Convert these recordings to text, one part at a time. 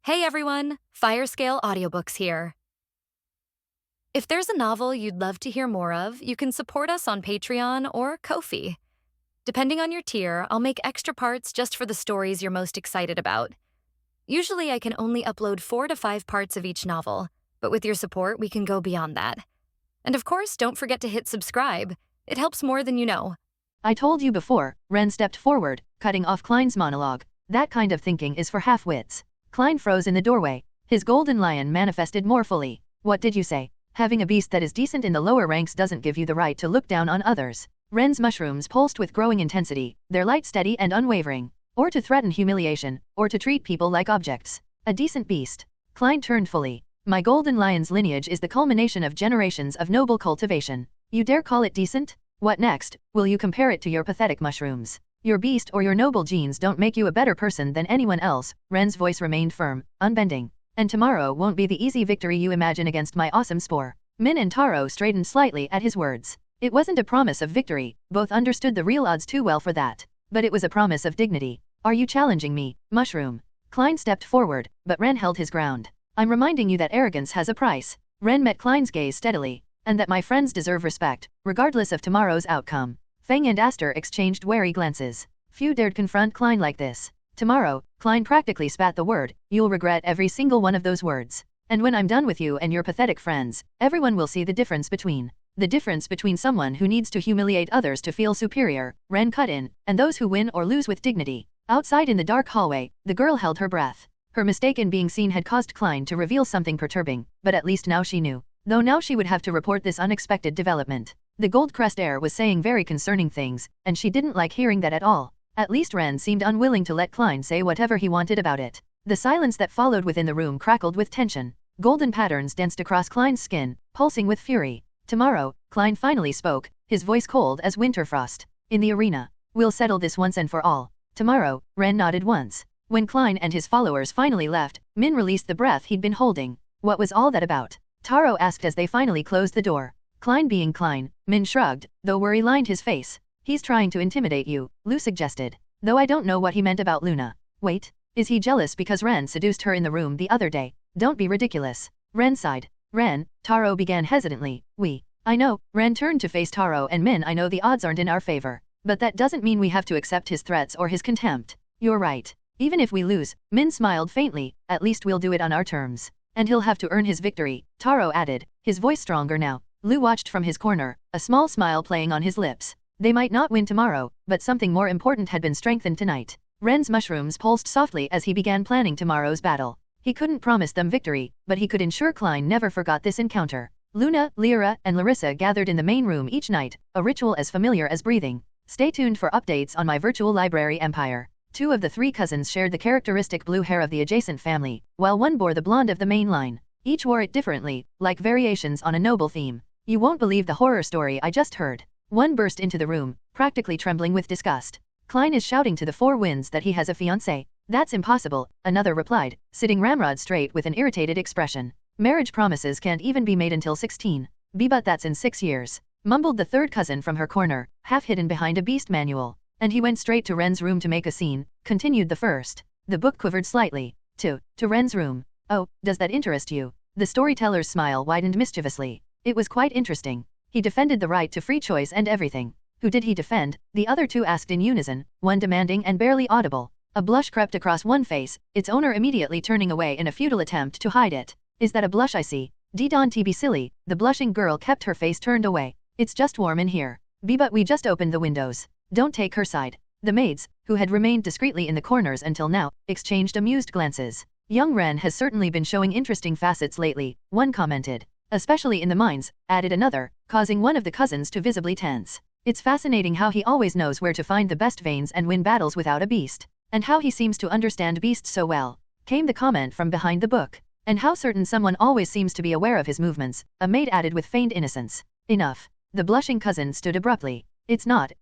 Hey everyone, Firescale Audiobooks here. If there's a novel you'd love to hear more of, you can support us on Patreon or Ko-fi. Depending on your tier, I'll make extra parts just for the stories you're most excited about. Usually I can only upload 4 to 5 parts of each novel, but with your support we can go beyond that. And of course, don't forget to hit subscribe. It helps more than you know. I told you before, Ren stepped forward, cutting off Klein's monologue. That kind of thinking is for half-wits. Klein froze in the doorway. His golden lion manifested more fully. What did you say? Having a beast that is decent in the lower ranks doesn't give you the right to look down on others. Ren's mushrooms pulsed with growing intensity, their light steady and unwavering. Or to threaten humiliation, or to treat people like objects. A decent beast. Klein turned fully. My golden lion's lineage is the culmination of generations of noble cultivation. You dare call it decent? What next? Will you compare it to your pathetic mushrooms? Your beast or your noble genes don't make you a better person than anyone else. Ren's voice remained firm, unbending. And tomorrow won't be the easy victory you imagine against my awesome spore. Min and Taro straightened slightly at his words. It wasn't a promise of victory, both understood the real odds too well for that. But it was a promise of dignity. Are you challenging me, mushroom? Klein stepped forward, but Ren held his ground. I'm reminding you that arrogance has a price. Ren met Klein's gaze steadily. And that my friends deserve respect, regardless of tomorrow's outcome. Feng and Aster exchanged wary glances. Few dared confront Klein like this. Tomorrow, Klein practically spat the word, you'll regret every single one of those words. And when I'm done with you and your pathetic friends, everyone will see the difference between someone who needs to humiliate others to feel superior, Ren cut in, and those who win or lose with dignity. Outside in the dark hallway, the girl held her breath. Her mistake in being seen had caused Klein to reveal something perturbing, but at least now she knew. Though now she would have to report this unexpected development. The Goldcrest heir was saying very concerning things, and she didn't like hearing that at all. At least Ren seemed unwilling to let Klein say whatever he wanted about it. The silence that followed within the room crackled with tension. Golden patterns danced across Klein's skin, pulsing with fury. Tomorrow, Klein finally spoke, his voice cold as winter frost. In the arena. We'll settle this once and for all. Tomorrow, Ren nodded once. When Klein and his followers finally left, Min released the breath he'd been holding. What was all that about? Taro asked as they finally closed the door. Klein being Klein, Min shrugged, though worry lined his face. He's trying to intimidate you, Lu suggested. Though I don't know what he meant about Luna. Wait, is he jealous because Ren seduced her in the room the other day? Don't be ridiculous. Ren sighed. Ren, Taro began hesitantly, I know. Ren turned to face Taro and Min. I know the odds aren't in our favor. But that doesn't mean we have to accept his threats or his contempt. You're right. Even if we lose, Min smiled faintly, at least we'll do it on our terms. And he'll have to earn his victory, Taro added, his voice stronger now. Lu watched from his corner, a small smile playing on his lips. They might not win tomorrow, but something more important had been strengthened tonight. Ren's mushrooms pulsed softly as he began planning tomorrow's battle. He couldn't promise them victory, but he could ensure Klein never forgot this encounter. Luna, Lyra, and Larissa gathered in the main room each night, a ritual as familiar as breathing. Stay tuned for updates on my virtual library empire. 2 of the 3 cousins shared the characteristic blue hair of the adjacent family, while one bore the blonde of the main line. Each wore it differently, like variations on a noble theme. You won't believe the horror story I just heard. One burst into the room, practically trembling with disgust. Klein is shouting to the 4 winds that he has a fiancée. That's impossible, another replied, sitting ramrod straight with an irritated expression. Marriage promises can't even be made until 16. But that's in 6 years. Mumbled the 3rd cousin from her corner, half hidden behind a beast manual. And he went straight to Ren's room to make a scene, continued the first. The book quivered slightly. To Ren's room. Oh, does that interest you? The storyteller's smile widened mischievously. It was quite interesting. He defended the right to free choice and everything. Who did he defend? The other 2 asked in unison, one demanding and barely audible. A blush crept across one face, its owner immediately turning away in a futile attempt to hide it. Is that a blush I see? Don't be silly, the blushing girl kept her face turned away. It's just warm in here. But we just opened the windows. Don't take her side. The maids, who had remained discreetly in the corners until now, exchanged amused glances. Young Ren has certainly been showing interesting facets lately, one commented. Especially in the mines, added another, causing one of the cousins to visibly tense. It's fascinating how he always knows where to find the best veins and win battles without a beast. And how he seems to understand beasts so well. Came the comment from behind the book. And how certain someone always seems to be aware of his movements, a maid added with feigned innocence. Enough. The blushing cousin stood abruptly. It's not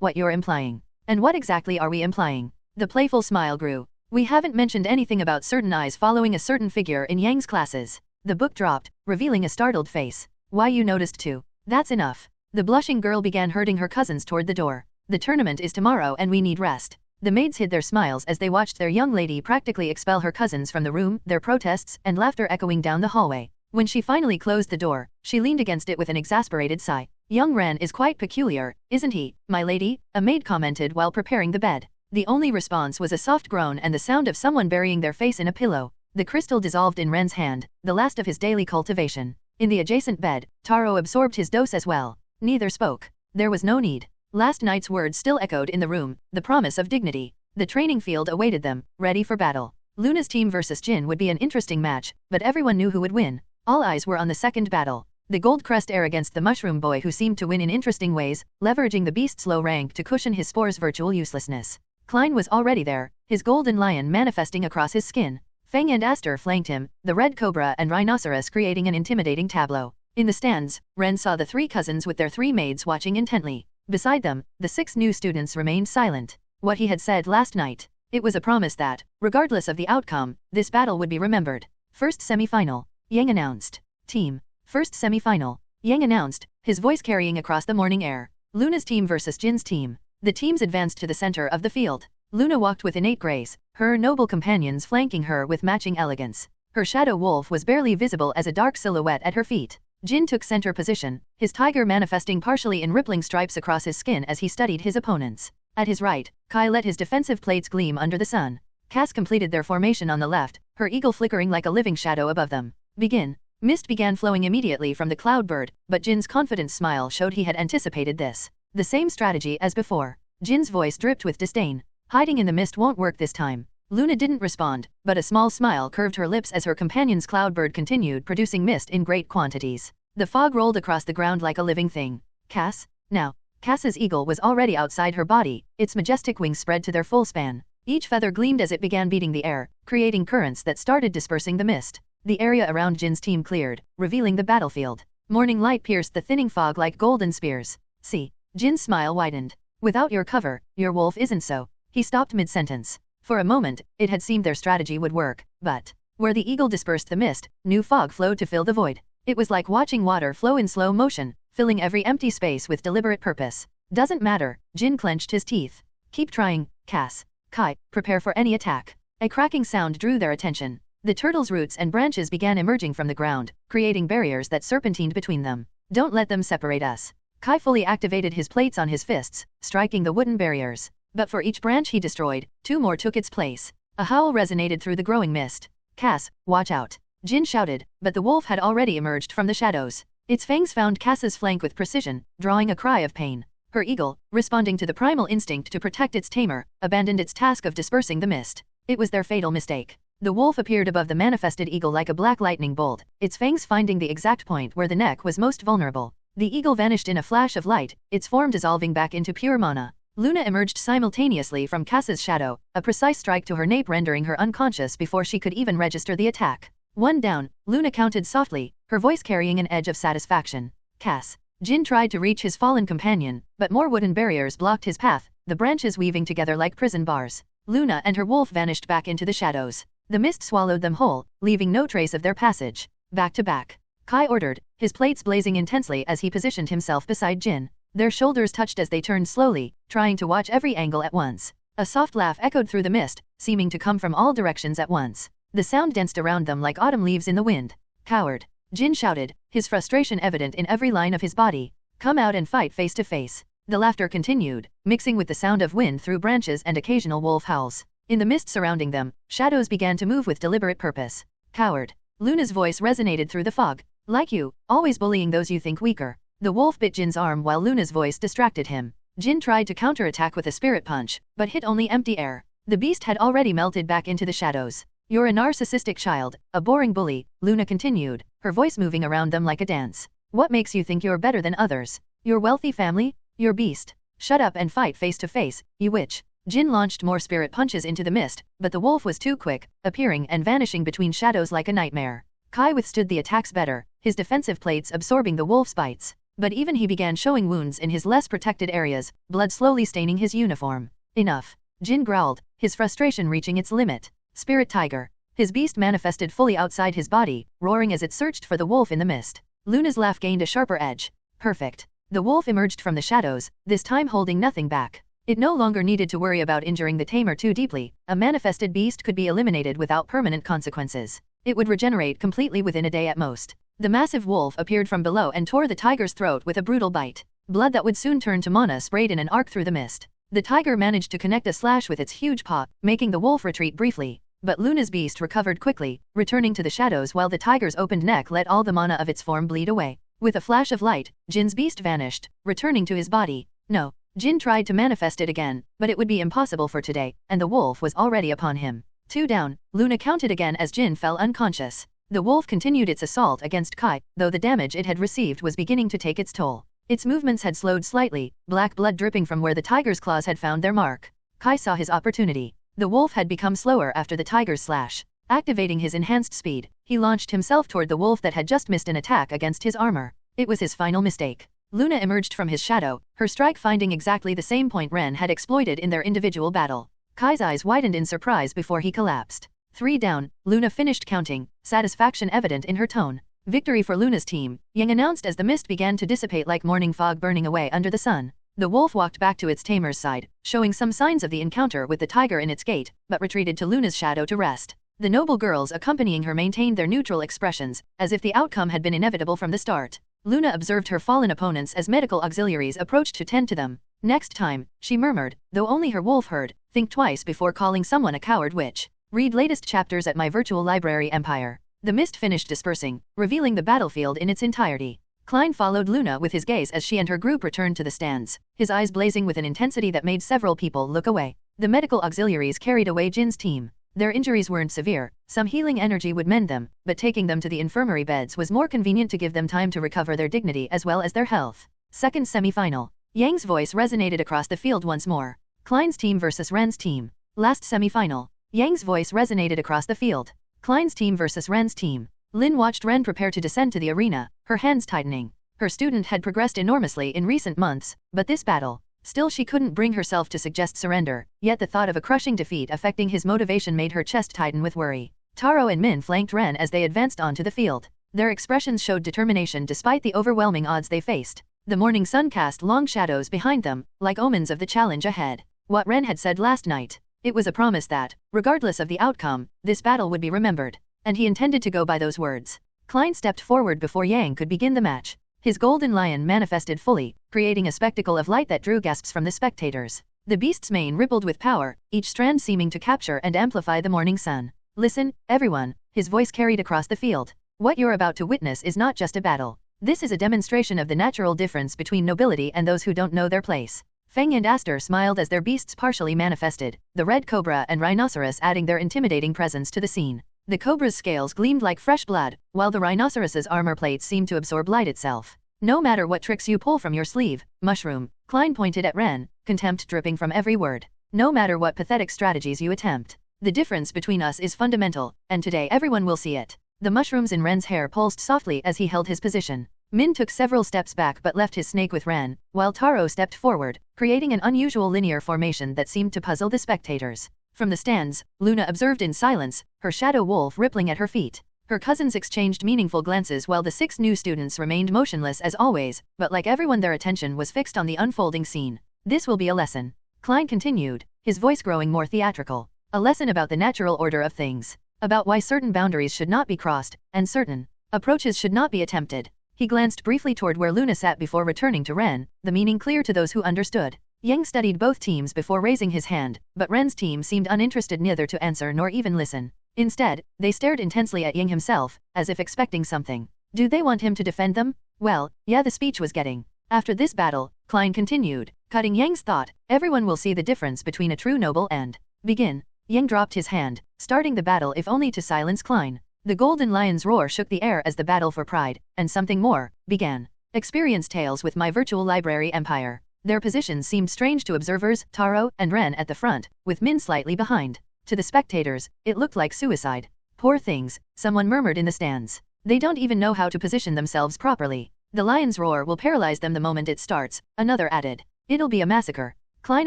what you're implying. And what exactly are we implying? The playful smile grew. We haven't mentioned anything about certain eyes following a certain figure in Yang's classes. The book dropped, revealing a startled face. Why, you noticed too. That's enough. The blushing girl began herding her cousins toward the door. The tournament is tomorrow and we need rest. The maids hid their smiles as they watched their young lady practically expel her cousins from the room, their protests and laughter echoing down the hallway. When she finally closed the door, she leaned against it with an exasperated sigh. Young Ren is quite peculiar, isn't he, my lady? A maid commented while preparing the bed. The only response was a soft groan and the sound of someone burying their face in a pillow. The crystal dissolved in Ren's hand, the last of his daily cultivation. In the adjacent bed, Taro absorbed his dose as well. Neither spoke. There was no need. Last night's words still echoed in the room, the promise of dignity. The training field awaited them, ready for battle. Luna's team versus Jin would be an interesting match, but everyone knew who would win. All eyes were on the second battle. The gold crest heir against the mushroom boy who seemed to win in interesting ways, leveraging the beast's low rank to cushion his spore's virtual uselessness. Klein was already there, his golden lion manifesting across his skin. Feng and Aster flanked him, the red cobra and rhinoceros creating an intimidating tableau. In the stands, Ren saw the three cousins with their three maids watching intently. Beside them, the 6 new students remained silent. What he had said last night. It was a promise that, regardless of the outcome, this battle would be remembered. First semi-final. Yang announced. Team. First semi-final. Yang announced, his voice carrying across the morning air. Luna's team versus Jin's team. The teams advanced to the center of the field. Luna walked with innate grace, her noble companions flanking her with matching elegance. Her shadow wolf was barely visible as a dark silhouette at her feet. Jin took center position, his tiger manifesting partially in rippling stripes across his skin as he studied his opponents. At his right, Kai let his defensive plates gleam under the sun. Cass completed their formation on the left, her eagle flickering like a living shadow above them. Begin. Mist began flowing immediately from the cloudbird, but Jin's confident smile showed he had anticipated this. The same strategy as before. Jin's voice dripped with disdain. Hiding in the mist won't work this time. Luna didn't respond, but a small smile curved her lips as her companion's cloudbird continued producing mist in great quantities. The fog rolled across the ground like a living thing. Cass? Now. Cass's eagle was already outside her body, its majestic wings spread to their full span. Each feather gleamed as it began beating the air, creating currents that started dispersing the mist. The area around Jin's team cleared, revealing the battlefield. Morning light pierced the thinning fog like golden spears. See. Jin's smile widened. Without your cover, your wolf isn't so. He stopped mid-sentence. For a moment, it had seemed their strategy would work, but where the eagle dispersed the mist, new fog flowed to fill the void. It was like watching water flow in slow motion, filling every empty space with deliberate purpose. Doesn't matter, Jin clenched his teeth. Keep trying, Cass. Kai, prepare for any attack. A cracking sound drew their attention. The turtle's roots and branches began emerging from the ground, creating barriers that serpentined between them. Don't let them separate us. Kai fully activated his plates on his fists, striking the wooden barriers. But for each branch he destroyed, 2 more took its place. A howl resonated through the growing mist. Cass, watch out. Jin shouted, but the wolf had already emerged from the shadows. Its fangs found Cass's flank with precision, drawing a cry of pain. Her eagle, responding to the primal instinct to protect its tamer, abandoned its task of dispersing the mist. It was their fatal mistake. The wolf appeared above the manifested eagle like a black lightning bolt, its fangs finding the exact point where the neck was most vulnerable. The eagle vanished in a flash of light, its form dissolving back into pure mana. Luna emerged simultaneously from Cass's shadow, a precise strike to her nape rendering her unconscious before she could even register the attack. 1 down, Luna counted softly, her voice carrying an edge of satisfaction. Cass. Jin tried to reach his fallen companion, but more wooden barriers blocked his path, the branches weaving together like prison bars. Luna and her wolf vanished back into the shadows. The mist swallowed them whole, leaving no trace of their passage. Back to back. Kai ordered, his plates blazing intensely as he positioned himself beside Jin. Their shoulders touched as they turned slowly, trying to watch every angle at once. A soft laugh echoed through the mist, seeming to come from all directions at once. The sound danced around them like autumn leaves in the wind. Coward. Jin shouted, his frustration evident in every line of his body. Come out and fight face to face. The laughter continued, mixing with the sound of wind through branches and occasional wolf howls. In the mist surrounding them, shadows began to move with deliberate purpose. Coward. Luna's voice resonated through the fog. Like you, always bullying those you think weaker. The wolf bit Jin's arm while Luna's voice distracted him. Jin tried to counterattack with a spirit punch, but hit only empty air. The beast had already melted back into the shadows. You're a narcissistic child, a boring bully, Luna continued, her voice moving around them like a dance. What makes you think you're better than others? Your wealthy family? Your beast? Shut up and fight face to face, you witch. Jin launched more spirit punches into the mist, but the wolf was too quick, appearing and vanishing between shadows like a nightmare. Kai withstood the attacks better, his defensive plates absorbing the wolf's bites. But even he began showing wounds in his less protected areas, blood slowly staining his uniform. Enough. Jin growled, his frustration reaching its limit. Spirit Tiger. His beast manifested fully outside his body, roaring as it searched for the wolf in the mist. Luna's laugh gained a sharper edge. Perfect. The wolf emerged from the shadows, this time holding nothing back. It no longer needed to worry about injuring the tamer too deeply. A manifested beast could be eliminated without permanent consequences. It would regenerate completely within a day at most. The massive wolf appeared from below and tore the tiger's throat with a brutal bite. Blood that would soon turn to mana sprayed in an arc through the mist. The tiger managed to connect a slash with its huge paw, making the wolf retreat briefly. But Luna's beast recovered quickly, returning to the shadows while the tiger's opened neck let all the mana of its form bleed away. With a flash of light, Jin's beast vanished, returning to his body. No. Jin tried to manifest it again, but it would be impossible for today, and the wolf was already upon him. 2 down, Luna counted again as Jin fell unconscious. The wolf continued its assault against Kai, though the damage it had received was beginning to take its toll. Its movements had slowed slightly, black blood dripping from where the tiger's claws had found their mark. Kai saw his opportunity. The wolf had become slower after the tiger's slash. Activating his enhanced speed, he launched himself toward the wolf that had just missed an attack against his armor. It was his final mistake. Luna emerged from his shadow, her strike finding exactly the same point Ren had exploited in their individual battle. Kai's eyes widened in surprise before he collapsed. 3 down, Luna finished counting, satisfaction evident in her tone. Victory for Luna's team, Yang announced as the mist began to dissipate like morning fog burning away under the sun. The wolf walked back to its tamer's side, showing some signs of the encounter with the tiger in its gate, but retreated to Luna's shadow to rest. The noble girls accompanying her maintained their neutral expressions, as if the outcome had been inevitable from the start. Luna observed her fallen opponents as medical auxiliaries approached to tend to them. Next time, she murmured, though only her wolf heard, think twice before calling someone a coward witch. Read latest chapters at my virtual library Empire. The mist finished dispersing, revealing the battlefield in its entirety. Klein followed Luna with his gaze as she and her group returned to the stands, his eyes blazing with an intensity that made several people look away. The medical auxiliaries carried away Jin's team. Their injuries weren't severe, some healing energy would mend them, but taking them to the infirmary beds was more convenient to give them time to recover their dignity as well as their health. Second semi-final. Yang's voice resonated across the field once more. Klein's team versus Ren's team. Last semi-final. Yang's voice resonated across the field. Klein's team versus Ren's team. Lynn watched Ren prepare to descend to the arena, her hands tightening. Her student had progressed enormously in recent months, but this battle, still she couldn't bring herself to suggest surrender, yet the thought of a crushing defeat affecting his motivation made her chest tighten with worry. Taro and Min flanked Ren as they advanced onto the field. Their expressions showed determination despite the overwhelming odds they faced. The morning sun cast long shadows behind them, like omens of the challenge ahead. What Ren had said last night. It was a promise that, regardless of the outcome, this battle would be remembered. And he intended to go by those words. Klein stepped forward before Yang could begin the match. His golden lion manifested fully, creating a spectacle of light that drew gasps from the spectators. The beast's mane rippled with power, each strand seeming to capture and amplify the morning sun. Listen, everyone, his voice carried across the field. What you're about to witness is not just a battle. This is a demonstration of the natural difference between nobility and those who don't know their place. Feng and Aster smiled as their beasts partially manifested, the red cobra and rhinoceros adding their intimidating presence to the scene. The cobra's scales gleamed like fresh blood, while the rhinoceros's armor plates seemed to absorb light itself. No matter what tricks you pull from your sleeve, mushroom, Klein pointed at Ren, contempt dripping from every word. No matter what pathetic strategies you attempt. The difference between us is fundamental, and today everyone will see it. The mushrooms in Ren's hair pulsed softly as he held his position. Min took several steps back but left his snake with Ren, while Taro stepped forward, creating an unusual linear formation that seemed to puzzle the spectators. From the stands, Luna observed in silence, her shadow wolf rippling at her feet. Her cousins exchanged meaningful glances while the 6 new students remained motionless as always, but like everyone their attention was fixed on the unfolding scene. This will be a lesson. Klein continued, his voice growing more theatrical. A lesson about the natural order of things. About why certain boundaries should not be crossed, and certain approaches should not be attempted. He glanced briefly toward where Luna sat before returning to Ren, the meaning clear to those who understood. Yang studied both teams before raising his hand, but Ren's team seemed uninterested neither to answer nor even listen. Instead, they stared intensely at Yang himself, as if expecting something. Do they want him to defend them? Well, yeah, the speech was getting. After this battle, Klein continued, cutting Yang's thought, everyone will see the difference between a true noble and begin. Yang dropped his hand, starting the battle if only to silence Klein. The golden lion's roar shook the air as the battle for pride, and something more, began. Experience tales with my virtual library Empire. Their positions seemed strange to observers, Taro and Ren at the front, with Min slightly behind. To the spectators, it looked like suicide. Poor things, someone murmured in the stands. They don't even know how to position themselves properly. The lion's roar will paralyze them the moment it starts, another added. It'll be a massacre. Klein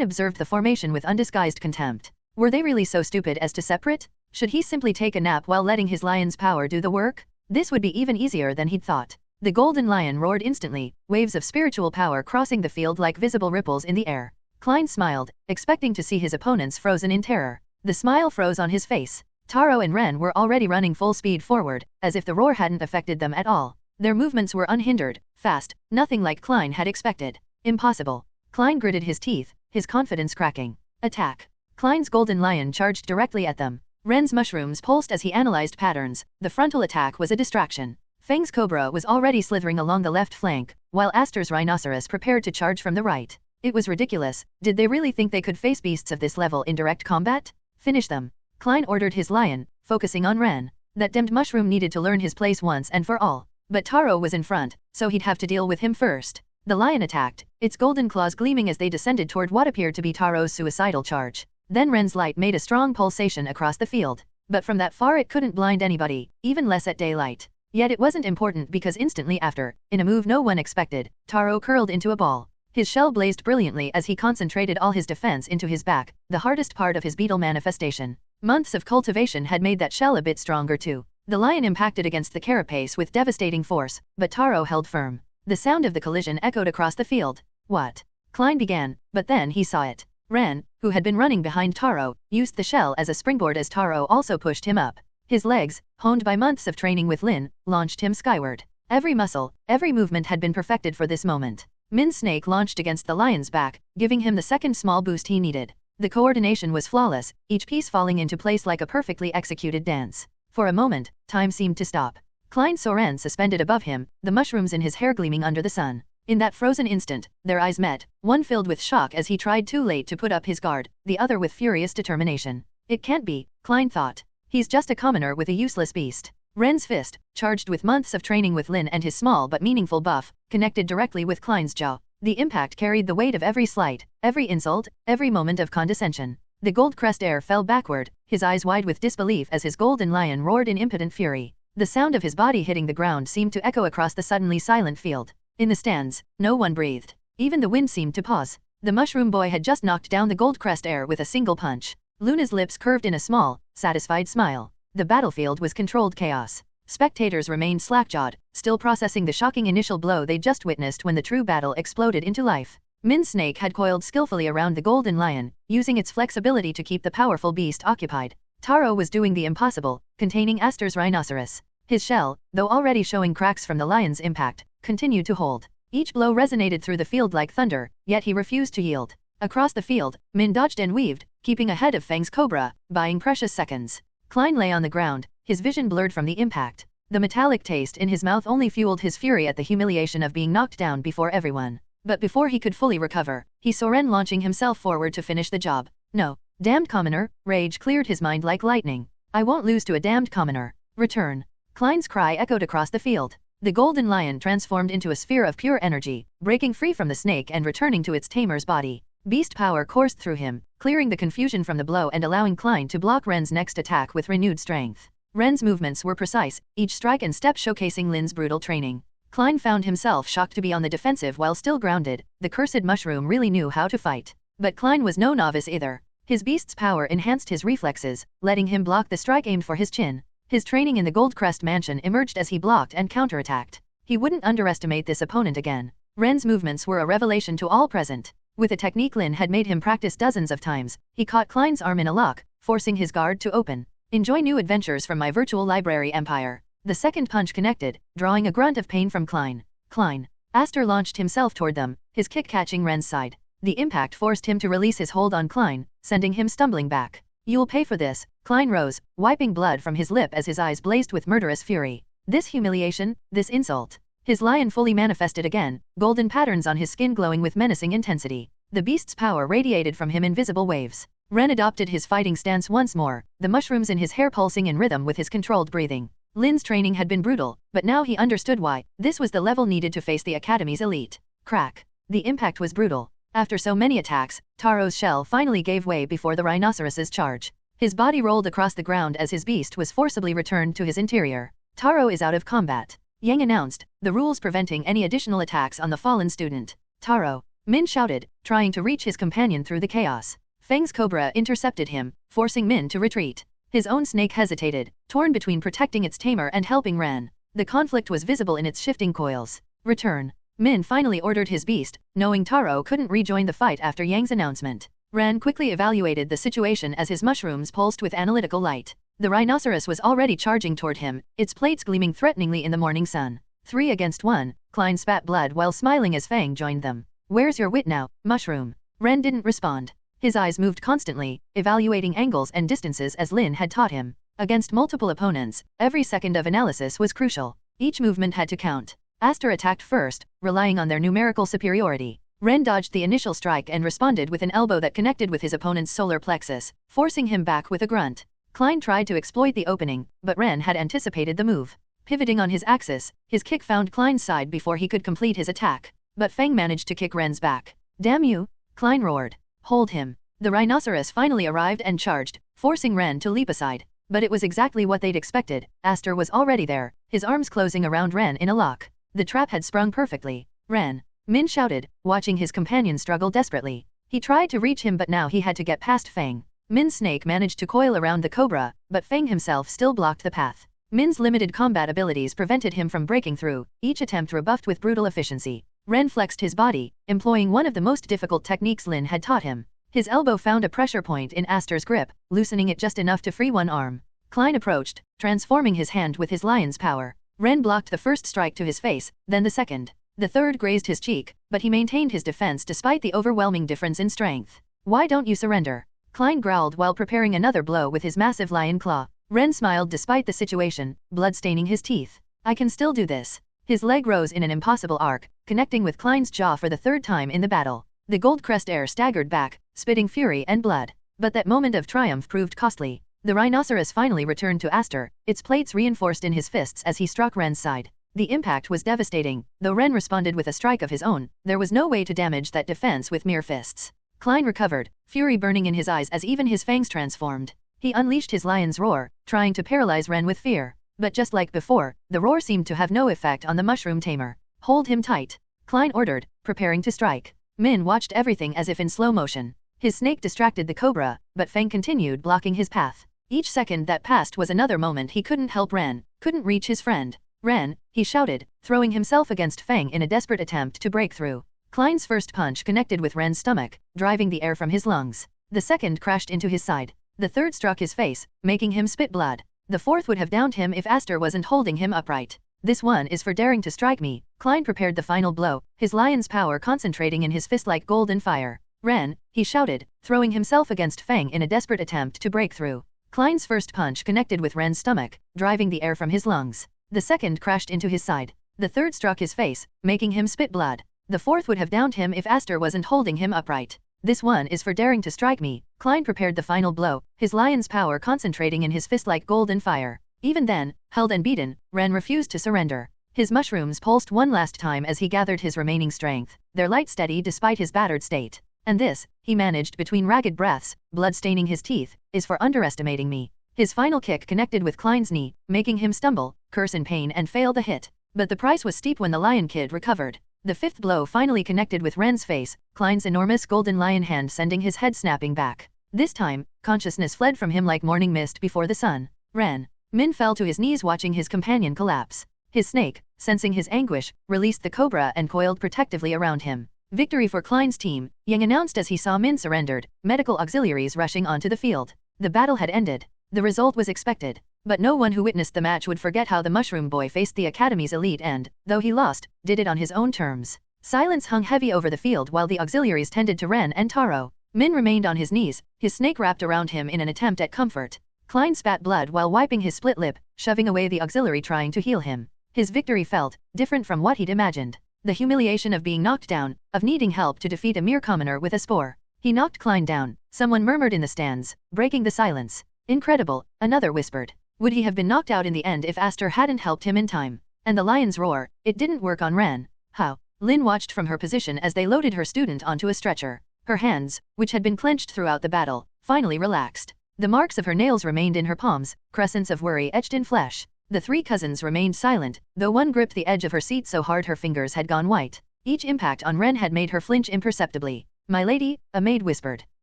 observed the formation with undisguised contempt. Were they really so stupid as to separate? Should he simply take a nap while letting his lion's power do the work? This would be even easier than he'd thought. The golden lion roared instantly, waves of spiritual power crossing the field like visible ripples in the air. Klein smiled, expecting to see his opponents frozen in terror. The smile froze on his face. Taro and Ren were already running full speed forward, as if the roar hadn't affected them at all. Their movements were unhindered, fast, nothing like Klein had expected. Impossible. Klein gritted his teeth, his confidence cracking. Attack. Klein's golden lion charged directly at them. Ren's mushrooms pulsed as he analyzed patterns. The frontal attack was a distraction. Feng's cobra was already slithering along the left flank, while Aster's rhinoceros prepared to charge from the right. It was ridiculous. Did they really think they could face beasts of this level in direct combat? Finish them. Klein ordered his lion, focusing on Ren. That damned mushroom needed to learn his place once and for all. But Taro was in front, so he'd have to deal with him first. The lion attacked, its golden claws gleaming as they descended toward what appeared to be Taro's suicidal charge. Then Ren's light made a strong pulsation across the field. But from that far it couldn't blind anybody, even less at daylight. Yet it wasn't important because instantly after, in a move no one expected, Taro curled into a ball. His shell blazed brilliantly as he concentrated all his defense into his back, the hardest part of his beetle manifestation. Months of cultivation had made that shell a bit stronger too. The lion impacted against the carapace with devastating force, but Taro held firm. The sound of the collision echoed across the field. What? Klein began, but then he saw it. Ren, who had been running behind Taro, used the shell as a springboard as Taro also pushed him up. His legs, honed by months of training with Lynn, launched him skyward. Every muscle, every movement had been perfected for this moment. Min's snake launched against the lion's back, giving him the second small boost he needed. The coordination was flawless, each piece falling into place like a perfectly executed dance. For a moment, time seemed to stop. Klein saw Ren suspended above him, the mushrooms in his hair gleaming under the sun. In that frozen instant, their eyes met, one filled with shock as he tried too late to put up his guard, the other with furious determination. It can't be, Klein thought. He's just a commoner with a useless beast. Ren's fist, charged with months of training with Lynn and his small but meaningful buff, connected directly with Klein's jaw. The impact carried the weight of every slight, every insult, every moment of condescension. The gold crest heir fell backward, his eyes wide with disbelief as his golden lion roared in impotent fury. The sound of his body hitting the ground seemed to echo across the suddenly silent field. In the stands, no one breathed. Even the wind seemed to pause. The mushroom boy had just knocked down the gold crest heir with a single punch. Luna's lips curved in a small, satisfied smile. The battlefield was controlled chaos. Spectators remained slack-jawed, still processing the shocking initial blow they'd just witnessed when the true battle exploded into life. Min's snake had coiled skillfully around the golden lion, using its flexibility to keep the powerful beast occupied. Taro was doing the impossible, containing Aster's rhinoceros. His shell, though already showing cracks from the lion's impact, continued to hold. Each blow resonated through the field like thunder, yet he refused to yield. Across the field, Min dodged and weaved, keeping ahead of Feng's cobra, buying precious seconds. Klein lay on the ground, his vision blurred from the impact. The metallic taste in his mouth only fueled his fury at the humiliation of being knocked down before everyone. But before he could fully recover, he saw Ren launching himself forward to finish the job. No, damned commoner, rage cleared his mind like lightning. I won't lose to a damned commoner. Return. Klein's cry echoed across the field. The golden lion transformed into a sphere of pure energy, breaking free from the snake and returning to its tamer's body. Beast power coursed through him, clearing the confusion from the blow and allowing Klein to block Ren's next attack with renewed strength. Ren's movements were precise, each strike and step showcasing Lynn's brutal training. Klein found himself shocked to be on the defensive while still grounded. The cursed mushroom really knew how to fight. But Klein was no novice either. His beast's power enhanced his reflexes, letting him block the strike aimed for his chin. His training in the Gold Crest mansion emerged as he blocked and counterattacked. He wouldn't underestimate this opponent again. Ren's movements were a revelation to all present. With a technique Lynn had made him practice dozens of times, he caught Klein's arm in a lock, forcing his guard to open. Enjoy new adventures from my virtual library empire. The second punch connected, drawing a grunt of pain from Klein. Klein. Aster launched himself toward them, his kick catching Ren's side. The impact forced him to release his hold on Klein, sending him stumbling back. You'll pay for this. Klein rose, wiping blood from his lip as his eyes blazed with murderous fury. This humiliation, this insult. His lion fully manifested again, golden patterns on his skin glowing with menacing intensity. The beast's power radiated from him in visible waves. Ren adopted his fighting stance once more, the mushrooms in his hair pulsing in rhythm with his controlled breathing. Lynn's training had been brutal, but now he understood why. This was the level needed to face the Academy's elite. Crack. The impact was brutal. After so many attacks, Taro's shell finally gave way before the rhinoceros's charge. His body rolled across the ground as his beast was forcibly returned to his interior. Taro is out of combat. Yang announced, the rules preventing any additional attacks on the fallen student. Taro. Min shouted, trying to reach his companion through the chaos. Feng's cobra intercepted him, forcing Min to retreat. His own snake hesitated, torn between protecting its tamer and helping Ren. The conflict was visible in its shifting coils. Return. Min finally ordered his beast, knowing Taro couldn't rejoin the fight after Yang's announcement. Ren quickly evaluated the situation as his mushrooms pulsed with analytical light. The rhinoceros was already charging toward him, its plates gleaming threateningly in the morning sun. 3 against 1, Klein spat blood while smiling as Fang joined them. Where's your wit now, mushroom? Ren didn't respond. His eyes moved constantly, evaluating angles and distances as Lynn had taught him. Against multiple opponents, every second of analysis was crucial. Each movement had to count. Aster attacked first, relying on their numerical superiority. Ren dodged the initial strike and responded with an elbow that connected with his opponent's solar plexus, forcing him back with a grunt. Klein tried to exploit the opening, but Ren had anticipated the move. Pivoting on his axis, his kick found Klein's side before he could complete his attack. But Fang managed to kick Ren's back. Damn you! Klein roared. Hold him. The rhinoceros finally arrived and charged, forcing Ren to leap aside. But it was exactly what they'd expected. Aster was already there, his arms closing around Ren in a lock. The trap had sprung perfectly. Ren! Min shouted, watching his companion struggle desperately. He tried to reach him but now he had to get past Fang. Min's snake managed to coil around the cobra, but Fang himself still blocked the path. Min's limited combat abilities prevented him from breaking through, each attempt rebuffed with brutal efficiency. Ren flexed his body, employing one of the most difficult techniques Lynn had taught him. His elbow found a pressure point in Aster's grip, loosening it just enough to free one arm. Klein approached, transforming his hand with his lion's power. Ren blocked the first strike to his face, then the second. The third grazed his cheek, but he maintained his defense despite the overwhelming difference in strength. Why don't you surrender? Klein growled while preparing another blow with his massive lion claw. Ren smiled despite the situation, blood staining his teeth. I can still do this. His leg rose in an impossible arc, connecting with Klein's jaw for the third time in the battle. The gold crest heir staggered back, spitting fury and blood. But that moment of triumph proved costly. The rhinoceros finally returned to Aster, its plates reinforced in his fists as he struck Ren's side. The impact was devastating. Though Ren responded with a strike of his own, there was no way to damage that defense with mere fists. Klein recovered, fury burning in his eyes as even his fangs transformed. He unleashed his lion's roar, trying to paralyze Ren with fear. But just like before, the roar seemed to have no effect on the mushroom tamer. Hold him tight. Klein ordered, preparing to strike. Min watched everything as if in slow motion. His snake distracted the cobra, but Fang continued blocking his path. Each second that passed was another moment he couldn't help Ren, couldn't reach his friend. Ren, he shouted, throwing himself against Fang in a desperate attempt to break through. Klein's first punch connected with Ren's stomach, driving the air from his lungs. The second crashed into his side. The third struck his face, making him spit blood. The fourth would have downed him if Aster wasn't holding him upright. This one is for daring to strike me. Klein prepared the final blow, his lion's power concentrating in his fist like golden fire. Ren, he shouted, throwing himself against Fang in a desperate attempt to break through. Klein's first punch connected with Ren's stomach, driving the air from his lungs. The second crashed into his side. The third struck his face, making him spit blood. The fourth would have downed him if Aster wasn't holding him upright. This one is for daring to strike me. Klein prepared the final blow, his lion's power concentrating in his fist like golden fire. Even then, held and beaten, Ren refused to surrender. His mushrooms pulsed one last time as he gathered his remaining strength, their light steady despite his battered state. And this, he managed between ragged breaths, blood staining his teeth, is for underestimating me. His final kick connected with Klein's knee, making him stumble, curse in pain and fail the hit. But the price was steep when the lion kid recovered. The fifth blow finally connected with Ren's face, Klein's enormous golden lion hand sending his head snapping back. This time, consciousness fled from him like morning mist before the sun. Ren. Min fell to his knees watching his companion collapse. His snake, sensing his anguish, released the cobra and coiled protectively around him. Victory for Klein's team, Yang announced as he saw Min surrendered, medical auxiliaries rushing onto the field. The battle had ended. The result was expected. But no one who witnessed the match would forget how the Mushroom Boy faced the Academy's elite and, though he lost, did it on his own terms. Silence hung heavy over the field while the auxiliaries tended to Ren and Taro. Min remained on his knees, his snake wrapped around him in an attempt at comfort. Klein spat blood while wiping his split lip, shoving away the auxiliary trying to heal him. His victory felt different from what he'd imagined. The humiliation of being knocked down, of needing help to defeat a mere commoner with a spore. He knocked Klein down, someone murmured in the stands, breaking the silence. Incredible, another whispered. Would he have been knocked out in the end if Aster hadn't helped him in time? And the lion's roar, it didn't work on Ren. How? Lynn watched from her position as they loaded her student onto a stretcher. Her hands, which had been clenched throughout the battle, finally relaxed. The marks of her nails remained in her palms, crescents of worry etched in flesh. The three cousins remained silent, though one gripped the edge of her seat so hard her fingers had gone white. Each impact on Ren had made her flinch imperceptibly. My lady, a maid whispered.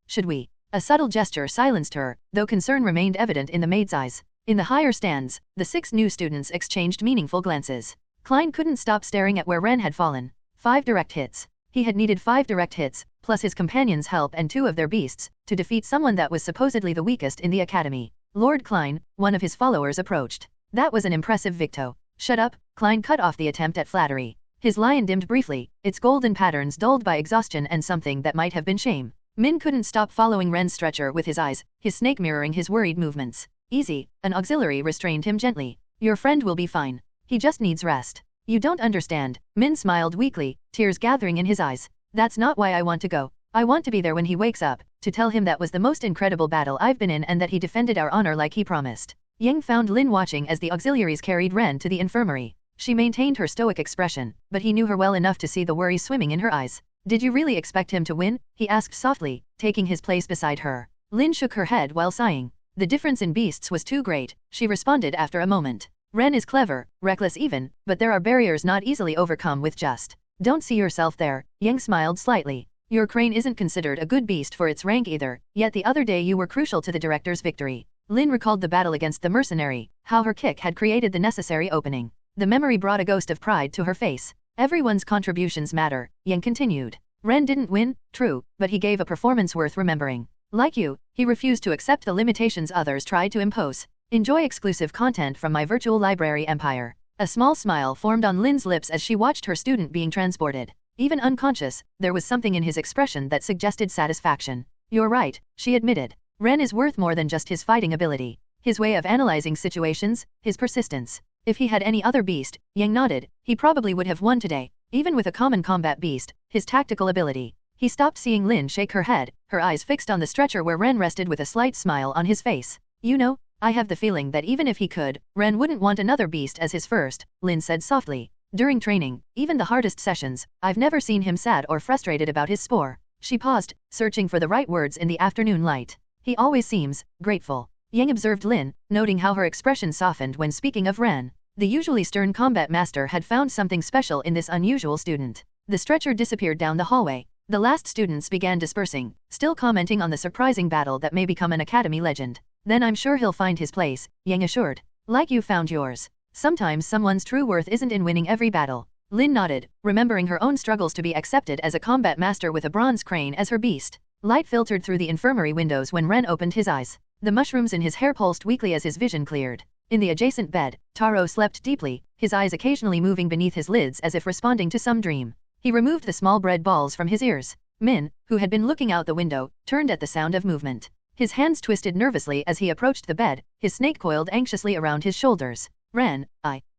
Should we? A subtle gesture silenced her, though concern remained evident in the maid's eyes. In the higher stands, the 6 new students exchanged meaningful glances. Klein couldn't stop staring at where Ren had fallen. 5 direct hits. He had needed 5 direct hits, plus his companions' help and 2 of their beasts, to defeat someone that was supposedly the weakest in the academy. Lord Klein, one of his followers, approached. That was an impressive victo. Shut up, Klein cut off the attempt at flattery. His lion dimmed briefly, its golden patterns dulled by exhaustion and something that might have been shame. Min couldn't stop following Ren's stretcher with his eyes, his snake mirroring his worried movements. Easy, an auxiliary restrained him gently. Your friend will be fine. He just needs rest. You don't understand. Min smiled weakly, tears gathering in his eyes. That's not why I want to go. I want to be there when he wakes up, to tell him that was the most incredible battle I've been in and that he defended our honor like he promised. Yang found Lynn watching as the auxiliaries carried Ren to the infirmary. She maintained her stoic expression, but he knew her well enough to see the worry swimming in her eyes. Did you really expect him to win? He asked softly, taking his place beside her. Lynn shook her head while sighing. The difference in beasts was too great, she responded after a moment. Ren is clever, reckless even, but there are barriers not easily overcome with just. Don't see yourself there. Yang smiled slightly. Your crane isn't considered a good beast for its rank either, yet the other day you were crucial to the director's victory. Lynn recalled the battle against the mercenary, how her kick had created the necessary opening. The memory brought a ghost of pride to her face. Everyone's contributions matter, Yang continued. Ren didn't win, true, but he gave a performance worth remembering. Like you, he refused to accept the limitations others tried to impose. Enjoy exclusive content from my virtual library empire. A small smile formed on Lynn's lips as she watched her student being transported. Even unconscious, there was something in his expression that suggested satisfaction. You're right, she admitted. Ren is worth more than just his fighting ability. His way of analyzing situations, his persistence. If he had any other beast, Yang nodded, he probably would have won today. Even with a common combat beast, his tactical ability. He stopped seeing Lynn shake her head, her eyes fixed on the stretcher where Ren rested with a slight smile on his face. You know, I have the feeling that even if he could, Ren wouldn't want another beast as his first, Lynn said softly. During training, even the hardest sessions, I've never seen him sad or frustrated about his spore. She paused, searching for the right words in the afternoon light. He always seems grateful. Yang observed Lynn, noting how her expression softened when speaking of Ren. The usually stern combat master had found something special in this unusual student. The stretcher disappeared down the hallway. The last students began dispersing, still commenting on the surprising battle that may become an academy legend. Then I'm sure he'll find his place, Yang assured. Like you found yours. Sometimes someone's true worth isn't in winning every battle. Lynn nodded, remembering her own struggles to be accepted as a combat master with a bronze crane as her beast. Light filtered through the infirmary windows when Ren opened his eyes. The mushrooms in his hair pulsed weakly as his vision cleared. In the adjacent bed, Taro slept deeply, his eyes occasionally moving beneath his lids as if responding to some dream. He removed the small bread balls from his ears. Min, who had been looking out the window, turned at the sound of movement. His hands twisted nervously as he approached the bed, his snake coiled anxiously around his shoulders. Ren,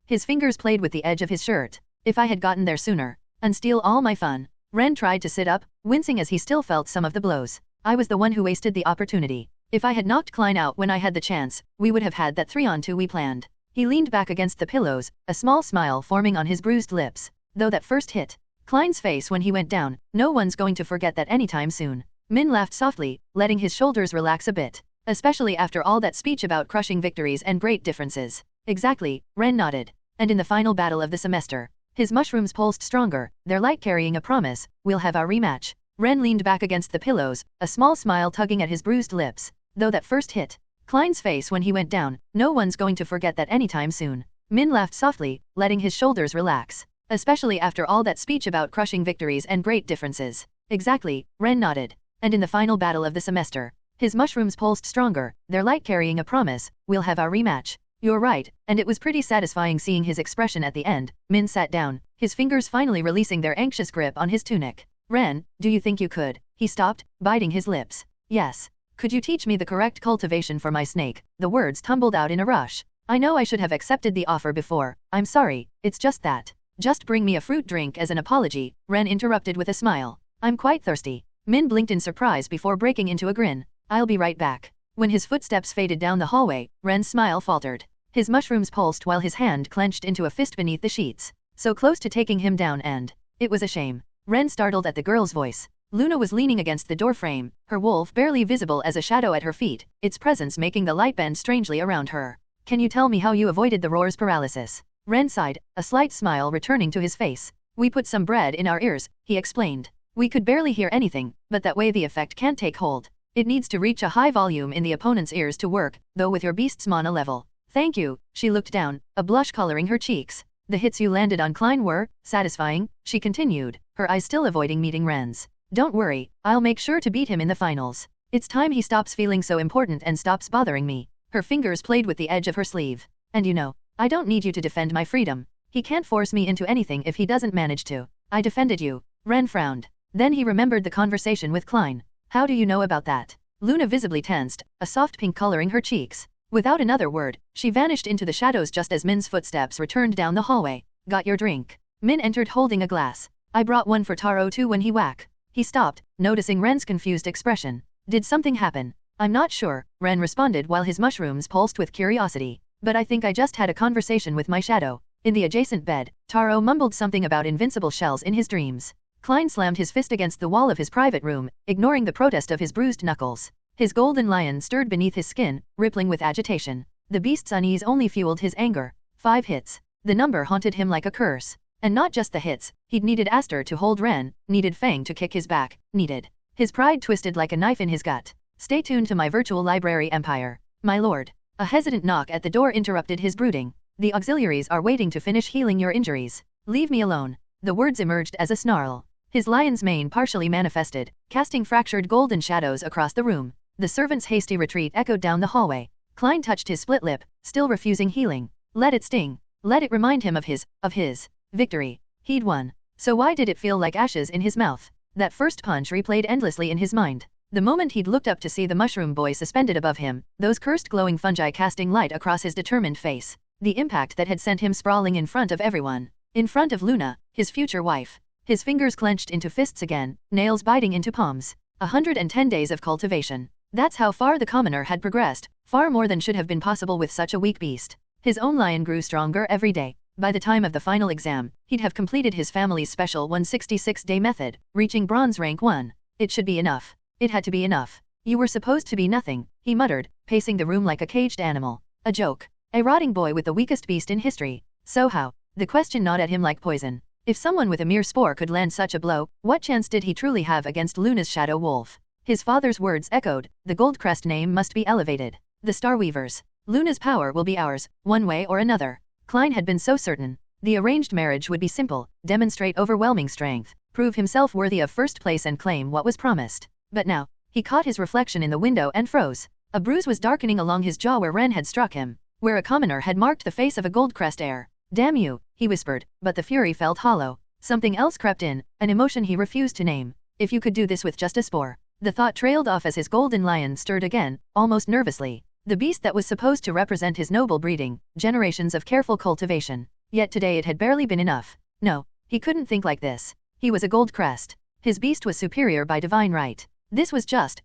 His fingers played with the edge of his shirt. If I had gotten there sooner. And steal all my fun. Ren tried to sit up, wincing as he still felt some of the blows. I was the one who wasted the opportunity. If I had knocked Klein out when I had the chance, we would have had that 3-on-2 we planned. He leaned back against the pillows, a small smile forming on his bruised lips. Though that first hit Klein's face when he went down, no one's going to forget that anytime soon. Min laughed softly, letting his shoulders relax a bit. Especially after all that speech about crushing victories and great differences. Exactly, Ren nodded. And in the final battle of the semester, his mushrooms pulsed stronger, their light carrying a promise, we'll have our rematch. Ren leaned back against the pillows, a small smile tugging at his bruised lips. Though that first hit Klein's face when he went down, no one's going to forget that anytime soon. Min laughed softly, letting his shoulders relax. Especially after all that speech about crushing victories and great differences. Exactly, Ren nodded. And in the final battle of the semester, his mushrooms pulsed stronger, their light carrying a promise, we'll have our rematch. You're right, and it was pretty satisfying seeing his expression at the end. Min sat down, his fingers finally releasing their anxious grip on his tunic. Ren, do you think you could? He stopped, biting his lips. Yes. Could you teach me the correct cultivation for my snake? The words tumbled out in a rush. I know I should have accepted the offer before. I'm sorry, it's just that. Just bring me a fruit drink as an apology, Ren interrupted with a smile. I'm quite thirsty. Min blinked in surprise before breaking into a grin. I'll be right back. When his footsteps faded down the hallway, Ren's smile faltered. His mushrooms pulsed while his hand clenched into a fist beneath the sheets. So close to taking him down and... It was a shame. Ren startled at the girl's voice. Luna was leaning against the doorframe, her wolf barely visible as a shadow at her feet, its presence making the light bend strangely around her. Can you tell me how you avoided the roar's paralysis? Ren sighed, a slight smile returning to his face. We put some bread in our ears, he explained. We could barely hear anything, but that way the effect can't take hold. It needs to reach a high volume in the opponent's ears to work, though with your beast's mana level. Thank you, she looked down, a blush coloring her cheeks. The hits you landed on Klein were satisfying, she continued, her eyes still avoiding meeting Ren's. Don't worry, I'll make sure to beat him in the finals. It's time he stops feeling so important and stops bothering me. Her fingers played with the edge of her sleeve. And you know, I don't need you to defend my freedom. He can't force me into anything if he doesn't manage to. I defended you. Ren frowned. Then he remembered the conversation with Klein. How do you know about that? Luna visibly tensed, a soft pink coloring her cheeks. Without another word, she vanished into the shadows just as Min's footsteps returned down the hallway. Got your drink? Min entered holding a glass. I brought one for Taro too when he whack. He stopped, noticing Ren's confused expression. Did something happen? I'm not sure, Ren responded while his mushrooms pulsed with curiosity. But I think I just had a conversation with my shadow. In the adjacent bed, Taro mumbled something about invincible shells in his dreams. Klein slammed his fist against the wall of his private room, ignoring the protest of his bruised knuckles. His golden lion stirred beneath his skin, rippling with agitation. The beast's unease only fueled his anger. 5 hits. The number haunted him like a curse. And not just the hits, he'd needed Aster to hold Ren, needed Fang to kick his back, needed. His pride twisted like a knife in his gut. Stay tuned to my virtual library empire. My lord. A hesitant knock at the door interrupted his brooding. The auxiliaries are waiting to finish healing your injuries. Leave me alone. The words emerged as a snarl. His lion's mane partially manifested, casting fractured golden shadows across the room. The servant's hasty retreat echoed down the hallway. Klein touched his split lip, still refusing healing. Let it sting. Let it remind him of his victory. He'd won. So why did it feel like ashes in his mouth? That first punch replayed endlessly in his mind. The moment he'd looked up to see the mushroom boy suspended above him, those cursed glowing fungi casting light across his determined face. The impact that had sent him sprawling in front of everyone. In front of Luna, his future wife. His fingers clenched into fists again, nails biting into palms. 110 days of cultivation. That's how far the commoner had progressed, far more than should have been possible with such a weak beast. His own lion grew stronger every day. By the time of the final exam, he'd have completed his family's special 166-day method, reaching bronze rank 1. It should be enough. It had to be enough. You were supposed to be nothing, he muttered, pacing the room like a caged animal. A joke. A rotting boy with the weakest beast in history. So how? The question gnawed at him like poison. If someone with a mere spore could land such a blow, what chance did he truly have against Luna's shadow wolf? His father's words echoed, the Goldcrest name must be elevated. The Starweavers. Luna's power will be ours, one way or another. Klein had been so certain. The arranged marriage would be simple, demonstrate overwhelming strength, prove himself worthy of first place and claim what was promised. But now, he caught his reflection in the window and froze. A bruise was darkening along his jaw where Ren had struck him, where a commoner had marked the face of a Goldcrest heir. Damn you, he whispered, but the fury felt hollow. Something else crept in, an emotion he refused to name. If you could do this with just a spore. The thought trailed off as his golden lion stirred again, almost nervously. The beast that was supposed to represent his noble breeding, generations of careful cultivation. Yet today it had barely been enough. No, he couldn't think like this. He was a Goldcrest. His beast was superior by divine right. This was just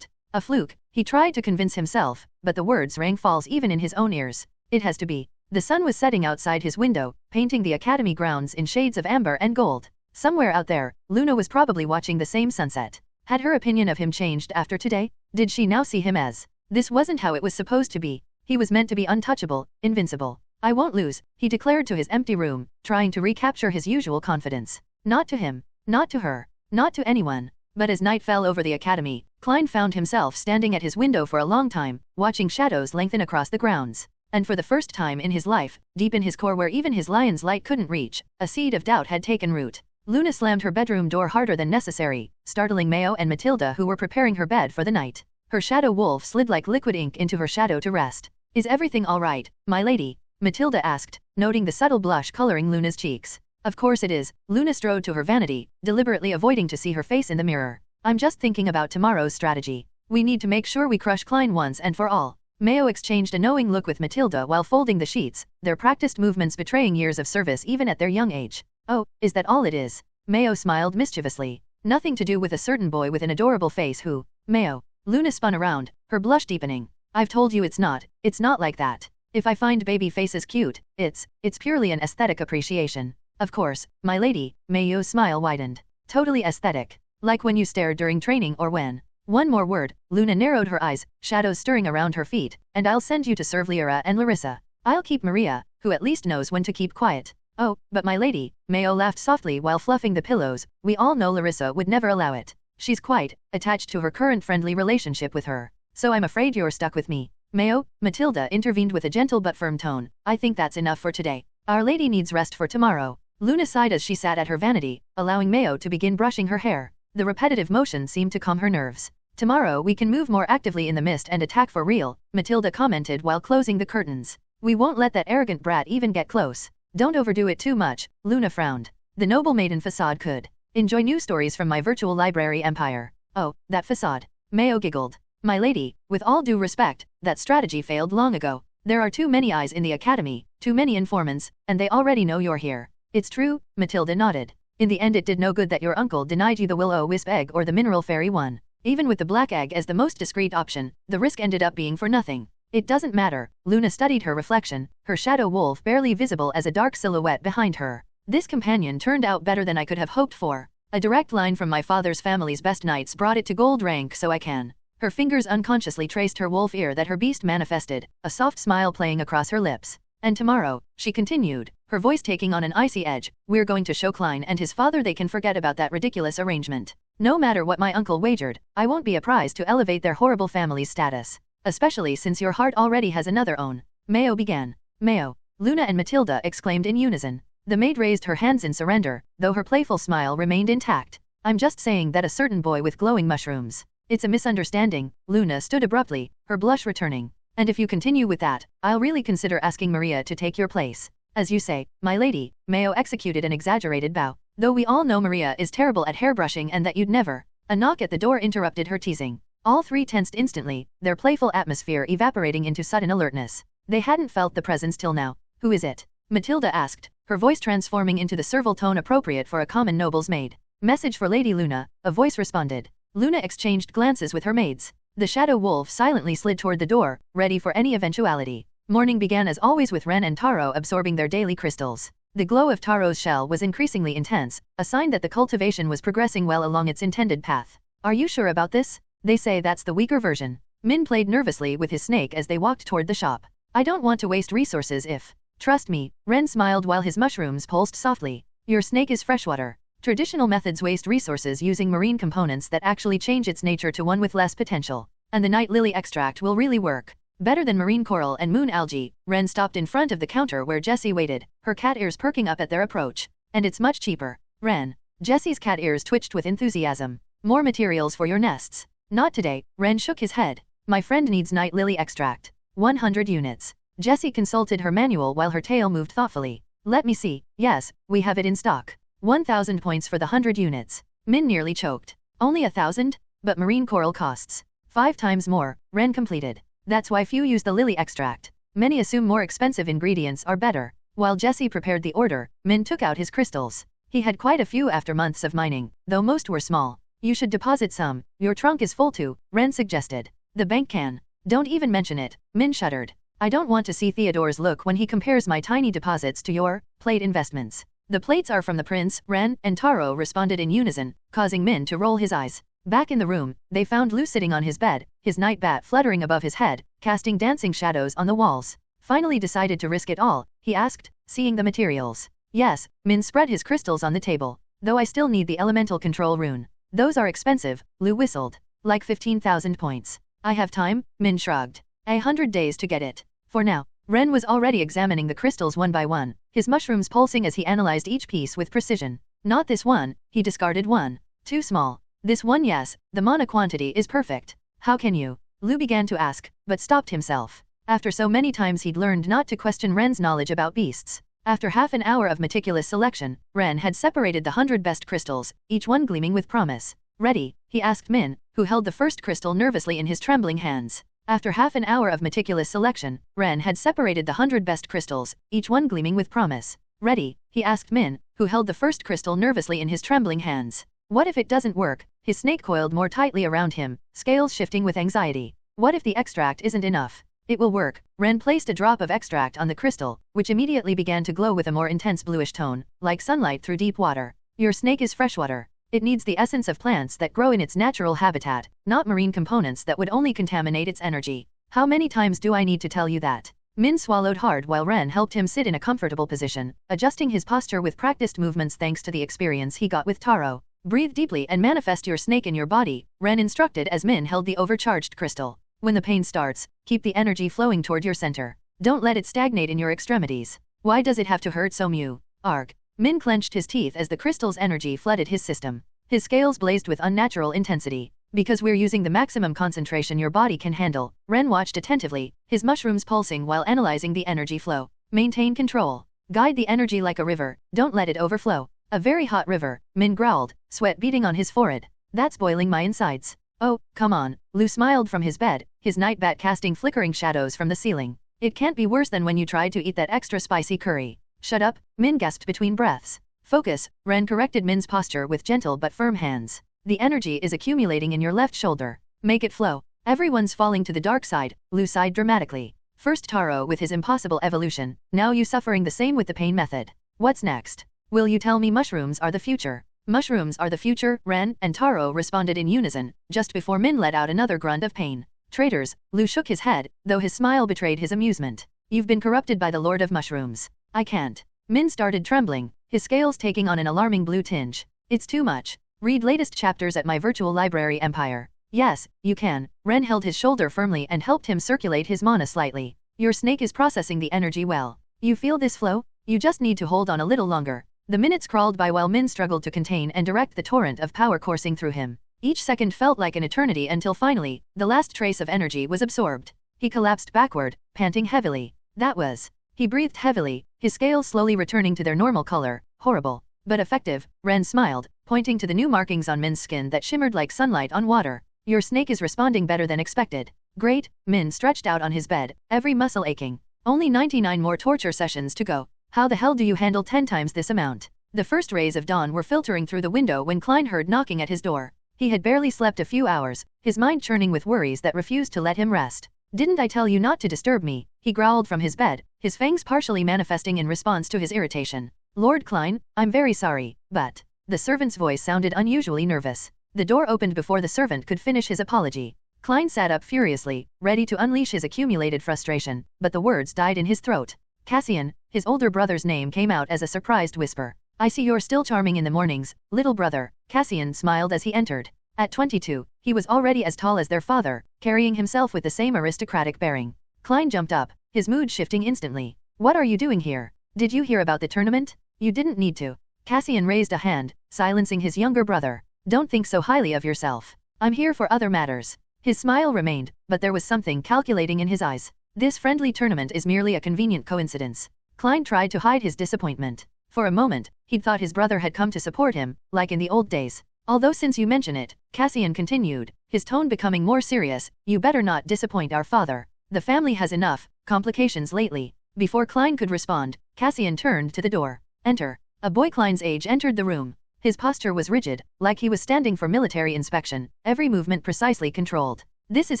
a fluke, he tried to convince himself, but the words rang false even in his own ears. It has to be. The sun was setting outside his window, painting the academy grounds in shades of amber and gold. Somewhere out there, Luna was probably watching the same sunset. Had her opinion of him changed after today? Did she now see him as? This wasn't how it was supposed to be. He was meant to be untouchable, invincible. I won't lose, he declared to his empty room, trying to recapture his usual confidence. Not to him, not to her, not to anyone. But as night fell over the academy, Klein found himself standing at his window for a long time, watching shadows lengthen across the grounds. And for the first time in his life, deep in his core where even his lion's light couldn't reach, a seed of doubt had taken root. Luna slammed her bedroom door harder than necessary, startling Mayo and Matilda who were preparing her bed for the night. Her shadow wolf slid like liquid ink into her shadow to rest. Is everything all right, my lady? Matilda asked, noting the subtle blush coloring Luna's cheeks. Of course it is, Luna strode to her vanity, deliberately avoiding to see her face in the mirror. I'm just thinking about tomorrow's strategy. We need to make sure we crush Klein once and for all. Mayo exchanged a knowing look with Matilda while folding the sheets, their practiced movements betraying years of service even at their young age. Oh, is that all it is? Mayo smiled mischievously. Nothing to do with a certain boy with an adorable face who... Mayo. Luna spun around, her blush deepening. I've told you it's not like that. If I find baby faces cute, it's purely an aesthetic appreciation. Of course, my lady, Mayo's smile widened. Totally aesthetic. Like when you stared during training or when... One more word, Luna narrowed her eyes, shadows stirring around her feet, and I'll send you to serve Lyra and Larissa. I'll keep Maria, who at least knows when to keep quiet. Oh, but my lady, Mayo laughed softly while fluffing the pillows, we all know Larissa would never allow it. She's quite attached to her current friendly relationship with her. So I'm afraid you're stuck with me. Mayo, Matilda intervened with a gentle but firm tone. I think that's enough for today. Our lady needs rest for tomorrow. Luna sighed as she sat at her vanity, allowing Mayo to begin brushing her hair. The repetitive motion seemed to calm her nerves. Tomorrow we can move more actively in the mist and attack for real, Matilda commented while closing the curtains. We won't let that arrogant brat even get close. Don't overdo it too much, Luna frowned. The noble maiden facade could enjoy new stories from my virtual library empire. Oh, that facade. Mayo giggled. My lady, with all due respect, that strategy failed long ago. There are too many eyes in the academy, too many informants, and they already know you're here. It's true, Matilda nodded. In the end it did no good that your uncle denied you the will-o-wisp egg or the mineral fairy one. Even with the black egg as the most discreet option, the risk ended up being for nothing. It doesn't matter. Luna studied her reflection, her shadow wolf barely visible as a dark silhouette behind her. This companion turned out better than I could have hoped for. A direct line from my father's family's best knights brought it to gold rank, so I can. Her fingers unconsciously traced her wolf ear that her beast manifested, a soft smile playing across her lips. And tomorrow, she continued, her voice taking on an icy edge, we're going to show Klein and his father they can forget about that ridiculous arrangement. No matter what my uncle wagered, I won't be a prize to elevate their horrible family's status. Especially since your heart already has another own. Mayo began. Mayo. Luna and Matilda exclaimed in unison. The maid raised her hands in surrender, though her playful smile remained intact. I'm just saying that a certain boy with glowing mushrooms. It's a misunderstanding. Luna stood abruptly, her blush returning. And if you continue with that, I'll really consider asking Maria to take your place. As you say, my lady, Mayo executed an exaggerated bow. Though we all know Maria is terrible at hairbrushing and that you'd never. A knock at the door interrupted her teasing. All three tensed instantly, their playful atmosphere evaporating into sudden alertness. They hadn't felt the presence till now. Who is it? Matilda asked, her voice transforming into the servile tone appropriate for a common noble's maid. Message for Lady Luna, a voice responded. Luna exchanged glances with her maids. The shadow wolf silently slid toward the door, ready for any eventuality. Morning began as always with Ren and Taro absorbing their daily crystals. The glow of Taro's shell was increasingly intense, a sign that the cultivation was progressing well along its intended path. Are you sure about this? They say that's the weaker version. Min played nervously with his snake as they walked toward the shop. I don't want to waste resources if. Trust me, Ren smiled while his mushrooms pulsed softly. Your snake is freshwater. Traditional methods waste resources using marine components that actually change its nature to one with less potential. And the night lily extract will really work. Better than marine coral and moon algae. Ren stopped in front of the counter where Jessie waited, her cat ears perking up at their approach. And it's much cheaper. Ren. Jessie's cat ears twitched with enthusiasm. More materials for your nests. Not today, Ren shook his head. My friend needs night lily extract. 100 units. Jessie consulted her manual while her tail moved thoughtfully. Let me see. Yes, we have it in stock. 1,000 points for the 100 units. Min nearly choked. Only 1,000? But marine coral costs 5 times more, Ren completed. That's why few use the lily extract. Many assume more expensive ingredients are better. While Jessie prepared the order, Min took out his crystals. He had quite a few after months of mining, though most were small. You should deposit some. Your trunk is full too, Ren suggested. The bank can. Don't even mention it, Min shuddered. I don't want to see Theodore's look when he compares my tiny deposits to your plate investments. The plates are from the prince, Ren and Taro responded in unison, causing Min to roll his eyes. Back in the room, they found Lou sitting on his bed, his night bat fluttering above his head, casting dancing shadows on the walls. Finally decided to risk it all, he asked, seeing the materials. Yes, Min spread his crystals on the table. Though I still need the elemental control rune. Those are expensive, Lou whistled. Like 15,000 points. I have time, Min shrugged. 100 days to get it. For now. Ren was already examining the crystals one by one, his mushrooms pulsing as he analyzed each piece with precision. Not this one, he discarded one. Too small. This one, yes, the mana quantity is perfect. How can you? Lou began to ask, but stopped himself. After so many times he'd learned not to question Ren's knowledge about beasts. After half an hour of meticulous selection, Ren had separated the 100 best crystals, each one gleaming with promise. Ready? He asked Min, who held the first crystal nervously in his trembling hands. After half an hour of meticulous selection, Ren had separated the 100 best crystals, each one gleaming with promise. Ready? He asked Min, who held the first crystal nervously in his trembling hands. What if it doesn't work? His snake coiled more tightly around him, scales shifting with anxiety. What if the extract isn't enough? It will work. Ren placed a drop of extract on the crystal, which immediately began to glow with a more intense bluish tone, like sunlight through deep water. Your snake is freshwater. It needs the essence of plants that grow in its natural habitat, not marine components that would only contaminate its energy. How many times do I need to tell you that? Min swallowed hard while Ren helped him sit in a comfortable position, adjusting his posture with practiced movements thanks to the experience he got with Taro. Breathe deeply and manifest your snake in your body, Ren instructed as Min held the overcharged crystal. When the pain starts, keep the energy flowing toward your center. Don't let it stagnate in your extremities. Why does it have to hurt so mew? Arg. Min clenched his teeth as the crystal's energy flooded his system. His scales blazed with unnatural intensity. Because we're using the maximum concentration your body can handle, Ren watched attentively, his mushrooms pulsing while analyzing the energy flow. Maintain control. Guide the energy like a river, don't let it overflow. A very hot river, Min growled, sweat beading on his forehead. That's boiling my insides. Oh, come on. Lu smiled from his bed, his night bat casting flickering shadows from the ceiling. It can't be worse than when you tried to eat that extra spicy curry. Shut up, Min gasped between breaths. Focus, Ren corrected Min's posture with gentle but firm hands. The energy is accumulating in your left shoulder. Make it flow. Everyone's falling to the dark side, Lu sighed dramatically. First Taro with his impossible evolution, now you suffering the same with the pain method. What's next? Will you tell me mushrooms are the future? Mushrooms are the future, Ren and Taro responded in unison, just before Min let out another grunt of pain. Traitors, Lu shook his head, though his smile betrayed his amusement. You've been corrupted by the Lord of Mushrooms. I can't. Min started trembling, his scales taking on an alarming blue tinge. It's too much. Read latest chapters at my virtual library empire. Yes, you can. Ren held his shoulder firmly and helped him circulate his mana slightly. Your snake is processing the energy well. You feel this flow? You just need to hold on a little longer. The minutes crawled by while Min struggled to contain and direct the torrent of power coursing through him. Each second felt like an eternity until finally, the last trace of energy was absorbed. He collapsed backward, panting heavily. That was. He breathed heavily, his scales slowly returning to their normal color. Horrible. But effective, Ren smiled, pointing to the new markings on Min's skin that shimmered like sunlight on water. Your snake is responding better than expected. Great, Min stretched out on his bed, every muscle aching. Only 99 more torture sessions to go. How the hell do you handle 10 times this amount? The first rays of dawn were filtering through the window when Klein heard knocking at his door. He had barely slept a few hours, his mind churning with worries that refused to let him rest. Didn't I tell you not to disturb me? He growled from his bed, his fangs partially manifesting in response to his irritation. Lord Klein, I'm very sorry, but... The servant's voice sounded unusually nervous. The door opened before the servant could finish his apology. Klein sat up furiously, ready to unleash his accumulated frustration, but the words died in his throat. Cassian, his older brother's name came out as a surprised whisper. I see you're still charming in the mornings, little brother. Cassian smiled as he entered. At 22, he was already as tall as their father, carrying himself with the same aristocratic bearing. Klein jumped up, his mood shifting instantly. What are you doing here? Did you hear about the tournament? You didn't need to. Cassian raised a hand, silencing his younger brother. Don't think so highly of yourself. I'm here for other matters. His smile remained, but there was something calculating in his eyes. This friendly tournament is merely a convenient coincidence. Klein tried to hide his disappointment. For a moment, he'd thought his brother had come to support him, like in the old days. Although since you mention it, Cassian continued, his tone becoming more serious, you better not disappoint our father. The family has enough complications lately. Before Klein could respond, Cassian turned to the door. Enter. A boy Klein's age entered the room. His posture was rigid, like he was standing for military inspection, every movement precisely controlled. This is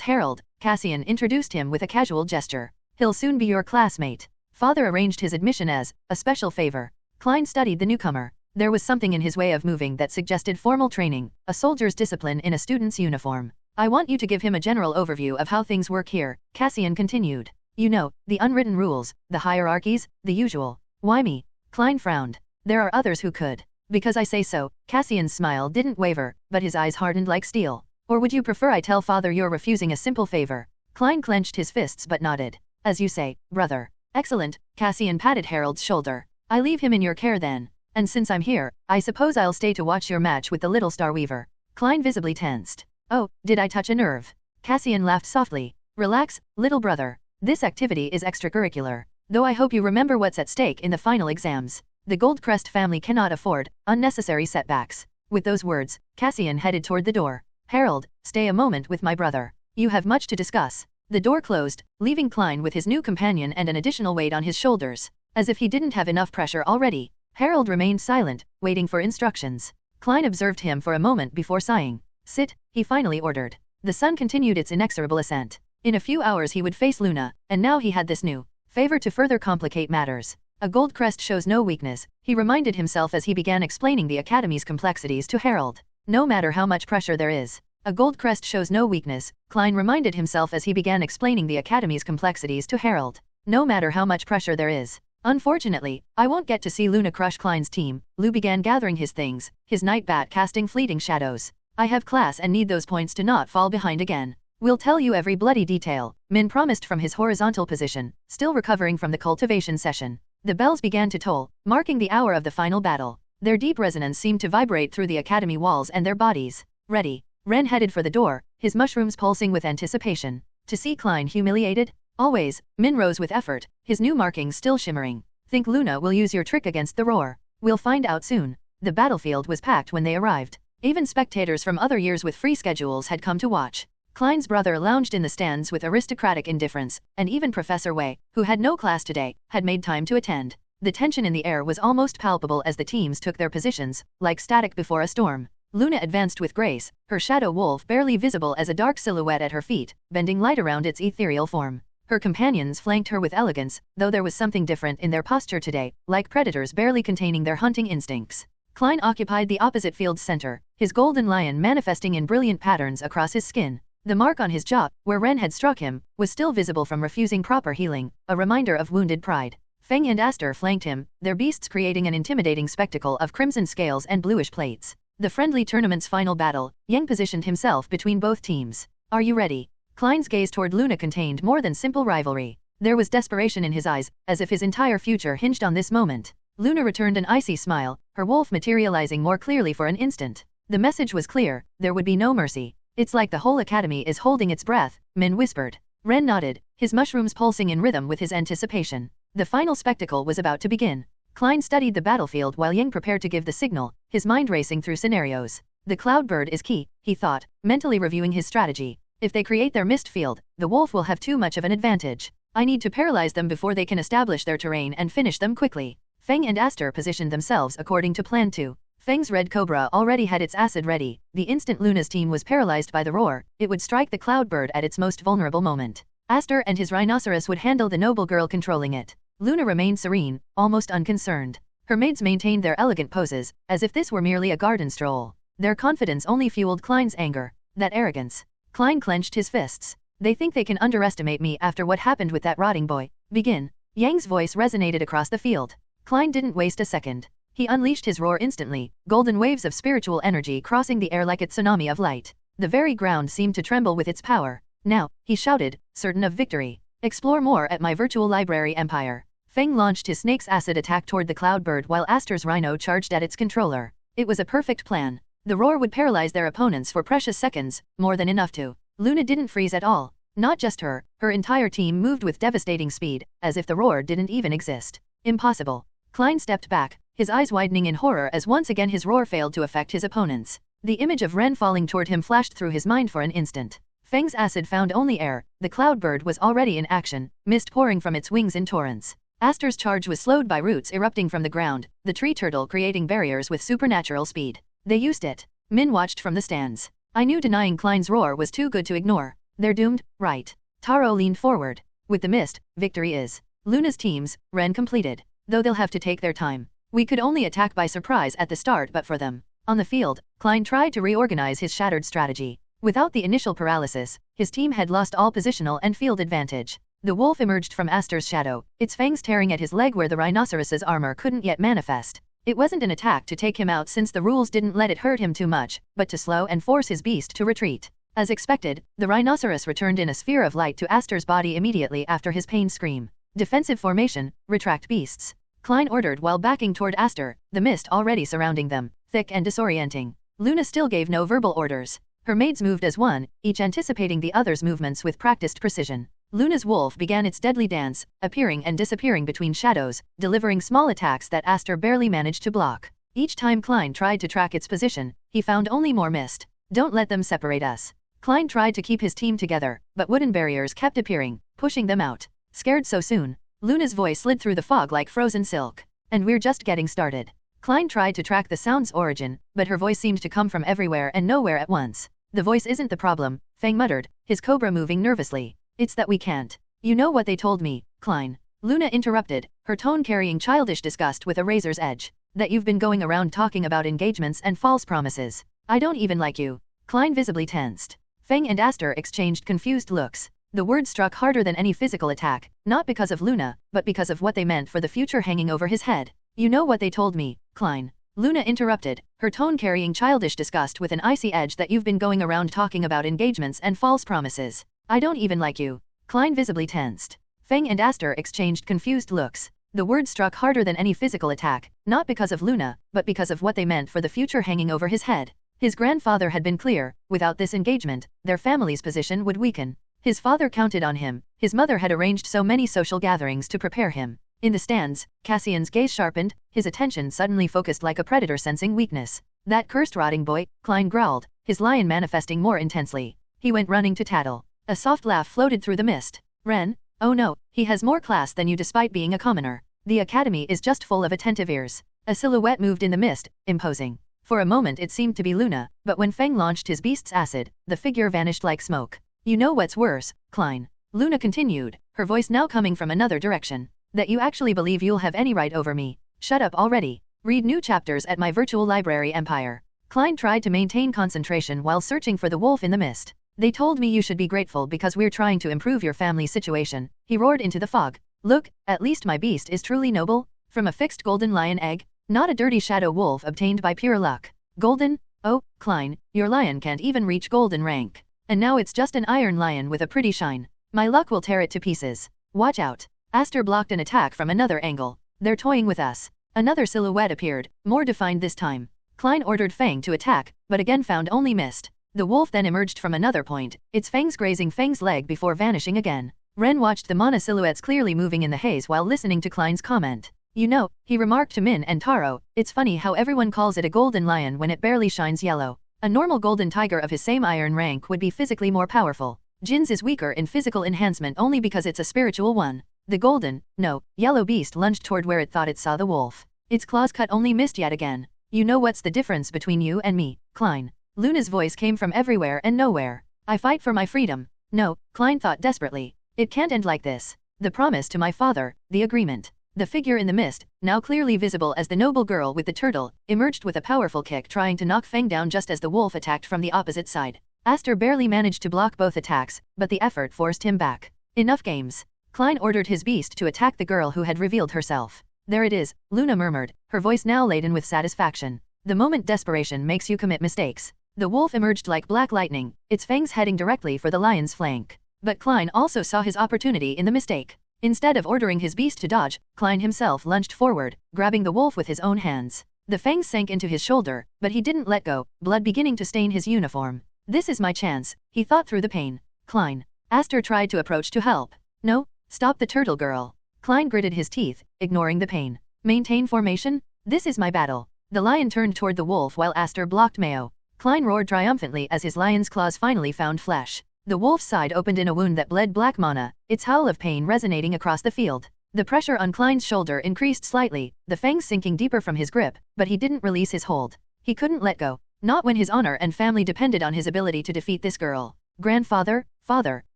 Harold, Cassian introduced him with a casual gesture. He'll soon be your classmate. Father arranged his admission as a special favor. Klein studied the newcomer. There was something in his way of moving that suggested formal training, a soldier's discipline in a student's uniform. I want you to give him a general overview of how things work here, Cassian continued. You know, the unwritten rules, the hierarchies, the usual. Why me? Klein frowned. There are others who could. Because I say so. Cassian's smile didn't waver, but his eyes hardened like steel. Or would you prefer I tell father you're refusing a simple favor? Klein clenched his fists but nodded. As you say, brother. Excellent, Cassian patted Harold's shoulder. I leave him in your care then. And since I'm here, I suppose I'll stay to watch your match with the little Star Weaver. Klein visibly tensed. Oh, did I touch a nerve? Cassian laughed softly. Relax, little brother. This activity is extracurricular. Though I hope you remember what's at stake in the final exams. The Goldcrest family cannot afford unnecessary setbacks. With those words, Cassian headed toward the door. Harold, stay a moment with my brother. You have much to discuss. The door closed, leaving Klein with his new companion and an additional weight on his shoulders. As if he didn't have enough pressure already. Harold remained silent, waiting for instructions. Klein observed him for a moment before sighing. Sit, he finally ordered. The sun continued its inexorable ascent. In a few hours he would face Luna, and now he had this new favor to further complicate matters. A gold crest shows no weakness, he reminded himself as he began explaining the Academy's complexities to Harold. No matter how much pressure there is. A gold crest shows no weakness, Klein reminded himself as he began explaining the Academy's complexities to Harold. No matter how much pressure there is. Unfortunately, I won't get to see Luna crush Klein's team. Lou began gathering his things, his night bat casting fleeting shadows. I have class and need those points to not fall behind again. We'll tell you every bloody detail, Min promised from his horizontal position, still recovering from the cultivation session. The bells began to toll, marking the hour of the final battle. Their deep resonance seemed to vibrate through the academy walls and their bodies. Ready. Ren headed for the door, his mushrooms pulsing with anticipation. To see Klein humiliated? Always. Min rose with effort, his new markings still shimmering. Think Luna will use your trick against the roar. We'll find out soon. The battlefield was packed when they arrived. Even spectators from other years with free schedules had come to watch. Klein's brother lounged in the stands with aristocratic indifference, and even Professor Wei, who had no class today, had made time to attend. The tension in the air was almost palpable as the teams took their positions, like static before a storm. Luna advanced with grace, her shadow wolf barely visible as a dark silhouette at her feet, bending light around its ethereal form. Her companions flanked her with elegance, though there was something different in their posture today, like predators barely containing their hunting instincts. Klein occupied the opposite field's center, his golden lion manifesting in brilliant patterns across his skin. The mark on his jaw, where Ren had struck him, was still visible from refusing proper healing, a reminder of wounded pride. Feng and Aster flanked him, their beasts creating an intimidating spectacle of crimson scales and bluish plates. The friendly tournament's final battle, Yang positioned himself between both teams. Are you ready? Klein's gaze toward Luna contained more than simple rivalry. There was desperation in his eyes, as if his entire future hinged on this moment. Luna returned an icy smile, her wolf materializing more clearly for an instant. The message was clear, there would be no mercy. It's like the whole academy is holding its breath, Min whispered. Ren nodded, his mushrooms pulsing in rhythm with his anticipation. The final spectacle was about to begin. Klein studied the battlefield while Yang prepared to give the signal, his mind racing through scenarios. The cloudbird is key, he thought, mentally reviewing his strategy. If they create their mist field, the wolf will have too much of an advantage. I need to paralyze them before they can establish their terrain and finish them quickly. Feng and Aster positioned themselves according to plan 2. Feng's red cobra already had its acid ready. The instant Luna's team was paralyzed by the roar, it would strike the cloudbird at its most vulnerable moment. Aster and his rhinoceros would handle the noble girl controlling it. Luna remained serene, almost unconcerned. Her maids maintained their elegant poses, as if this were merely a garden stroll. Their confidence only fueled Klein's anger. That arrogance. Klein clenched his fists. They think they can underestimate me after what happened with that rotting boy. Begin. Yang's voice resonated across the field. Klein didn't waste a second. He unleashed his roar instantly, golden waves of spiritual energy crossing the air like a tsunami of light. The very ground seemed to tremble with its power. Now, he shouted, certain of victory. Explore more at my virtual library empire. Feng launched his snake's acid attack toward the cloudbird while Aster's rhino charged at its controller. It was a perfect plan. The roar would paralyze their opponents for precious seconds, more than enough to. Luna didn't freeze at all. Not just her, her entire team moved with devastating speed, as if the roar didn't even exist. Impossible. Klein stepped back, his eyes widening in horror as once again his roar failed to affect his opponents. The image of Ren falling toward him flashed through his mind for an instant. Feng's acid found only air, the cloudbird was already in action, mist pouring from its wings in torrents. Aster's charge was slowed by roots erupting from the ground, the tree turtle creating barriers with supernatural speed. They used it. Min watched from the stands. I knew denying Klein's roar was too good to ignore. They're doomed, right? Taro leaned forward. With the mist, victory is. Luna's teams, Ren completed. Though they'll have to take their time. We could only attack by surprise at the start but for them. On the field, Klein tried to reorganize his shattered strategy. Without the initial paralysis, his team had lost all positional and field advantage. The wolf emerged from Aster's shadow, its fangs tearing at his leg where the rhinoceros's armor couldn't yet manifest. It wasn't an attack to take him out since the rules didn't let it hurt him too much, but to slow and force his beast to retreat. As expected, the rhinoceros returned in a sphere of light to Aster's body immediately after his pain scream. Defensive formation, retract beasts. Klein ordered while backing toward Aster, the mist already surrounding them, thick and disorienting. Luna still gave no verbal orders. Her maids moved as one, each anticipating the other's movements with practiced precision. Luna's wolf began its deadly dance, appearing and disappearing between shadows, delivering small attacks that Aster barely managed to block. Each time Klein tried to track its position, he found only more mist. Don't let them separate us. Klein tried to keep his team together, but wooden barriers kept appearing, pushing them out. Scared so soon? Luna's voice slid through the fog like frozen silk. And we're just getting started. Klein tried to track the sound's origin, but her voice seemed to come from everywhere and nowhere at once. The voice isn't the problem, Feng muttered, his cobra moving nervously. It's that we can't. You know what they told me, Klein. Luna interrupted, her tone carrying childish disgust with a razor's edge. That you've been going around talking about engagements and false promises. I don't even like you. Klein visibly tensed. Feng and Aster exchanged confused looks. The words struck harder than any physical attack, not because of Luna, but because of what they meant for the future hanging over his head. You know what they told me, Klein. Luna interrupted, her tone carrying childish disgust with an icy edge that you've been going around talking about engagements and false promises. I don't even like you. Klein visibly tensed. Feng and Aster exchanged confused looks. The word struck harder than any physical attack, not because of Luna, but because of what they meant for the future hanging over his head. His grandfather had been clear, without this engagement, their family's position would weaken. His father counted on him, his mother had arranged so many social gatherings to prepare him. In the stands, Cassian's gaze sharpened, his attention suddenly focused like a predator sensing weakness. That cursed rotting boy, Klein growled, his lion manifesting more intensely. He went running to tattle. A soft laugh floated through the mist. Ren? Oh no, he has more class than you despite being a commoner. The academy is just full of attentive ears. A silhouette moved in the mist, imposing. For a moment it seemed to be Luna, but when Feng launched his beast's acid, the figure vanished like smoke. You know what's worse, Klein. Luna continued, her voice now coming from another direction. That you actually believe you'll have any right over me. Shut up already. Read new chapters at my virtual library empire. Klein tried to maintain concentration while searching for the wolf in the mist. They told me you should be grateful because we're trying to improve your family's situation. He roared into the fog. Look, at least my beast is truly noble. From a fixed golden lion egg, not a dirty shadow wolf obtained by pure luck. Golden? Oh, Klein, your lion can't even reach golden rank. And now it's just an iron lion with a pretty shine. My luck will tear it to pieces. Watch out. Aster blocked an attack from another angle. They're toying with us. Another silhouette appeared, more defined this time. Klein ordered Feng to attack, but again found only missed. The wolf then emerged from another point, its fangs grazing Feng's leg before vanishing again. Ren watched the mana silhouettes clearly moving in the haze while listening to Klein's comment. You know, he remarked to Min and Taro, it's funny how everyone calls it a golden lion when it barely shines yellow. A normal golden tiger of his same iron rank would be physically more powerful. Jin's is weaker in physical enhancement only because it's a spiritual one. The golden, no, yellow beast lunged toward where it thought it saw the wolf. Its claws cut only missed yet again. You know what's the difference between you and me, Klein? Luna's voice came from everywhere and nowhere. I fight for my freedom. No, Klein thought desperately. It can't end like this. The promise to my father, the agreement. The figure in the mist, now clearly visible as the noble girl with the turtle, emerged with a powerful kick trying to knock Feng down just as the wolf attacked from the opposite side. Aster barely managed to block both attacks, but the effort forced him back. Enough games. Klein ordered his beast to attack the girl who had revealed herself. There it is, Luna murmured, her voice now laden with satisfaction. The moment desperation makes you commit mistakes. The wolf emerged like black lightning, its fangs heading directly for the lion's flank. But Klein also saw his opportunity in the mistake. Instead of ordering his beast to dodge, Klein himself lunged forward, grabbing the wolf with his own hands. The fangs sank into his shoulder, but he didn't let go, blood beginning to stain his uniform. This is my chance, he thought through the pain. Klein. Aster tried to approach to help. No, stop the turtle girl. Klein gritted his teeth, ignoring the pain. Maintain formation? This is my battle. The lion turned toward the wolf while Aster blocked Mayo. Klein roared triumphantly as his lion's claws finally found flesh. The wolf's side opened in a wound that bled black mana, its howl of pain resonating across the field. The pressure on Klein's shoulder increased slightly, the fangs sinking deeper from his grip, but he didn't release his hold. He couldn't let go. Not when his honor and family depended on his ability to defeat this girl. Grandfather, father,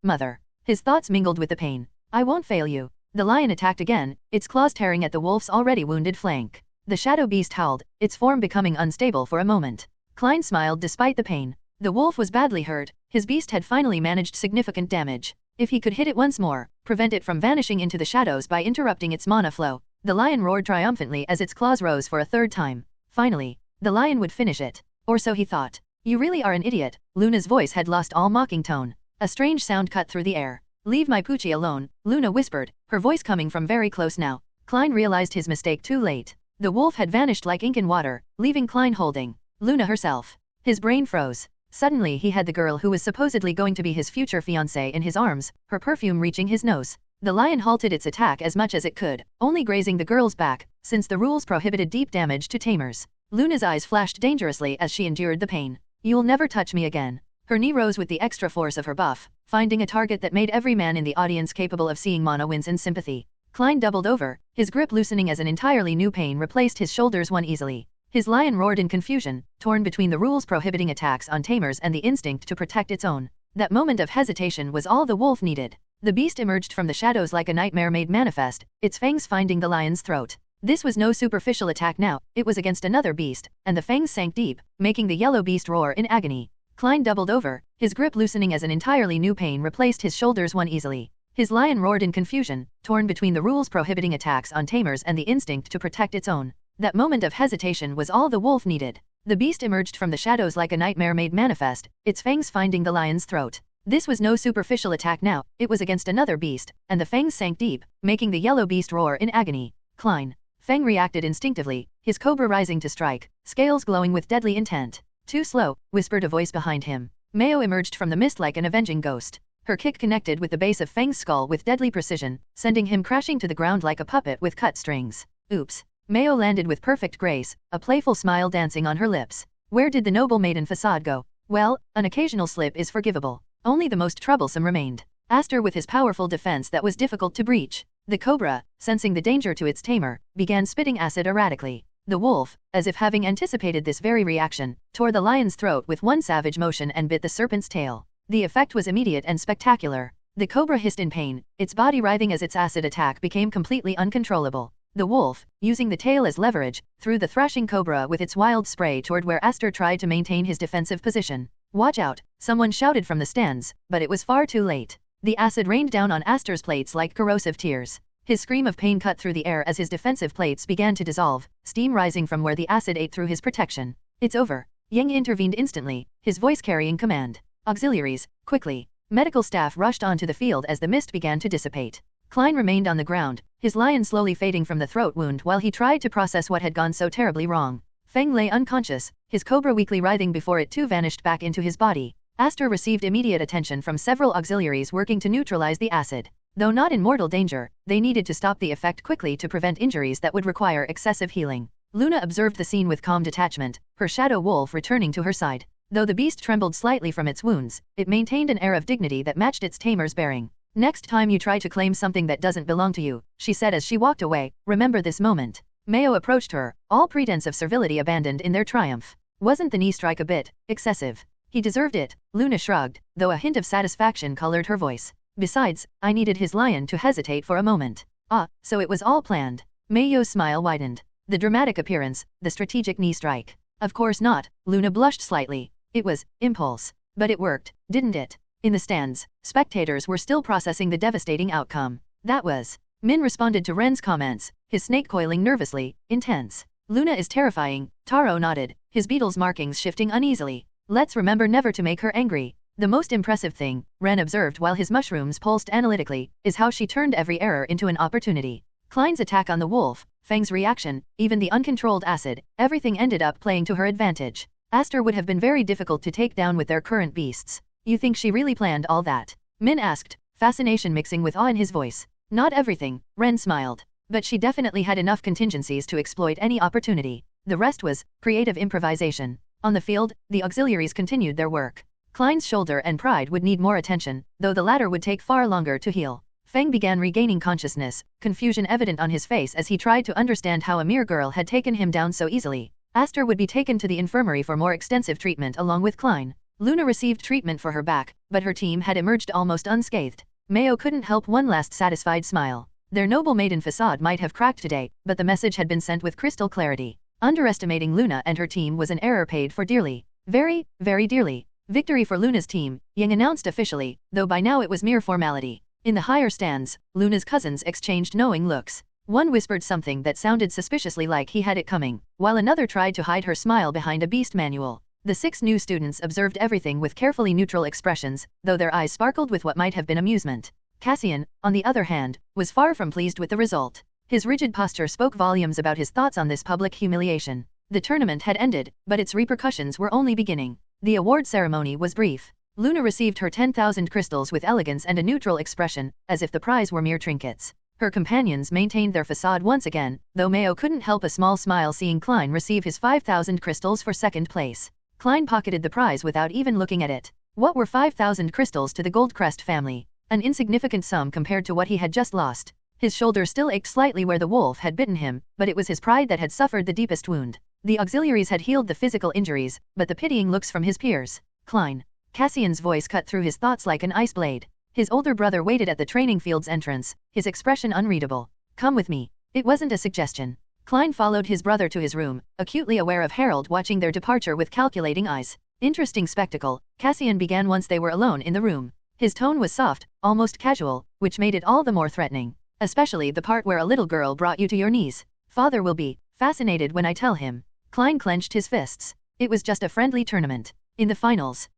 mother. His thoughts mingled with the pain. I won't fail you. The lion attacked again, its claws tearing at the wolf's already wounded flank. The shadow beast howled, its form becoming unstable for a moment. Klein smiled despite the pain. The wolf was badly hurt, his beast had finally managed significant damage. If he could hit it once more, prevent it from vanishing into the shadows by interrupting its mana flow, the lion roared triumphantly as its claws rose for a third time. Finally, the lion would finish it. Or so he thought. You really are an idiot. Luna's voice had lost all mocking tone. A strange sound cut through the air. Leave my Poochie alone, Luna whispered, her voice coming from very close now. Klein realized his mistake too late. The wolf had vanished like ink in water, leaving Klein holding Luna herself. His brain froze. Suddenly he had the girl who was supposedly going to be his future fiancée in his arms, her perfume reaching his nose. The lion halted its attack as much as it could, only grazing the girl's back, since the rules prohibited deep damage to tamers. Luna's eyes flashed dangerously as she endured the pain. You'll never touch me again. Her knee rose with the extra force of her buff, finding a target that made every man in the audience capable of seeing mana wins in sympathy. Klein doubled over, his grip loosening as an entirely new pain replaced his shoulders one easily. His lion roared in confusion, torn between the rules prohibiting attacks on tamers and the instinct to protect its own. That moment of hesitation was all the wolf needed. The beast emerged from the shadows like a nightmare made manifest, its fangs finding the lion's throat. This was no superficial attack now, it was against another beast, and the fangs sank deep, making the yellow beast roar in agony. Klein doubled over, his grip loosening as an entirely new pain replaced his shoulders one easily. His lion roared in confusion, torn between the rules prohibiting attacks on tamers and the instinct to protect its own. That moment of hesitation was all the wolf needed. The beast emerged from the shadows like a nightmare made manifest, its fangs finding the lion's throat. This was no superficial attack now, it was against another beast, and the fangs sank deep, making the yellow beast roar in agony. Klein. Feng reacted instinctively, his cobra rising to strike, scales glowing with deadly intent. Too slow, whispered a voice behind him. Mayo emerged from the mist like an avenging ghost. Her kick connected with the base of Feng's skull with deadly precision, sending him crashing to the ground like a puppet with cut strings. Oops. Mayo landed with perfect grace, a playful smile dancing on her lips. Where did the noble maiden facade go? Well, an occasional slip is forgivable. Only the most troublesome remained. Aster with his powerful defense that was difficult to breach. The cobra, sensing the danger to its tamer, began spitting acid erratically. The wolf, as if having anticipated this very reaction, tore the lion's throat with one savage motion and bit the serpent's tail. The effect was immediate and spectacular. The cobra hissed in pain, its body writhing as its acid attack became completely uncontrollable. The wolf, using the tail as leverage, threw the thrashing cobra with its wild spray toward where Aster tried to maintain his defensive position. Watch out, someone shouted from the stands, but it was far too late. The acid rained down on Aster's plates like corrosive tears. His scream of pain cut through the air as his defensive plates began to dissolve, steam rising from where the acid ate through his protection. It's over. Yang intervened instantly, his voice carrying command. Auxiliaries, quickly. Medical staff rushed onto the field as the mist began to dissipate. Klein remained on the ground, his lion slowly fading from the throat wound while he tried to process what had gone so terribly wrong. Feng lay unconscious, his cobra weakly writhing before it too vanished back into his body. Aster received immediate attention from several auxiliaries working to neutralize the acid. Though not in mortal danger, they needed to stop the effect quickly to prevent injuries that would require excessive healing. Luna observed the scene with calm detachment, her shadow wolf returning to her side. Though the beast trembled slightly from its wounds, it maintained an air of dignity that matched its tamer's bearing. Next time you try to claim something that doesn't belong to you, she said as she walked away, remember this moment. Mayo approached her, all pretense of servility abandoned in their triumph. Wasn't the knee strike a bit excessive? He deserved it, Luna shrugged, though a hint of satisfaction colored her voice. Besides, I needed his lion to hesitate for a moment. Ah, so it was all planned. Mayo's smile widened. The dramatic appearance, the strategic knee strike. Of course not, Luna blushed slightly. It was impulse. But it worked, didn't it? In the stands, spectators were still processing the devastating outcome. That was. Min responded to Ren's comments, his snake coiling nervously, intense. Luna is terrifying, Taro nodded, his beetle's markings shifting uneasily. Let's remember never to make her angry. The most impressive thing, Ren observed while his mushrooms pulsed analytically, is how she turned every error into an opportunity. Klein's attack on the wolf, Feng's reaction, even the uncontrolled acid, everything ended up playing to her advantage. Aster would have been very difficult to take down with their current beasts. You think she really planned all that? Min asked, fascination mixing with awe in his voice. Not everything, Ren smiled. But she definitely had enough contingencies to exploit any opportunity. The rest was creative improvisation. On the field, the auxiliaries continued their work. Klein's shoulder and pride would need more attention, though the latter would take far longer to heal. Feng began regaining consciousness, confusion evident on his face as he tried to understand how a mere girl had taken him down so easily. Aster would be taken to the infirmary for more extensive treatment along with Klein. Luna received treatment for her back, but her team had emerged almost unscathed. Mayo couldn't help one last satisfied smile. Their noble maiden facade might have cracked today, but the message had been sent with crystal clarity. Underestimating Luna and her team was an error paid for dearly. Very, very dearly. Victory for Luna's team, Yang announced officially, though by now it was mere formality. In the higher stands, Luna's cousins exchanged knowing looks. One whispered something that sounded suspiciously like he had it coming, while another tried to hide her smile behind a beast manual. The 6 new students observed everything with carefully neutral expressions, though their eyes sparkled with what might have been amusement. Cassian, on the other hand, was far from pleased with the result. His rigid posture spoke volumes about his thoughts on this public humiliation. The tournament had ended, but its repercussions were only beginning. The award ceremony was brief. Luna received her 10,000 crystals with elegance and a neutral expression, as if the prize were mere trinkets. Her companions maintained their facade once again, though Mayo couldn't help a small smile seeing Klein receive his 5,000 crystals for second place. Klein pocketed the prize without even looking at it. What were 5,000 crystals to the Goldcrest family? An insignificant sum compared to what he had just lost. His shoulder still ached slightly where the wolf had bitten him, but it was his pride that had suffered the deepest wound. The auxiliaries had healed the physical injuries, but the pitying looks from his peers. Klein. Cassian's voice cut through his thoughts like an ice blade. His older brother waited at the training field's entrance, his expression unreadable. Come with me. It wasn't a suggestion. Klein followed his brother to his room, acutely aware of Harold watching their departure with calculating eyes. Interesting spectacle, Cassian began once they were alone in the room. His tone was soft, almost casual, which made it all the more threatening. Especially the part where a little girl brought you to your knees. Father will be fascinated when I tell him. Klein clenched his fists. It was just a friendly tournament. In the finals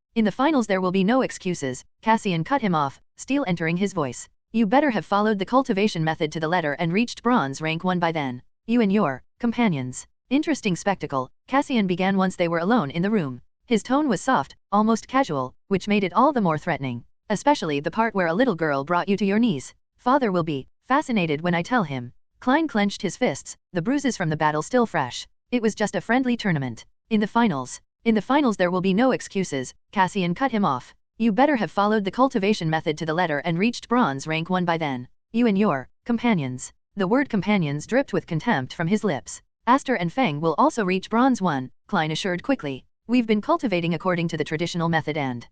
there will be no excuses, Cassian cut him off, steel entering his voice. You better have followed the cultivation method to the letter and reached bronze rank 1 by then. You and your companions. Interesting spectacle, Cassian began once they were alone in the room. His tone was soft, almost casual, which made it all the more threatening. Especially the part where a little girl brought you to your knees. Father will be fascinated when I tell him. Klein clenched his fists, the bruises from the battle still fresh. It was just a friendly tournament. In the finals there will be no excuses, Cassian cut him off. You better have followed the cultivation method to the letter and reached bronze rank 1 by then. You and your companions. The word companions dripped with contempt from his lips. Aster and Feng will also reach bronze 1, Klein assured quickly. We've been cultivating according to the traditional method and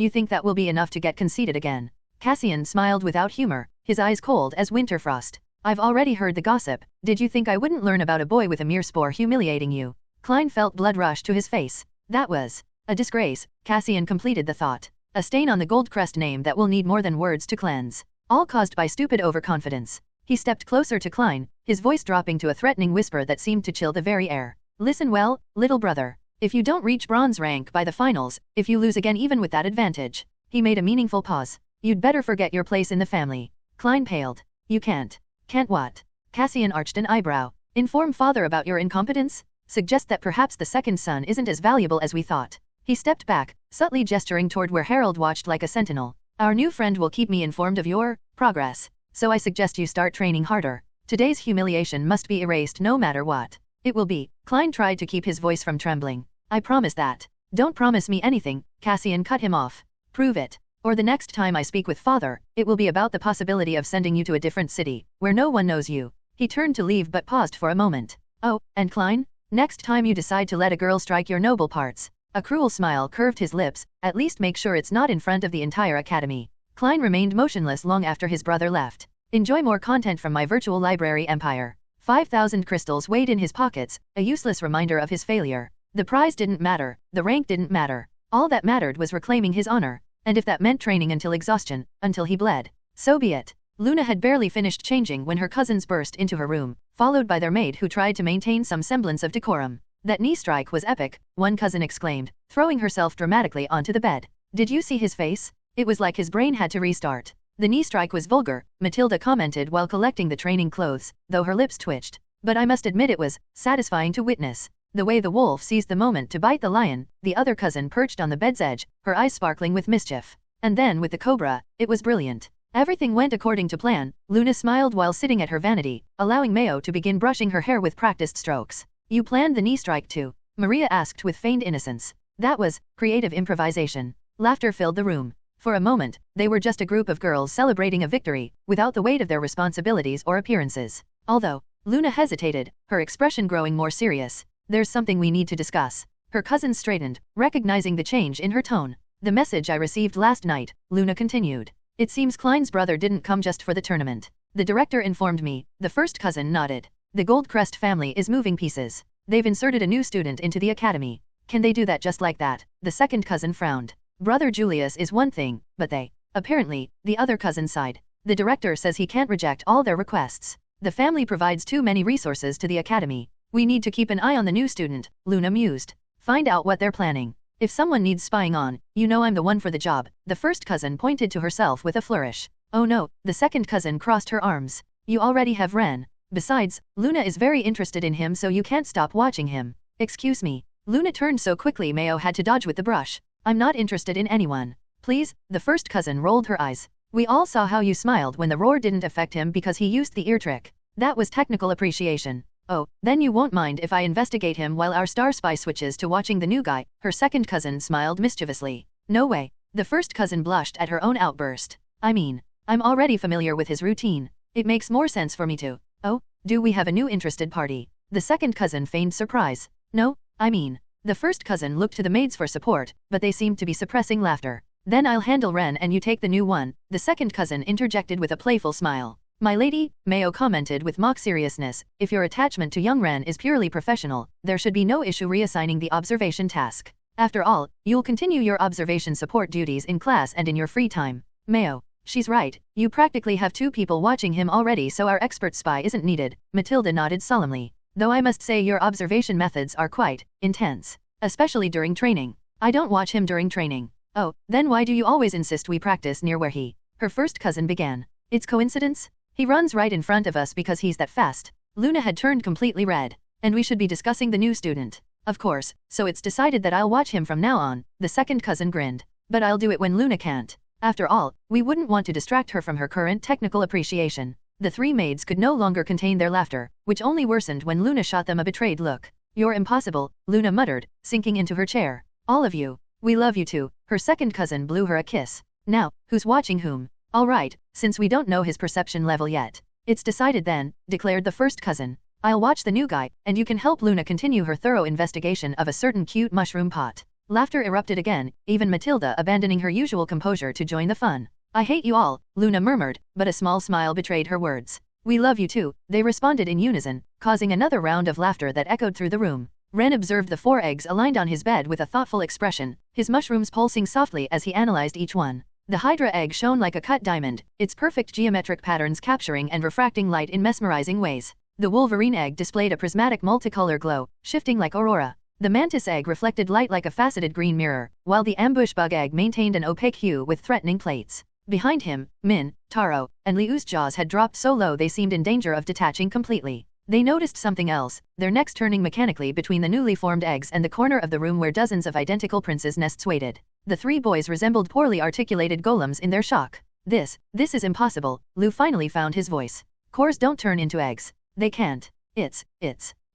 you think that will be enough to get conceited again? Cassian smiled without humor, his eyes cold as winter frost. I've already heard the gossip, did you think I wouldn't learn about a boy with a mere spore humiliating you? Klein felt blood rush to his face. That was a disgrace, Cassian completed the thought. A stain on the gold crest name that will need more than words to cleanse. All caused by stupid overconfidence. He stepped closer to Klein, his voice dropping to a threatening whisper that seemed to chill the very air. Listen well, little brother. If you don't reach bronze rank by the finals, if you lose again even with that advantage. He made a meaningful pause. You'd better forget your place in the family. Klein paled. You can't. Can't what? Cassian arched an eyebrow. Inform father about your incompetence? Suggest that perhaps the second son isn't as valuable as we thought. He stepped back, subtly gesturing toward where Harold watched like a sentinel. Our new friend will keep me informed of your progress, so I suggest you start training harder. Today's humiliation must be erased no matter what. It will be. Klein tried to keep his voice from trembling. I promise that. Don't promise me anything, Cassian cut him off. Prove it. Or the next time I speak with father, it will be about the possibility of sending you to a different city, where no one knows you. He turned to leave but paused for a moment. Oh, and Klein? Next time you decide to let a girl strike your noble parts. A cruel smile curved his lips, at least make sure it's not in front of the entire academy. Klein remained motionless long after his brother left. Enjoy more content from my virtual library empire. 5,000 crystals weighed in his pockets, a useless reminder of his failure. The prize didn't matter, the rank didn't matter. All that mattered was reclaiming his honor. And if that meant training until exhaustion, until he bled, so be it. Luna had barely finished changing when her cousins burst into her room, followed by their maid who tried to maintain some semblance of decorum. That knee strike was epic, one cousin exclaimed, throwing herself dramatically onto the bed. Did you see his face? It was like his brain had to restart. The knee strike was vulgar, Matilda commented while collecting the training clothes, though her lips twitched. But I must admit it was satisfying to witness. The way the wolf seized the moment to bite the lion, the other cousin perched on the bed's edge, her eyes sparkling with mischief. And then with the cobra, it was brilliant. Everything went according to plan. Luna smiled while sitting at her vanity, allowing Mayo to begin brushing her hair with practiced strokes. You planned the knee strike too? Maria asked with feigned innocence. That was creative improvisation. Laughter filled the room. For a moment, they were just a group of girls celebrating a victory, without the weight of their responsibilities or appearances. Although, Luna hesitated, her expression growing more serious. There's something we need to discuss. Her cousin straightened, recognizing the change in her tone. The message I received last night, Luna continued. It seems Klein's brother didn't come just for the tournament. The director informed me, the first cousin nodded. The Goldcrest family is moving pieces. They've inserted a new student into the academy. Can they do that just like that? The second cousin frowned. Brother Julius is one thing, but they. Apparently, the other cousin sighed. The director says he can't reject all their requests. The family provides too many resources to the academy. We need to keep an eye on the new student, Luna mused. Find out what they're planning. If someone needs spying on, you know I'm the one for the job. The first cousin pointed to herself with a flourish. Oh no, the second cousin crossed her arms. You already have Ren. Besides, Luna is very interested in him so you can't stop watching him. Excuse me. Luna turned so quickly Mayo had to dodge with the brush. I'm not interested in anyone. Please, the first cousin rolled her eyes. We all saw how you smiled when the roar didn't affect him because he used the ear trick. That was technical appreciation. Oh, then you won't mind if I investigate him while our star spy switches to watching the new guy. Her second cousin smiled mischievously. No way. The first cousin blushed at her own outburst. I mean, I'm already familiar with his routine. It makes more sense for me to. Oh, do we have a new interested party? The second cousin feigned surprise. No, I mean. The first cousin looked to the maids for support, but they seemed to be suppressing laughter. Then I'll handle Ren and you take the new one, the second cousin interjected with a playful smile. My lady, Mayo commented with mock seriousness, if your attachment to young Ren is purely professional, there should be no issue reassigning the observation task. After all, you'll continue your observation support duties in class and in your free time. Mayo, she's right, you practically have two people watching him already so our expert spy isn't needed, Matilda nodded solemnly. Though I must say your observation methods are quite intense, especially during training. I don't watch him during training. Oh, then why do you always insist we practice near where he? Her first cousin began. It's coincidence? He runs right in front of us because he's that fast. Luna had turned completely red. And we should be discussing the new student. Of course, so it's decided that I'll watch him from now on, the second cousin grinned. But I'll do it when Luna can't. After all, we wouldn't want to distract her from her current technical appreciation. The three maids could no longer contain their laughter, which only worsened when Luna shot them a betrayed look. You're impossible, Luna muttered, sinking into her chair. All of you. We love you too. Her second cousin blew her a kiss. Now, who's watching whom? All right, since we don't know his perception level yet. It's decided then, declared the first cousin. I'll watch the new guy, and you can help Luna continue her thorough investigation of a certain cute mushroom pot. Laughter erupted again, even Matilda abandoning her usual composure to join the fun. I hate you all, Luna murmured, but a small smile betrayed her words. We love you too, they responded in unison, causing another round of laughter that echoed through the room. Ren observed the 4 eggs aligned on his bed with a thoughtful expression, his mushrooms pulsing softly as he analyzed each one. The Hydra egg shone like a cut diamond, its perfect geometric patterns capturing and refracting light in mesmerizing ways. The Wolverine egg displayed a prismatic multicolor glow, shifting like aurora. The Mantis egg reflected light like a faceted green mirror, while the Ambush bug egg maintained an opaque hue with threatening plates. Behind him, Min, Taro, and Liu's jaws had dropped so low they seemed in danger of detaching completely. They noticed something else, their necks turning mechanically between the newly formed eggs and the corner of the room where dozens of identical princes' nests waited. The 3 boys resembled poorly articulated golems in their shock. This is impossible, Liu finally found his voice. Cores don't turn into eggs. They can't. It's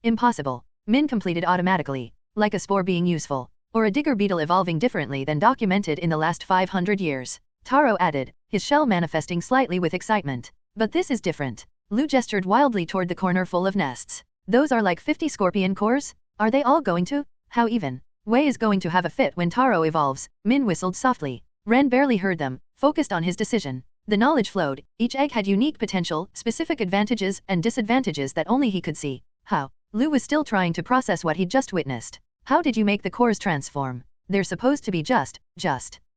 impossible. Min completed automatically, like a spore being useful, or a digger beetle evolving differently than documented in the last 500 years. Taro added, his shell manifesting slightly with excitement. But this is different. Liu gestured wildly toward the corner full of nests. Those are like 50 scorpion cores? Are they all going to? How even? Wei is going to have a fit when Taro evolves, Min whistled softly. Ren barely heard them, focused on his decision. The knowledge flowed, each egg had unique potential, specific advantages and disadvantages that only he could see. How? Liu was still trying to process what he'd just witnessed. How did you make the cores transform? They're supposed to be just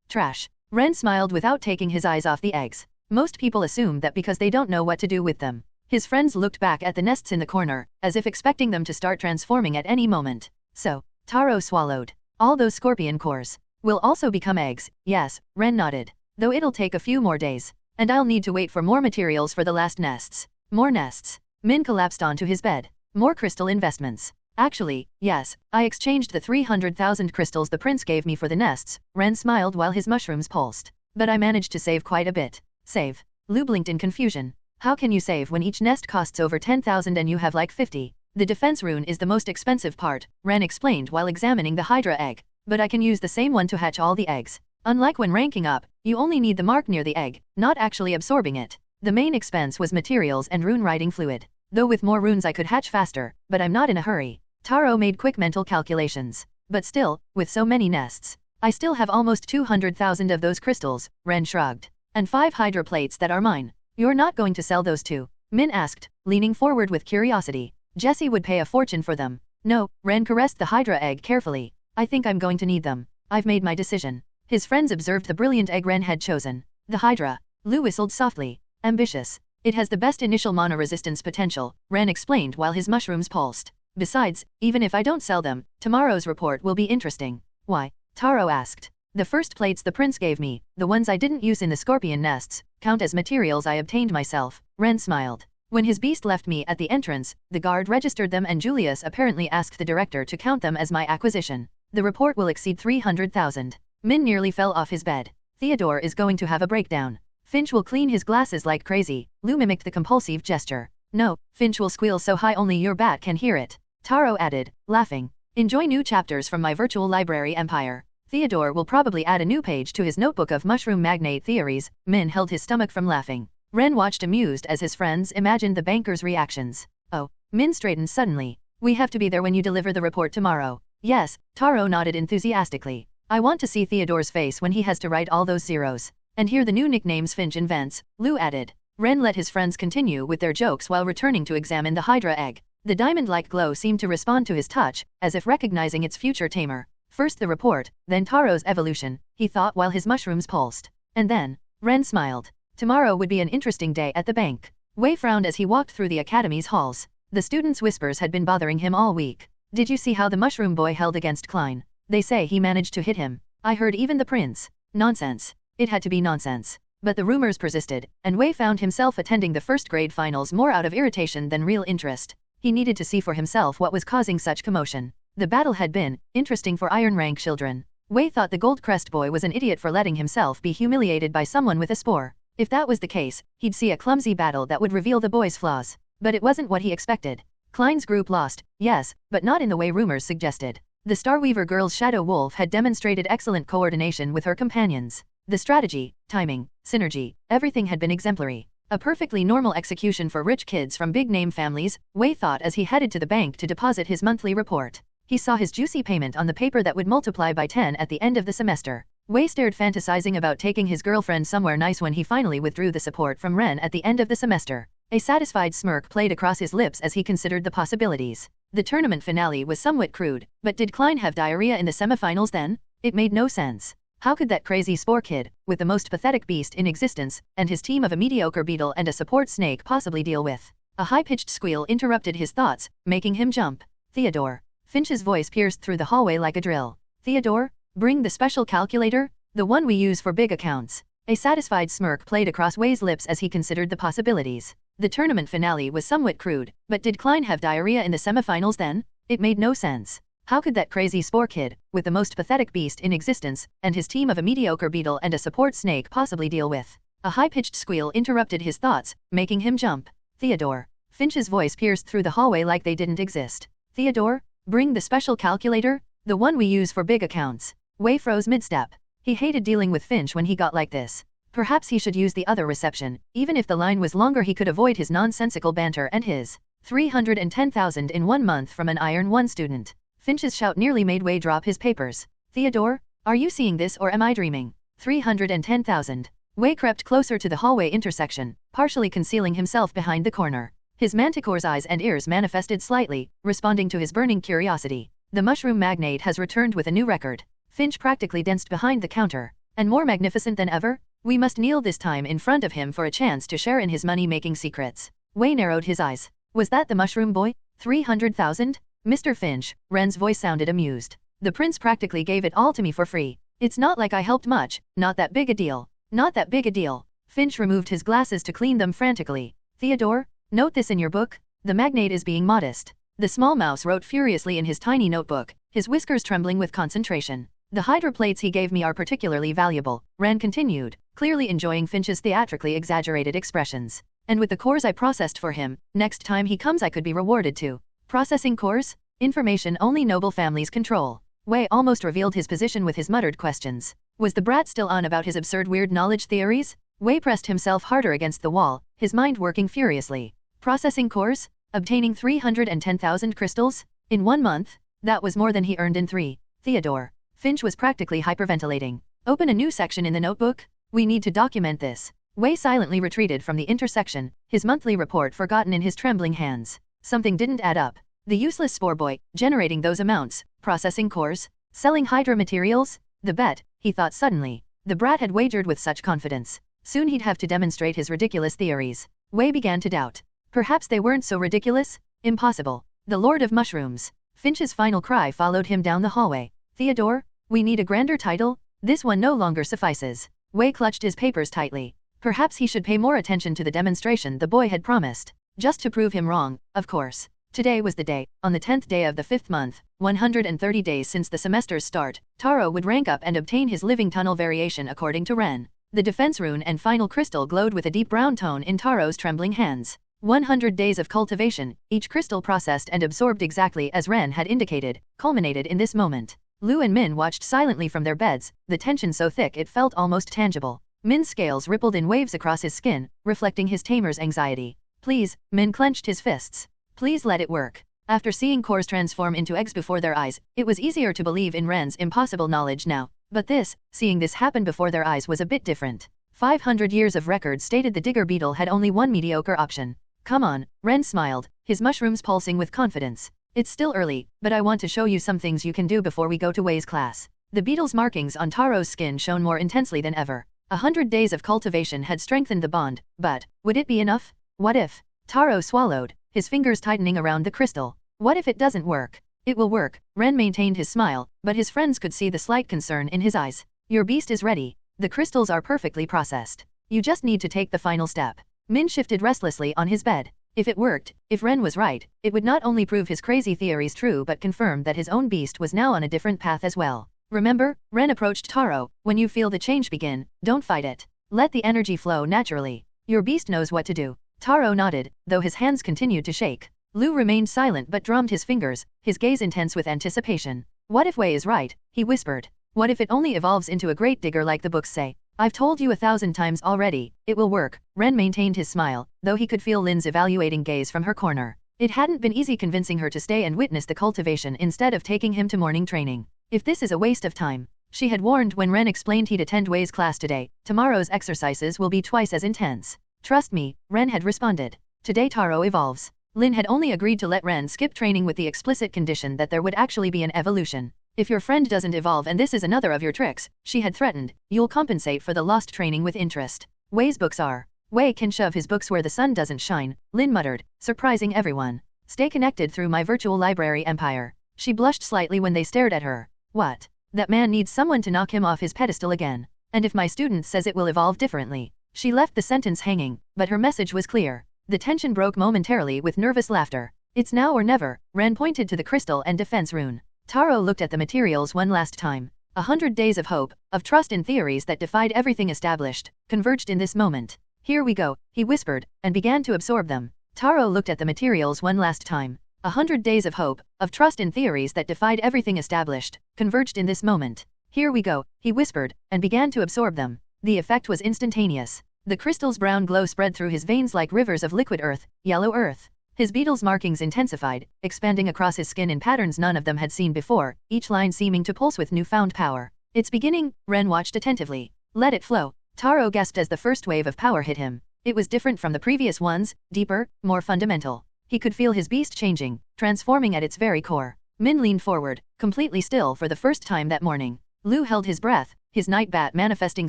trash. Ren smiled without taking his eyes off the eggs. Most people assume that because they don't know what to do with them. His friends looked back at the nests in the corner, as if expecting them to start transforming at any moment. So, Taro swallowed. All those scorpion cores will also become eggs. Yes, Ren nodded. Though it'll take a few more days. And I'll need to wait for more materials for the last nests. More nests. Min collapsed onto his bed. More crystal investments. Actually, yes, I exchanged the 300,000 crystals the prince gave me for the nests. Ren smiled while his mushrooms pulsed. But I managed to save quite a bit. Save? Liu blinked in confusion. How can you save when each nest costs over 10,000 and you have like 50? The defense rune is the most expensive part, Ren explained while examining the Hydra egg. But I can use the same one to hatch all the eggs. Unlike when ranking up, you only need the mark near the egg, not actually absorbing it. The main expense was materials and rune writing fluid. Though with more runes I could hatch faster, but I'm not in a hurry. Taro made quick mental calculations. But still, with so many nests, I still have almost 200,000 of those crystals, Ren shrugged. And 5 Hydra plates that are mine. You're not going to sell those too? Min asked, leaning forward with curiosity. Jessie would pay a fortune for them. No, Ren caressed the Hydra egg carefully. I think I'm going to need them. I've made my decision. His friends observed the brilliant egg Ren had chosen. The Hydra. Liu whistled softly. Ambitious. It has the best initial mana resistance potential, Ren explained while his mushrooms pulsed. Besides, even if I don't sell them, tomorrow's report will be interesting. Why? Taro asked. The first plates the prince gave me, the ones I didn't use in the scorpion nests, count as materials I obtained myself. Ren smiled. When his beast left me at the entrance, the guard registered them and Julius apparently asked the director to count them as my acquisition. The report will exceed 300,000. Min nearly fell off his bed. Theodore is going to have a breakdown. Finch will clean his glasses like crazy. Liu mimicked the compulsive gesture. No, Finch will squeal so high only your bat can hear it. Taro added, laughing. Enjoy new chapters from my virtual library empire. Theodore will probably add a new page to his notebook of mushroom magnate theories. Min held his stomach from laughing. Ren watched amused as his friends imagined the banker's reactions. Oh, Min straightened suddenly. We have to be there when you deliver the report tomorrow. Yes, Taro nodded enthusiastically. I want to see Theodore's face when he has to write all those zeros. And hear the new nicknames Finch invents, Liu added. Ren let his friends continue with their jokes while returning to examine the Hydra egg. The diamond-like glow seemed to respond to his touch, as if recognizing its future tamer. First the report, then Taro's evolution, he thought while his mushrooms pulsed. And then, Ren smiled. Tomorrow would be an interesting day at the bank. Wei frowned as he walked through the academy's halls. The students' whispers had been bothering him all week. Did you see how the mushroom boy held against Klein? They say he managed to hit him. I heard even the prince. Nonsense. It had to be nonsense. But the rumors persisted, and Wei found himself attending the first grade finals more out of irritation than real interest. He needed to see for himself what was causing such commotion. The battle had been interesting for iron rank children. Wei thought the gold crest boy was an idiot for letting himself be humiliated by someone with a spore. If that was the case, he'd see a clumsy battle that would reveal the boy's flaws. But it wasn't what he expected. Klein's group lost, yes, but not in the way rumors suggested. The Starweaver girl's Shadow Wolf had demonstrated excellent coordination with her companions. The strategy, timing, synergy, everything had been exemplary. A perfectly normal execution for rich kids from big-name families, Wei thought as he headed to the bank to deposit his monthly report. He saw his juicy payment on the paper that would multiply by 10 at the end of the semester. Wei stared, fantasizing about taking his girlfriend somewhere nice when he finally withdrew the support from Ren at the end of the semester. A satisfied smirk played across his lips as he considered the possibilities. The tournament finale was somewhat crude, but did Klein have diarrhea in the semifinals then? It made no sense. How could that crazy spore kid, with the most pathetic beast in existence, and his team of a mediocre beetle and a support snake possibly deal with? A high-pitched squeal interrupted his thoughts, making him jump. Theodore. Finch's voice pierced through the hallway like a drill. Theodore? Bring the special calculator? The one we use for big accounts. A satisfied smirk played across Wei's lips as he considered the possibilities. The tournament finale was somewhat crude, but did Klein have diarrhea in the semifinals then? It made no sense. How could that crazy spore kid, with the most pathetic beast in existence, and his team of a mediocre beetle and a support snake possibly deal with? A high-pitched squeal interrupted his thoughts, making him jump. Theodore. Finch's voice pierced through the hallway like they didn't exist. Theodore? Bring the special calculator? The one we use for big accounts. Wei froze mid-step. He hated dealing with Finch when he got like this. Perhaps he should use the other reception. Even if the line was longer, he could avoid his nonsensical banter and his 310,000 in 1 month from an Iron 1 student. Finch's shout nearly made Wei drop his papers. Theodore? Are you seeing this or am I dreaming? 310,000. Wei crept closer to the hallway intersection, partially concealing himself behind the corner. His manticore's eyes and ears manifested slightly, responding to his burning curiosity. The mushroom magnate has returned with a new record. Finch practically danced behind the counter. And more magnificent than ever? We must kneel this time in front of him for a chance to share in his money-making secrets. Wei narrowed his eyes. Was that the mushroom boy? 300,000? Mr. Finch, Ren's voice sounded amused. The prince practically gave it all to me for free. It's not like I helped much, not that big a deal. Not that big a deal. Finch removed his glasses to clean them frantically. Theodore? Note this in your book. The magnate is being modest. The small mouse wrote furiously in his tiny notebook, his whiskers trembling with concentration. The hydra plates he gave me are particularly valuable, Ren continued, clearly enjoying Finch's theatrically exaggerated expressions. And with the cores I processed for him, next time he comes I could be rewarded too. Processing cores? Information only noble families control. Wei almost revealed his position with his muttered questions. Was the brat still on about his absurd weird knowledge theories? Wei pressed himself harder against the wall, his mind working furiously. Processing cores? Obtaining 310,000 crystals? In 1 month? That was more than he earned in 3. Theodore. Finch was practically hyperventilating. Open a new section in the notebook? We need to document this. Wei silently retreated from the intersection, his monthly report forgotten in his trembling hands. Something didn't add up. The useless spore boy, generating those amounts, processing cores, selling hydra materials? The bet, he thought suddenly. The brat had wagered with such confidence. Soon he'd have to demonstrate his ridiculous theories. Wei began to doubt. Perhaps they weren't so ridiculous? Impossible. The Lord of Mushrooms. Finch's final cry followed him down the hallway. Theodore? We need a grander title? This one no longer suffices. Wei clutched his papers tightly. Perhaps he should pay more attention to the demonstration the boy had promised. Just to prove him wrong, of course. Today was the day. On the 10th day of the 5th month, 130 days since the semester's start, Taro would rank up and obtain his living tunnel variation according to Ren. The defense rune and final crystal glowed with a deep brown tone in Taro's trembling hands. 100 days of cultivation, each crystal processed and absorbed exactly as Ren had indicated, culminated in this moment. Lu and Min watched silently from their beds, the tension so thick it felt almost tangible. Min's scales rippled in waves across his skin, reflecting his tamer's anxiety. Please, Min clenched his fists. Please let it work. After seeing cores transform into eggs before their eyes, it was easier to believe in Ren's impossible knowledge now. But seeing this happen before their eyes was a bit different. 500 years of records stated the digger beetle had only one mediocre option. Come on, Ren smiled, his mushrooms pulsing with confidence. It's still early, but I want to show you some things you can do before we go to Wei's class. The beetle's markings on Taro's skin shone more intensely than ever. 100 days of cultivation had strengthened the bond, but would it be enough? What if? Taro swallowed, his fingers tightening around the crystal. What if it doesn't work? It will work, Ren maintained his smile, but his friends could see the slight concern in his eyes. Your beast is ready. The crystals are perfectly processed. You just need to take the final step. Min shifted restlessly on his bed. If it worked, if Ren was right, it would not only prove his crazy theories true but confirm that his own beast was now on a different path as well. Remember, Ren approached Taro, when you feel the change begin, don't fight it. Let the energy flow naturally. Your beast knows what to do. Taro nodded, though his hands continued to shake. Lu remained silent but drummed his fingers, his gaze intense with anticipation. What if Wei is right? He whispered. What if it only evolves into a great digger like the books say? I've told you 1,000 times already, it will work. Ren maintained his smile, though he could feel Lynn's evaluating gaze from her corner. It hadn't been easy convincing her to stay and witness the cultivation instead of taking him to morning training. If this is a waste of time, she had warned when Ren explained he'd attend Wei's class today, tomorrow's exercises will be twice as intense. Trust me, Ren had responded. Today Taro evolves. Lynn had only agreed to let Ren skip training with the explicit condition that there would actually be an evolution. If your friend doesn't evolve and this is another of your tricks, she had threatened, you'll compensate for the lost training with interest. Wei's books are. Wei can shove his books where the sun doesn't shine, Lynn muttered, surprising everyone. Stay connected through my virtual library empire. She blushed slightly when they stared at her. What? That man needs someone to knock him off his pedestal again. And if my student says it will evolve differently. She left the sentence hanging, but her message was clear. The tension broke momentarily with nervous laughter. It's now or never, Ren pointed to the crystal and defense rune. Taro looked at the materials one last time. 100 days of hope, of trust in theories that defied everything established, converged in this moment. Here we go, he whispered, and began to absorb them. Taro looked at the materials one last time. 100 days of hope, of trust in theories that defied everything established, converged in this moment. Here we go, he whispered, and began to absorb them. The effect was instantaneous. The crystal's brown glow spread through his veins like rivers of liquid earth, yellow earth. His beetle's markings intensified, expanding across his skin in patterns none of them had seen before, each line seeming to pulse with newfound power. It's beginning, Ren watched attentively. Let it flow. Taro gasped as the first wave of power hit him. It was different from the previous ones, deeper, more fundamental. He could feel his beast changing, transforming at its very core. Min leaned forward, completely still for the first time that morning. Lu held his breath, his night bat manifesting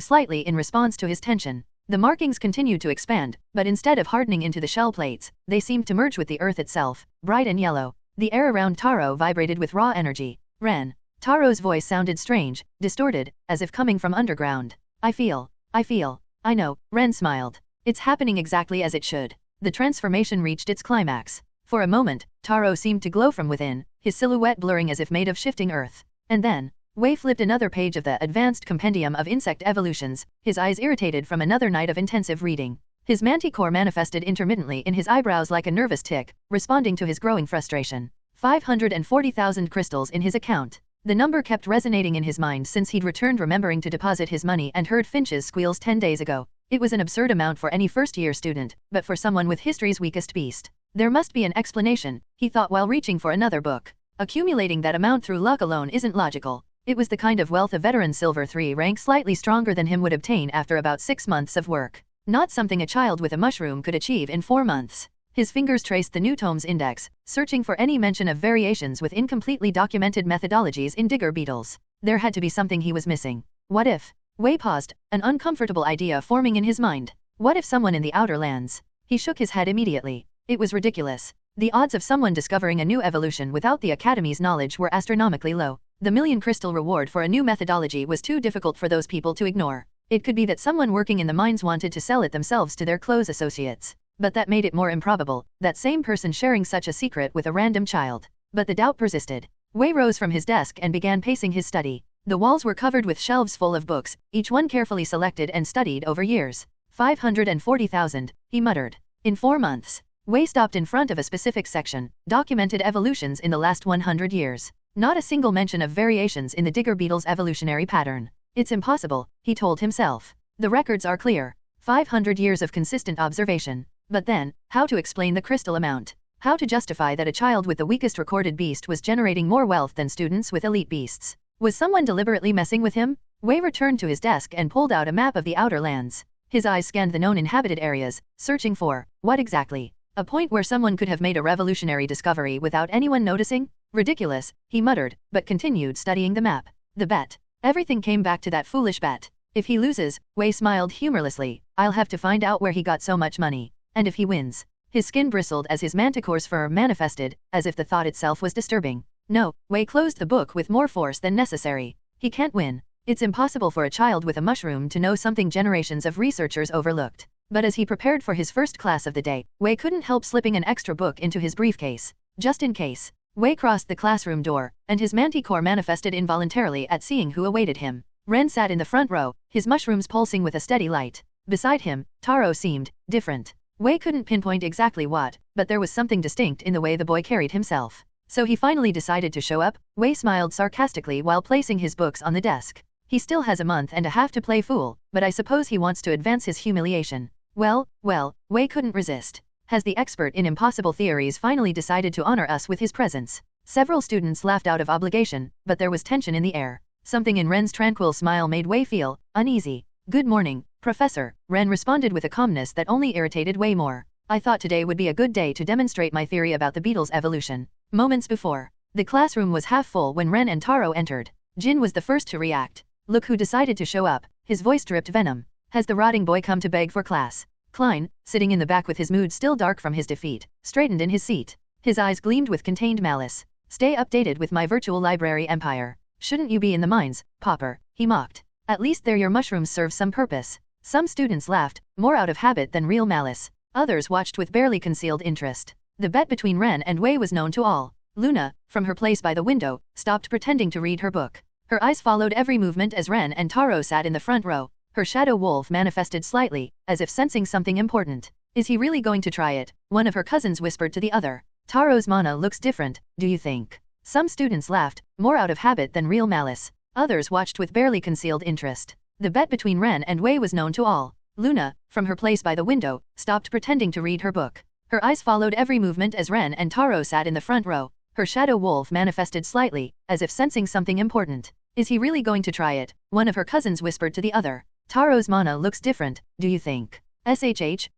slightly in response to his tension. The markings continued to expand, but instead of hardening into the shell plates, they seemed to merge with the earth itself, bright and yellow. The air around Taro vibrated with raw energy. Ren. Taro's voice sounded strange, distorted, as if coming from underground. I feel. I know, Ren smiled. It's happening exactly as it should. The transformation reached its climax. For a moment, Taro seemed to glow from within, his silhouette blurring as if made of shifting earth. And then, Wei flipped another page of the Advanced Compendium of Insect Evolutions, his eyes irritated from another night of intensive reading. His manticore manifested intermittently in his eyebrows like a nervous tick, responding to his growing frustration. 540,000 crystals in his account. The number kept resonating in his mind since he'd returned remembering to deposit his money and heard Finch's squeals 10 days ago. It was an absurd amount for any first-year student, but for someone with history's weakest beast. There must be an explanation, he thought while reaching for another book. Accumulating that amount through luck alone isn't logical. It was the kind of wealth a veteran Silver 3 rank slightly stronger than him would obtain after about 6 months of work. Not something a child with a mushroom could achieve in 4 months. His fingers traced the new tome's index, searching for any mention of variations with incompletely documented methodologies in digger beetles. There had to be something he was missing. What if? Wei paused, an uncomfortable idea forming in his mind. What if someone in the outer lands? He shook his head immediately. It was ridiculous. The odds of someone discovering a new evolution without the Academy's knowledge were astronomically low. The million crystal reward for a new methodology was too difficult for those people to ignore. It could be that someone working in the mines wanted to sell it themselves to their close associates. But that made it more improbable, that same person sharing such a secret with a random child. But the doubt persisted. Wei rose from his desk and began pacing his study. The walls were covered with shelves full of books, each one carefully selected and studied over years. 540,000, he muttered. In 4 months. Wei stopped in front of a specific section, documented evolutions in the last 100 years. Not a single mention of variations in the digger beetle's evolutionary pattern. It's impossible, he told himself. The records are clear. 500 years of consistent observation. But then, how to explain the crystal amount? How to justify that a child with the weakest recorded beast was generating more wealth than students with elite beasts? Was someone deliberately messing with him? Wei returned to his desk and pulled out a map of the outer lands. His eyes scanned the known inhabited areas, searching for, what exactly? A point where someone could have made a revolutionary discovery without anyone noticing? Ridiculous, he muttered, but continued studying the map. The bet. Everything came back to that foolish bet. If he loses, Wei smiled humorlessly, I'll have to find out where he got so much money. And if he wins? His skin bristled as his manticore's fur manifested, as if the thought itself was disturbing. No, Wei closed the book with more force than necessary. He can't win. It's impossible for a child with a mushroom to know something generations of researchers overlooked. But as he prepared for his first class of the day, Wei couldn't help slipping an extra book into his briefcase, just in case. Wei crossed the classroom door, and his manticore manifested involuntarily at seeing who awaited him. Ren sat in the front row, his mushrooms pulsing with a steady light. Beside him, Taro seemed different. Wei couldn't pinpoint exactly what, but there was something distinct in the way the boy carried himself. So he finally decided to show up. Wei smiled sarcastically while placing his books on the desk. He still has a month and a half to play fool, but I suppose he wants to advance his humiliation. Well, Wei couldn't resist. Has the expert in impossible theories finally decided to honor us with his presence? Several students laughed out of obligation, but there was tension in the air. Something in Ren's tranquil smile made Wei feel uneasy. Good morning, Professor, Ren responded with a calmness that only irritated Wei more. I thought today would be a good day to demonstrate my theory about the beetle's evolution. Moments before, the classroom was half full when Ren and Taro entered. Jin was the first to react. Look who decided to show up. His voice dripped venom. Has the rotting boy come to beg for class? Klein, sitting in the back with his mood still dark from his defeat, straightened in his seat. His eyes gleamed with contained malice. Stay updated with my virtual library empire. Shouldn't you be in the mines, Popper? He mocked. At least there your mushrooms serve some purpose. Some students laughed, more out of habit than real malice. Others watched with barely concealed interest. The bet between Ren and Wei was known to all. Luna, from her place by the window, stopped pretending to read her book. Her eyes followed every movement as Ren and Taro sat in the front row. Her shadow wolf manifested slightly, as if sensing something important. Is he really going to try it? One of her cousins whispered to the other. Taro's mana looks different, do you think? Some students laughed, more out of habit than real malice. Others watched with barely concealed interest. The bet between Ren and Wei was known to all. Luna, from her place by the window, stopped pretending to read her book. Her eyes followed every movement as Ren and Taro sat in the front row. Her shadow wolf manifested slightly, as if sensing something important. Is he really going to try it? One of her cousins whispered to the other. Taro's mana looks different, do you think?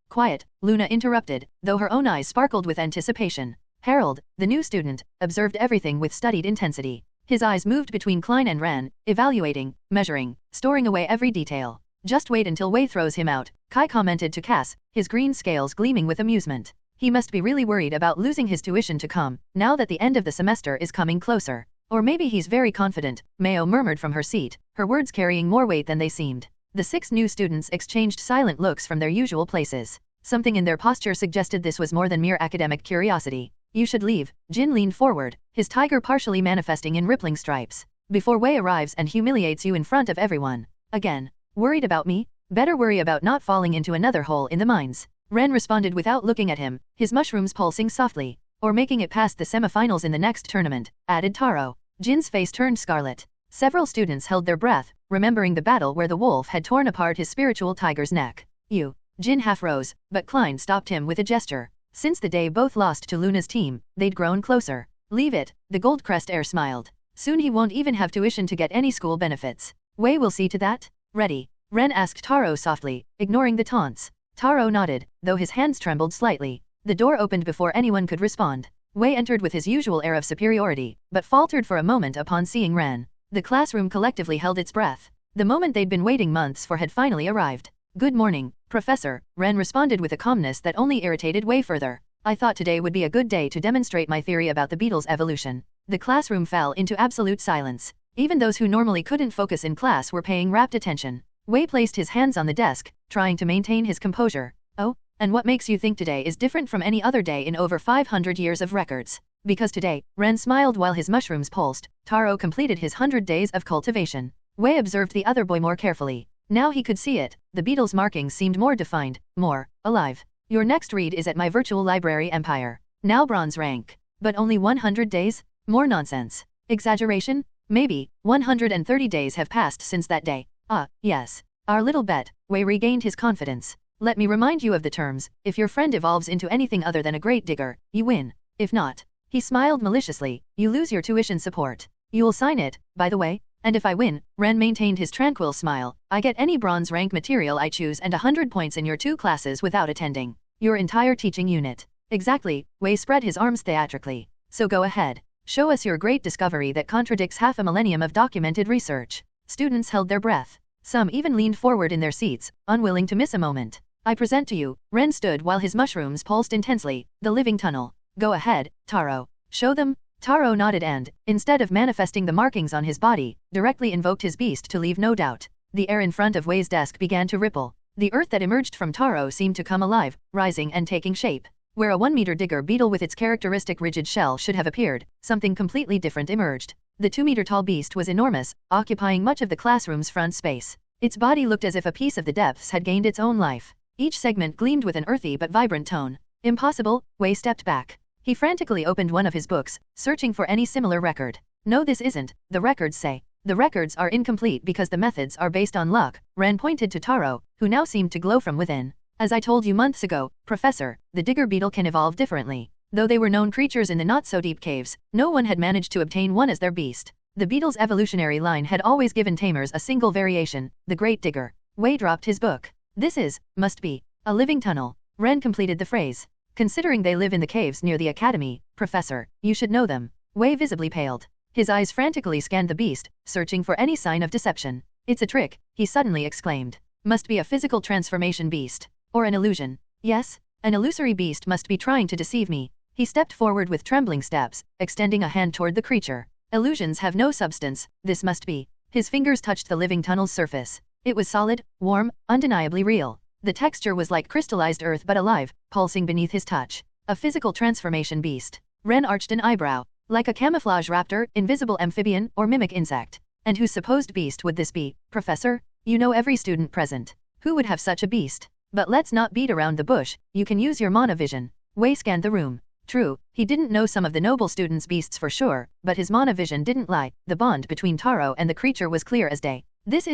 Quiet, Luna interrupted, though her own eyes sparkled with anticipation. Harold, the new student, observed everything with studied intensity. His eyes moved between Klein and Ren, evaluating, measuring, storing away every detail. Just wait until Wei throws him out, Kai commented to Cass, his green scales gleaming with amusement. He must be really worried about losing his tuition to come, now that the end of the semester is coming closer. Or maybe he's very confident, Mayo murmured from her seat, her words carrying more weight than they seemed. The 6 new students exchanged silent looks from their usual places. Something in their posture suggested this was more than mere academic curiosity. You should leave. Jin leaned forward, his tiger partially manifesting in rippling stripes. Before Wei arrives and humiliates you in front of everyone. Again. Worried about me? Better worry about not falling into another hole in the mines. Ren responded without looking at him, his mushrooms pulsing softly. Or making it past the semifinals in the next tournament, added Taro. Jin's face turned scarlet. Several students held their breath, remembering the battle where the wolf had torn apart his spiritual tiger's neck. You. Jin half rose, but Klein stopped him with a gesture. Since the day both lost to Luna's team, they'd grown closer. Leave it, the Goldcrest heir smiled. Soon he won't even have tuition to get any school benefits. Wei will see to that? Ready? Ren asked Taro softly, ignoring the taunts. Taro nodded, though his hands trembled slightly. The door opened before anyone could respond. Wei entered with his usual air of superiority, but faltered for a moment upon seeing Ren. The classroom collectively held its breath. The moment they'd been waiting months for had finally arrived. Good morning, Professor, Ren responded with a calmness that only irritated Wei further. I thought today would be a good day to demonstrate my theory about the beetle's evolution. The classroom fell into absolute silence. Even those who normally couldn't focus in class were paying rapt attention. Wei placed his hands on the desk, trying to maintain his composure. Oh, and what makes you think today is different from any other day in over 500 years of records? Because today, Ren smiled while his mushrooms pulsed. Taro completed his 100 days of cultivation. Wei observed the other boy more carefully. Now he could see it. The beetle's markings seemed more defined, more alive. Your next read is at my virtual library empire. Now bronze rank. But only 100 days? More nonsense. Exaggeration? Maybe. 130 days have passed since that day. Ah, yes. Our little bet. Wei regained his confidence. Let me remind you of the terms. If your friend evolves into anything other than a great digger, you win. If not, he smiled maliciously, you lose your tuition support. You'll sign it, by the way? And if I win, Ren maintained his tranquil smile, I get any bronze rank material I choose and 100 points in your 2 classes without attending your entire teaching unit. Exactly, Wei spread his arms theatrically. So go ahead. Show us your great discovery that contradicts half a millennium of documented research. Students held their breath. Some even leaned forward in their seats, unwilling to miss a moment. I present to you, Ren stood while his mushrooms pulsed intensely, the living tunnel. Go ahead, Taro. Show them. Taro nodded and, instead of manifesting the markings on his body, directly invoked his beast to leave no doubt. The air in front of Wei's desk began to ripple. The earth that emerged from Taro seemed to come alive, rising and taking shape. Where a 1-meter digger beetle with its characteristic rigid shell should have appeared, something completely different emerged. The 2-meter-tall beast was enormous, occupying much of the classroom's front space. Its body looked as if a piece of the depths had gained its own life. Each segment gleamed with an earthy but vibrant tone. Impossible, Wei stepped back. He frantically opened one of his books, searching for any similar record. No, this isn't, the records say. The records are incomplete because the methods are based on luck. Ren pointed to Taro, who now seemed to glow from within. As I told you months ago, Professor, the digger beetle can evolve differently. Though they were known creatures in the not-so-deep caves, no one had managed to obtain one as their beast. The beetle's evolutionary line had always given tamers a single variation, the great digger. Wei dropped his book. Must be, a living tunnel. Ren completed the phrase. Considering they live in the caves near the academy, Professor, you should know them. Wei visibly paled. His eyes frantically scanned the beast, searching for any sign of deception. It's a trick, he suddenly exclaimed. Must be a physical transformation beast. Or an illusion. Yes, an illusory beast must be trying to deceive me. He stepped forward with trembling steps, extending a hand toward the creature. Illusions have no substance, this must be. His fingers touched the living tunnel's surface. It was solid, warm, undeniably real. The texture was like crystallized earth but alive, pulsing beneath his touch. A physical transformation beast. Ren arched an eyebrow. Like a camouflage raptor, invisible amphibian, or mimic insect. And whose supposed beast would this be, Professor? You know every student present. Who would have such a beast? But let's not beat around the bush, you can use your mana vision. Wei scanned the room. True, he didn't know some of the noble students' beasts for sure, but his mana vision didn't lie. The bond between Taro and the creature was clear as day. This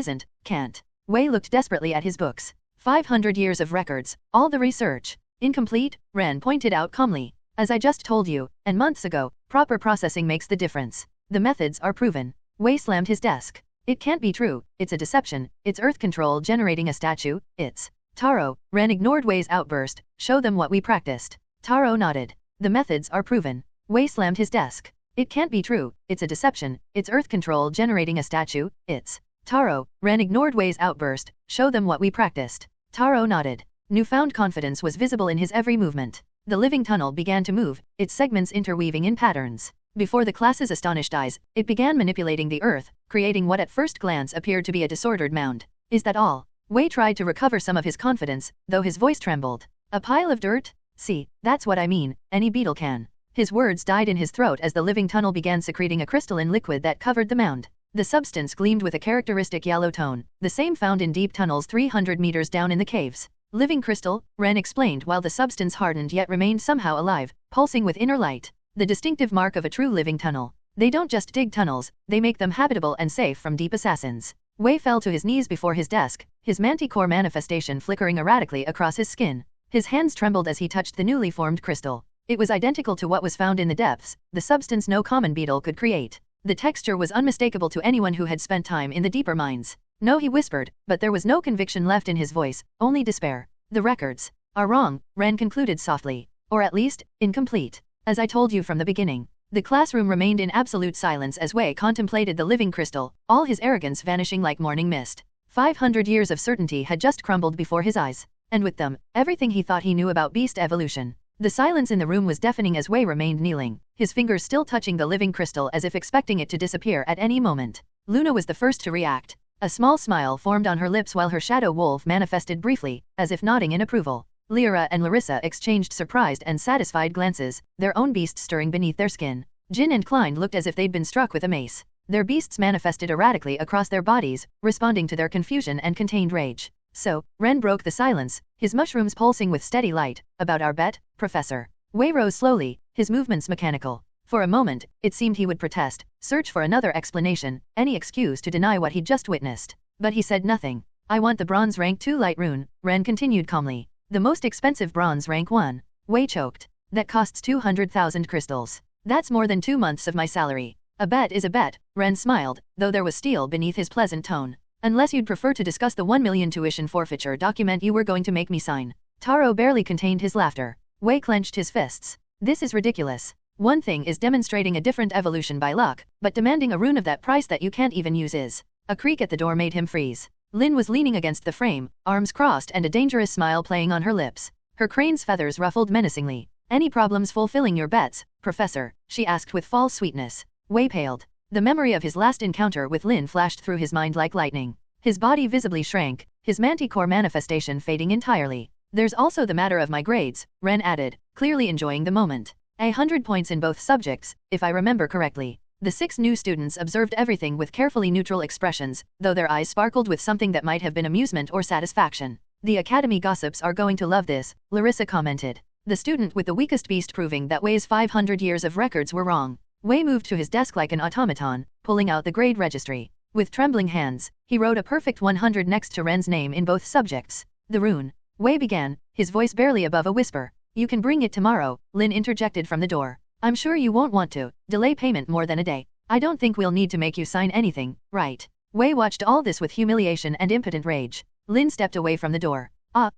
can't. Wei looked desperately at his books. 500 years of records, all the research. Incomplete, Ren pointed out calmly. As I just told you, and months ago, proper processing makes the difference. The methods are proven. Wei slammed his desk. It can't be true, it's a deception, it's earth control generating a statue, it's... Taro, Ren ignored Wei's outburst, show them what we practiced. Taro nodded. The methods are proven. Wei slammed his desk. It can't be true, it's a deception, it's earth control generating a statue, it's... Taro, Ren ignored Wei's outburst, show them what we practiced. Taro nodded. Newfound confidence was visible in his every movement. The living tunnel began to move, its segments interweaving in patterns. Before the class's astonished eyes, it began manipulating the earth, creating what at first glance appeared to be a disordered mound. Is that all? Wei tried to recover some of his confidence, though his voice trembled. A pile of dirt? See, that's what I mean, any beetle can. His words died in his throat as the living tunnel began secreting a crystalline liquid that covered the mound. The substance gleamed with a characteristic yellow tone, the same found in deep tunnels 300 meters down in the caves. Living crystal, Ren explained while the substance hardened yet remained somehow alive, pulsing with inner light. The distinctive mark of a true living tunnel. They don't just dig tunnels, they make them habitable and safe from deep assassins. Wei fell to his knees before his desk, his manticore manifestation flickering erratically across his skin. His hands trembled as he touched the newly formed crystal. It was identical to what was found in the depths, the substance no common beetle could create. The texture was unmistakable to anyone who had spent time in the deeper mines. No, he whispered, but there was no conviction left in his voice, only despair. The records are wrong, Ren concluded softly. Or at least, incomplete. As I told you from the beginning. The classroom remained in absolute silence as Wei contemplated the living crystal, all his arrogance vanishing like morning mist. 500 years of certainty had just crumbled before his eyes. And with them, everything he thought he knew about beast evolution. The silence in the room was deafening as Wei remained kneeling, his fingers still touching the living crystal as if expecting it to disappear at any moment. Luna was the first to react. A small smile formed on her lips while her shadow wolf manifested briefly, as if nodding in approval. Lyra and Larissa exchanged surprised and satisfied glances, their own beasts stirring beneath their skin. Ren and Klein looked as if they'd been struck with a mace. Their beasts manifested erratically across their bodies, responding to their confusion and contained rage. So, Ren broke the silence, his mushrooms pulsing with steady light. About our bet, Professor. Wei rose slowly, his movements mechanical. For a moment, it seemed he would protest, search for another explanation, any excuse to deny what he'd just witnessed. But he said nothing. I want the bronze rank 2 light rune, Ren continued calmly. The most expensive bronze rank 1. Wei choked. That costs 200,000 crystals. That's more than 2 months of my salary. A bet is a bet, Ren smiled, though there was steel beneath his pleasant tone. Unless you'd prefer to discuss the 1 million tuition forfeiture document you were going to make me sign. Taro barely contained his laughter. Wei clenched his fists. This is ridiculous. One thing is demonstrating a different evolution by luck, but demanding a rune of that price that you can't even use is. A creak at the door made him freeze. Lynn was leaning against the frame, arms crossed and a dangerous smile playing on her lips. Her crane's feathers ruffled menacingly. Any problems fulfilling your bets, Professor? She asked with false sweetness. Wei paled. The memory of his last encounter with Lynn flashed through his mind like lightning. His body visibly shrank, his manticore manifestation fading entirely. There's also the matter of my grades, Ren added, clearly enjoying the moment. 100 points in both subjects, if I remember correctly. The 6 new students observed everything with carefully neutral expressions, though their eyes sparkled with something that might have been amusement or satisfaction. The academy gossips are going to love this, Larissa commented. The student with the weakest beast proving that Wei's 500 years of records were wrong. Wei moved to his desk like an automaton, pulling out the grade registry. With trembling hands, he wrote a perfect 100 next to Ren's name in both subjects. The rune. Wei began, his voice barely above a whisper. You can bring it tomorrow, Lynn interjected from the door. I'm sure you won't want to delay payment more than a day. I don't think we'll need to make you sign anything, right? Wei watched all this with humiliation and impotent rage. Lynn stepped away from the door.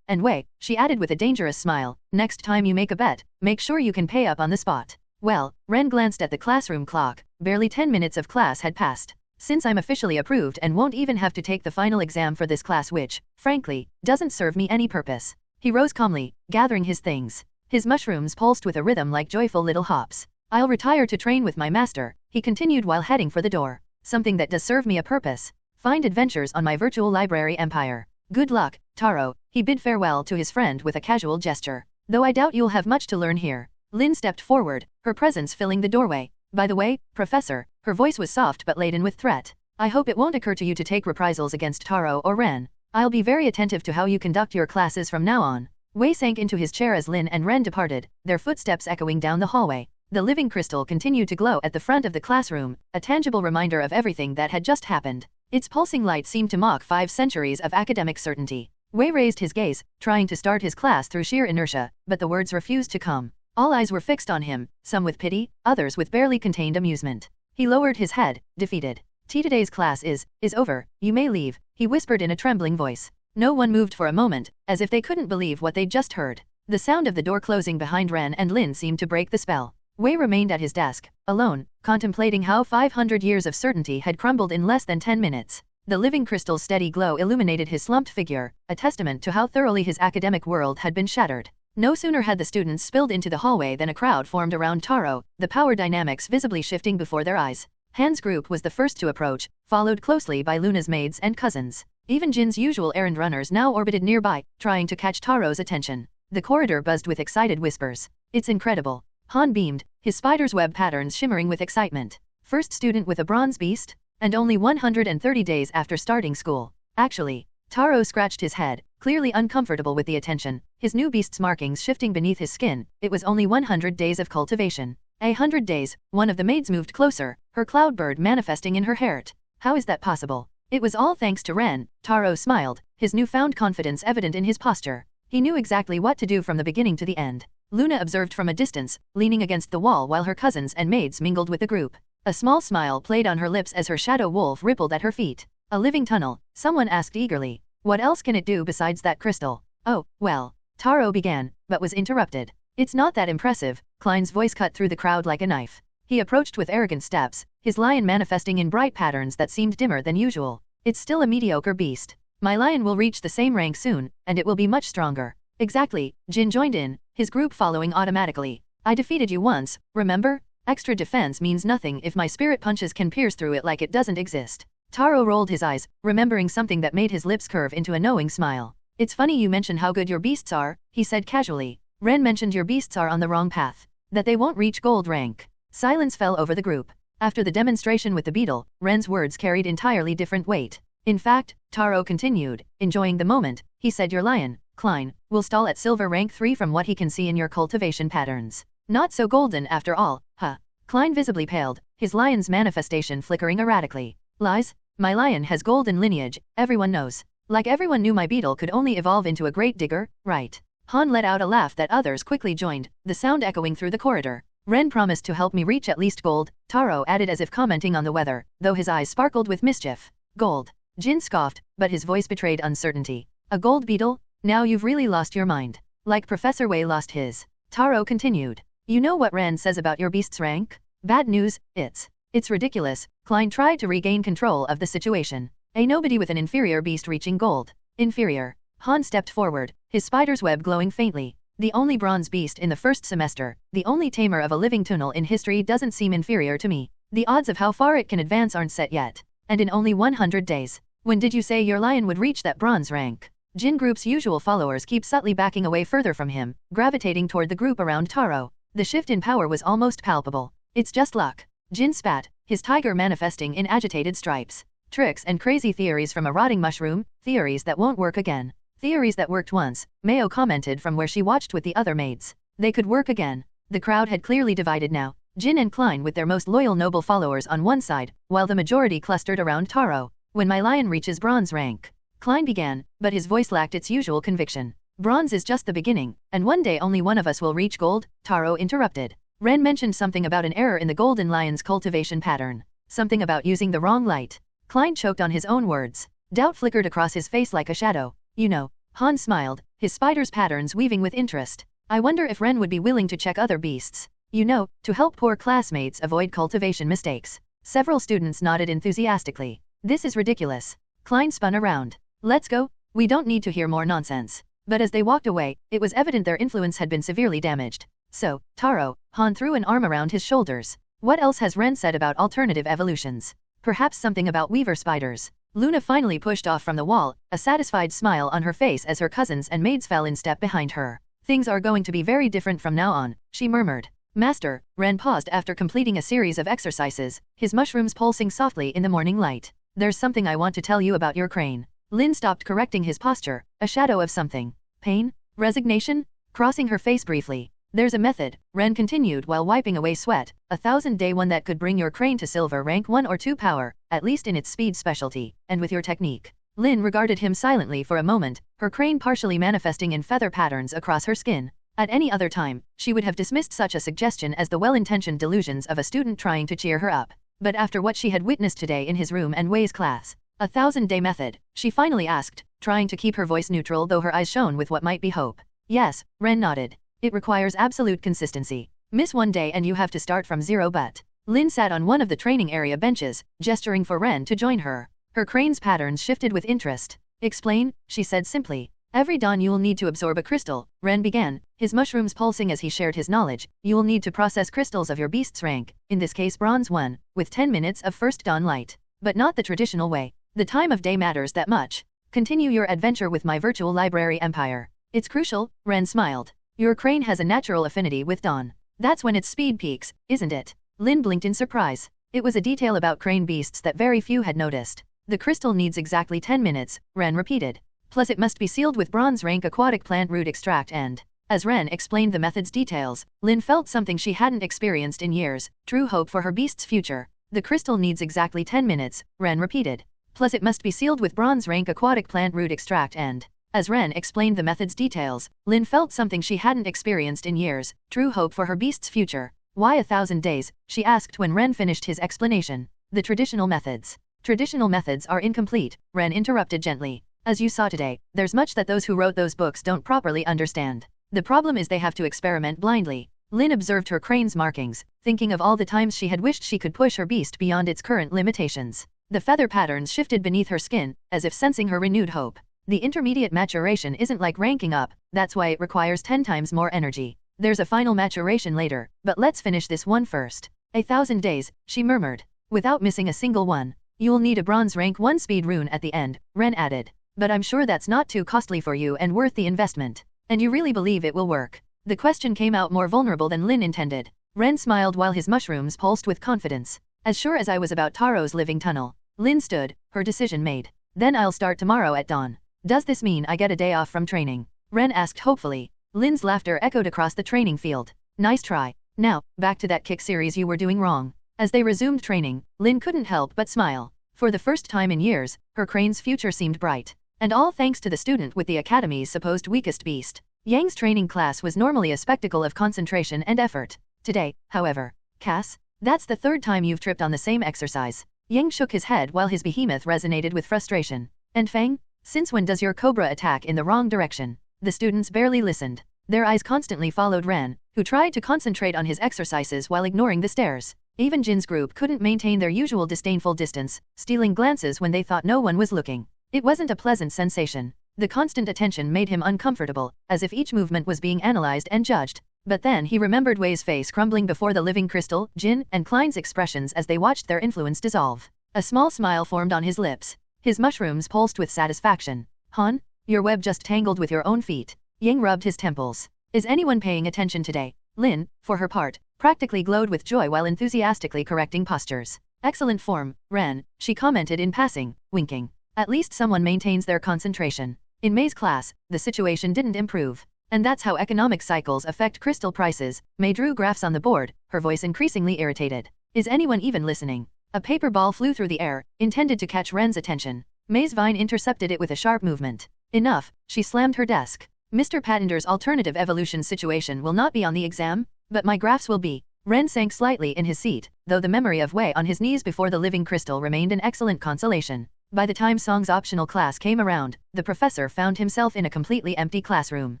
And Wei, she added with a dangerous smile, next time you make a bet, make sure you can pay up on the spot. Well, Ren glanced at the classroom clock. Barely 10 minutes of class had passed. Since I'm officially approved and won't even have to take the final exam for this class which, frankly, doesn't serve me any purpose. He rose calmly, gathering his things. His mushrooms pulsed with a rhythm like joyful little hops. I'll retire to train with my master, he continued while heading for the door. Something that does serve me a purpose. Find adventures on my virtual library empire. Good luck, Taro, he bid farewell to his friend with a casual gesture. Though I doubt you'll have much to learn here. Lynn stepped forward, her presence filling the doorway. By the way, Professor, her voice was soft but laden with threat. I hope it won't occur to you to take reprisals against Taro or Ren. I'll be very attentive to how you conduct your classes from now on. Wei sank into his chair as Lynn and Ren departed, their footsteps echoing down the hallway. The living crystal continued to glow at the front of the classroom, a tangible reminder of everything that had just happened. Its pulsing light seemed to mock 5 centuries of academic certainty. Wei raised his gaze, trying to start his class through sheer inertia, but the words refused to come. All eyes were fixed on him, some with pity, others with barely contained amusement. He lowered his head, defeated. Today's class is over, you may leave, he whispered in a trembling voice. No one moved for a moment, as if they couldn't believe what they'd just heard. The sound of the door closing behind Ren and Lynn seemed to break the spell. Wei remained at his desk, alone, contemplating how 500 years of certainty had crumbled in less than 10 minutes. The living crystal's steady glow illuminated his slumped figure, a testament to how thoroughly his academic world had been shattered. No sooner had the students spilled into the hallway than a crowd formed around Taro, the power dynamics visibly shifting before their eyes. Han's group was the first to approach, followed closely by Luna's maids and cousins. Even Jin's usual errand runners now orbited nearby, trying to catch Taro's attention. The corridor buzzed with excited whispers. It's incredible. Han beamed, his spider's web patterns shimmering with excitement. First student with a bronze beast? And only 130 days after starting school. Actually, Taro scratched his head, clearly uncomfortable with the attention, his new beast's markings shifting beneath his skin. It was only 100 days of cultivation. 100 days, one of the maids moved closer, her cloudbird manifesting in her hair. How is that possible? It was all thanks to Ren, Taro smiled, his newfound confidence evident in his posture. He knew exactly what to do from the beginning to the end. Luna observed from a distance, leaning against the wall while her cousins and maids mingled with the group. A small smile played on her lips as her shadow wolf rippled at her feet. A living tunnel, someone asked eagerly. What else can it do besides that crystal? Oh, well, Taro began, but was interrupted. It's not that impressive, Klein's voice cut through the crowd like a knife. He approached with arrogant steps, his lion manifesting in bright patterns that seemed dimmer than usual. It's still a mediocre beast. My lion will reach the same rank soon, and it will be much stronger. Exactly, Jin joined in, his group following automatically. I defeated you once, remember? Extra defense means nothing if my spirit punches can pierce through it like it doesn't exist. Taro rolled his eyes, remembering something that made his lips curve into a knowing smile. It's funny you mention how good your beasts are, he said casually. Ren mentioned your beasts are on the wrong path. That they won't reach gold rank. Silence fell over the group. After the demonstration with the beetle, Ren's words carried entirely different weight. In fact, Taro continued, enjoying the moment, he said your lion, Klein, will stall at silver rank 3 from what he can see in your cultivation patterns. Not so golden after all, huh? Klein visibly paled, his lion's manifestation flickering erratically. Lies? My lion has golden lineage, everyone knows. Like everyone knew my beetle could only evolve into a great digger, right? Han let out a laugh that others quickly joined, the sound echoing through the corridor. Ren promised to help me reach at least gold, Taro added as if commenting on the weather, though his eyes sparkled with mischief. Gold. Jin scoffed, but his voice betrayed uncertainty. A gold beetle? Now you've really lost your mind. Like Professor Wei lost his. Taro continued. You know what Ren says about your beast's rank? Bad news, it's ridiculous. Klein tried to regain control of the situation. A nobody with an inferior beast reaching gold. Inferior. Han stepped forward, his spider's web glowing faintly. The only bronze beast in the first semester, the only tamer of a living tunnel in history doesn't seem inferior to me. The odds of how far it can advance aren't set yet. And in only 100 days. When did you say your lion would reach that bronze rank? Jin Group's usual followers keep subtly backing away further from him, gravitating toward the group around Taro. The shift in power was almost palpable. It's just luck. Jin spat, his tiger manifesting in agitated stripes. Tricks and crazy theories from a rotting mushroom, theories that won't work again. Theories that worked once, Mayo commented from where she watched with the other maids. They could work again. The crowd had clearly divided now. Ren and Klein with their most loyal noble followers on one side, while the majority clustered around Taro. When my lion reaches bronze rank, Klein began, but his voice lacked its usual conviction. Bronze is just the beginning, and one day only one of us will reach gold, Taro interrupted. Ren mentioned something about an error in the golden lion's cultivation pattern. Something about using the wrong light. Klein choked on his own words. Doubt flickered across his face like a shadow. You know, Han smiled, his spider's patterns weaving with interest. I wonder if Ren would be willing to check other beasts. You know, to help poor classmates avoid cultivation mistakes. Several students nodded enthusiastically. This is ridiculous. Klein spun around. Let's go, we don't need to hear more nonsense. But as they walked away, it was evident their influence had been severely damaged. So, Taro, Han threw an arm around his shoulders. What else has Ren said about alternative evolutions? Perhaps something about weaver spiders. Luna finally pushed off from the wall, a satisfied smile on her face as her cousins and maids fell in step behind her. Things are going to be very different from now on, she murmured. Master, Ren paused after completing a series of exercises, his mushrooms pulsing softly in the morning light. There's something I want to tell you about your crane. Lynn stopped correcting his posture, a shadow of something. Pain? Resignation? Crossing her face briefly. There's a method, Ren continued while wiping away sweat, 1,000-day one that could bring your crane to silver rank 1 or 2 power, at least in its speed specialty, and with your technique. Lynn regarded him silently for a moment, her crane partially manifesting in feather patterns across her skin. At any other time, she would have dismissed such a suggestion as the well-intentioned delusions of a student trying to cheer her up. But after what she had witnessed today in his room and Wei's class, 1,000-day method, she finally asked, trying to keep her voice neutral though her eyes shone with what might be hope. Yes, Ren nodded. It requires absolute consistency. Miss one day and you have to start from zero but. Lynn sat on one of the training area benches, gesturing for Ren to join her. Her crane's patterns shifted with interest. Explain, she said simply. Every dawn you'll need to absorb a crystal, Ren began, his mushrooms pulsing as he shared his knowledge. You'll need to process crystals of your beast's rank, in this case bronze 1, with 10 minutes of first dawn light. But not the traditional way. The time of day matters that much. Continue your adventure with my virtual library empire. It's crucial, Ren smiled. Your crane has a natural affinity with dawn. That's when its speed peaks, isn't it? Lynn blinked in surprise. It was a detail about crane beasts that very few had noticed. The crystal needs exactly 10 minutes, Ren repeated. Plus it must be sealed with bronze rank aquatic plant root extract and, as Ren explained the method's details, Lynn felt something she hadn't experienced in years, true hope for her beast's future. The crystal needs exactly 10 minutes, Ren repeated. Plus it must be sealed with bronze rank aquatic plant root extract and, as Ren explained the method's details, Lynn felt something she hadn't experienced in years, true hope for her beast's future. Why 1,000 days? She asked when Ren finished his explanation. The traditional methods. Traditional methods are incomplete, Ren interrupted gently. As you saw today, there's much that those who wrote those books don't properly understand. The problem is they have to experiment blindly. Lynn observed her crane's markings, thinking of all the times she had wished she could push her beast beyond its current limitations. The feather patterns shifted beneath her skin, as if sensing her renewed hope. The intermediate maturation isn't like ranking up, that's why it requires 10 times more energy. There's a final maturation later, but let's finish this one first. 1,000 days, she murmured, without missing a single one. You'll need a bronze rank 1 speed rune at the end, Ren added. But I'm sure that's not too costly for you and worth the investment. And you really believe it will work? The question came out more vulnerable than Lynn intended. Ren smiled while his mushrooms pulsed with confidence. As sure as I was about Taro's living tunnel. Lynn stood, her decision made. Then I'll start tomorrow at dawn. Does this mean I get a day off from training? Ren asked hopefully. Lynn's laughter echoed across the training field. Nice try. Now, back to that kick series you were doing wrong. As they resumed training, Lynn couldn't help but smile. For the first time in years, her crane's future seemed bright. And all thanks to the student with the academy's supposed weakest beast. Yang's training class was normally a spectacle of concentration and effort. Today, however, Cass, that's the 3rd time you've tripped on the same exercise. Yang shook his head while his behemoth resonated with frustration. And Fang, since when does your cobra attack in the wrong direction? The students barely listened. Their eyes constantly followed Ren, who tried to concentrate on his exercises while ignoring the stares. Even Jin's group couldn't maintain their usual disdainful distance, stealing glances when they thought no one was looking. It wasn't a pleasant sensation. The constant attention made him uncomfortable, as if each movement was being analyzed and judged. But then he remembered Wei's face crumbling before the living crystal, Jin and Klein's expressions as they watched their influence dissolve. A small smile formed on his lips. His mushrooms pulsed with satisfaction. Han, your web just tangled with your own feet. Ying rubbed his temples. Is anyone paying attention today? Lynn, for her part, practically glowed with joy while enthusiastically correcting postures. Excellent form, Ren, she commented in passing, winking. At least someone maintains their concentration. In May's class, the situation didn't improve. And that's how economic cycles affect crystal prices. May drew graphs on the board, her voice increasingly irritated. Is anyone even listening? A paper ball flew through the air, intended to catch Ren's attention. May's vine intercepted it with a sharp movement. Enough, she slammed her desk. Mr. Pattender's alternative evolution situation will not be on the exam, but my graphs will be. Ren sank slightly in his seat, though the memory of Wei on his knees before the living crystal remained an excellent consolation. By the time Song's optional class came around, the professor found himself in a completely empty classroom.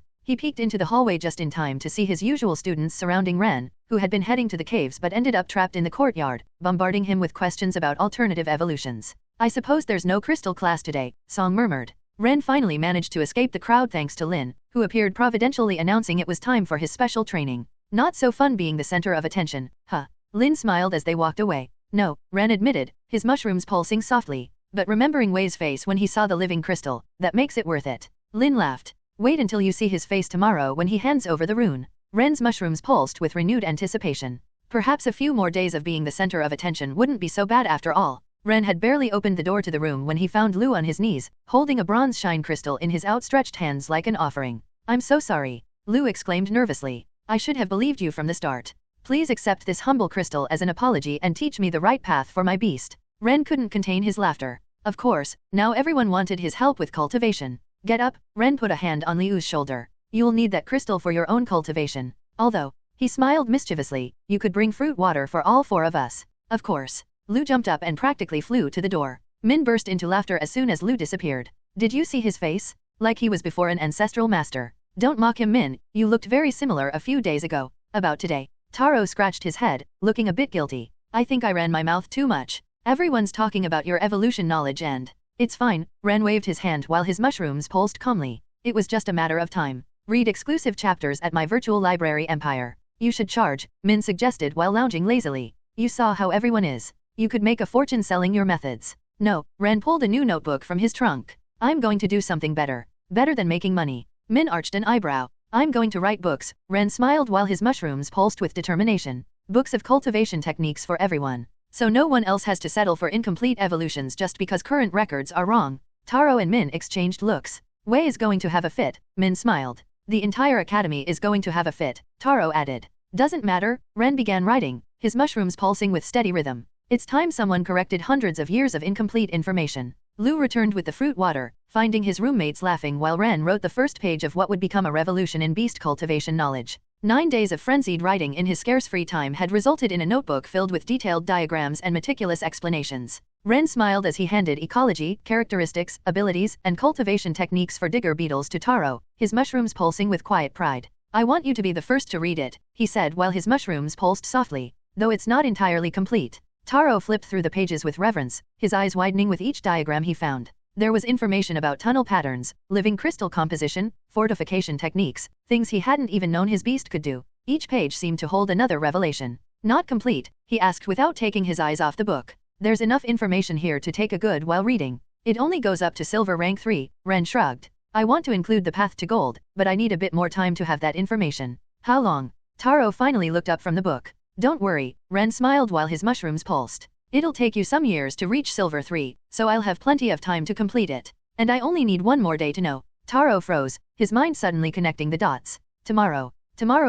He peeked into the hallway just in time to see his usual students surrounding Ren, who had been heading to the caves but ended up trapped in the courtyard, bombarding him with questions about alternative evolutions. I suppose there's no crystal class today, Song murmured. Ren finally managed to escape the crowd thanks to Lynn, who appeared providentially announcing it was time for his special training. Not so fun being the center of attention, huh? Lynn smiled as they walked away. No, Ren admitted, his mushrooms pulsing softly. But remembering Wei's face when he saw the living crystal, that makes it worth it. Lynn laughed. Wait until you see his face tomorrow when he hands over the rune. Ren's mushrooms pulsed with renewed anticipation. Perhaps a few more days of being the center of attention wouldn't be so bad after all. Ren had barely opened the door to the room when he found Lu on his knees, holding a bronze shine crystal in his outstretched hands like an offering. I'm so sorry, Lu exclaimed nervously. I should have believed you from the start. Please accept this humble crystal as an apology and teach me the right path for my beast. Ren couldn't contain his laughter. Of course, now everyone wanted his help with cultivation. Get up, Ren put a hand on Liu's shoulder. You'll need that crystal for your own cultivation. Although, he smiled mischievously, you could bring fruit water for all four of us. Of course. Lu jumped up and practically flew to the door. Min burst into laughter as soon as Lu disappeared. Did you see his face? Like he was before an ancestral master. Don't mock him, Min, you looked very similar a few days ago. About today. Taro scratched his head, looking a bit guilty. I think I ran my mouth too much. Everyone's talking about your evolution knowledge and... It's fine, Ren waved his hand while his mushrooms pulsed calmly. It was just a matter of time. Read exclusive chapters at my virtual library empire. You should charge, Min suggested while lounging lazily. You saw how everyone is. You could make a fortune selling your methods. No, Ren pulled a new notebook from his trunk. I'm going to do something better. Better than making money. Min arched an eyebrow. I'm going to write books. Ren smiled while his mushrooms pulsed with determination. Books of cultivation techniques for everyone. So no one else has to settle for incomplete evolutions just because current records are wrong. Taro and Min exchanged looks. Wei is going to have a fit, Min smiled. The entire academy is going to have a fit, Taro added. Doesn't matter, Ren began writing, his mushrooms pulsing with steady rhythm. It's time someone corrected hundreds of years of incomplete information. Lu returned with the fruit water, finding his roommates laughing while Ren wrote the first page of what would become a revolution in beast cultivation knowledge. 9 days of frenzied writing in his scarce free time had resulted in a notebook filled with detailed diagrams and meticulous explanations. Ren smiled as he handed ecology, characteristics, abilities, and cultivation techniques for digger beetles to Taro, his mushrooms pulsing with quiet pride. I want you to be the first to read it, he said while his mushrooms pulsed softly, though it's not entirely complete. Taro flipped through the pages with reverence, his eyes widening with each diagram he found. There was information about tunnel patterns, living crystal composition, fortification techniques, things he hadn't even known his beast could do. Each page seemed to hold another revelation. Not complete, he asked without taking his eyes off the book. There's enough information here to take a good while reading. It only goes up to silver rank 3, Ren shrugged. I want to include the path to gold, but I need a bit more time to have that information. How long? Taro finally looked up from the book. Don't worry, Ren smiled while his mushrooms pulsed. It'll take you some years to reach silver 3, so I'll have plenty of time to complete it. And I only need one more day to know. Taro froze, his mind suddenly connecting the dots. Tomorrow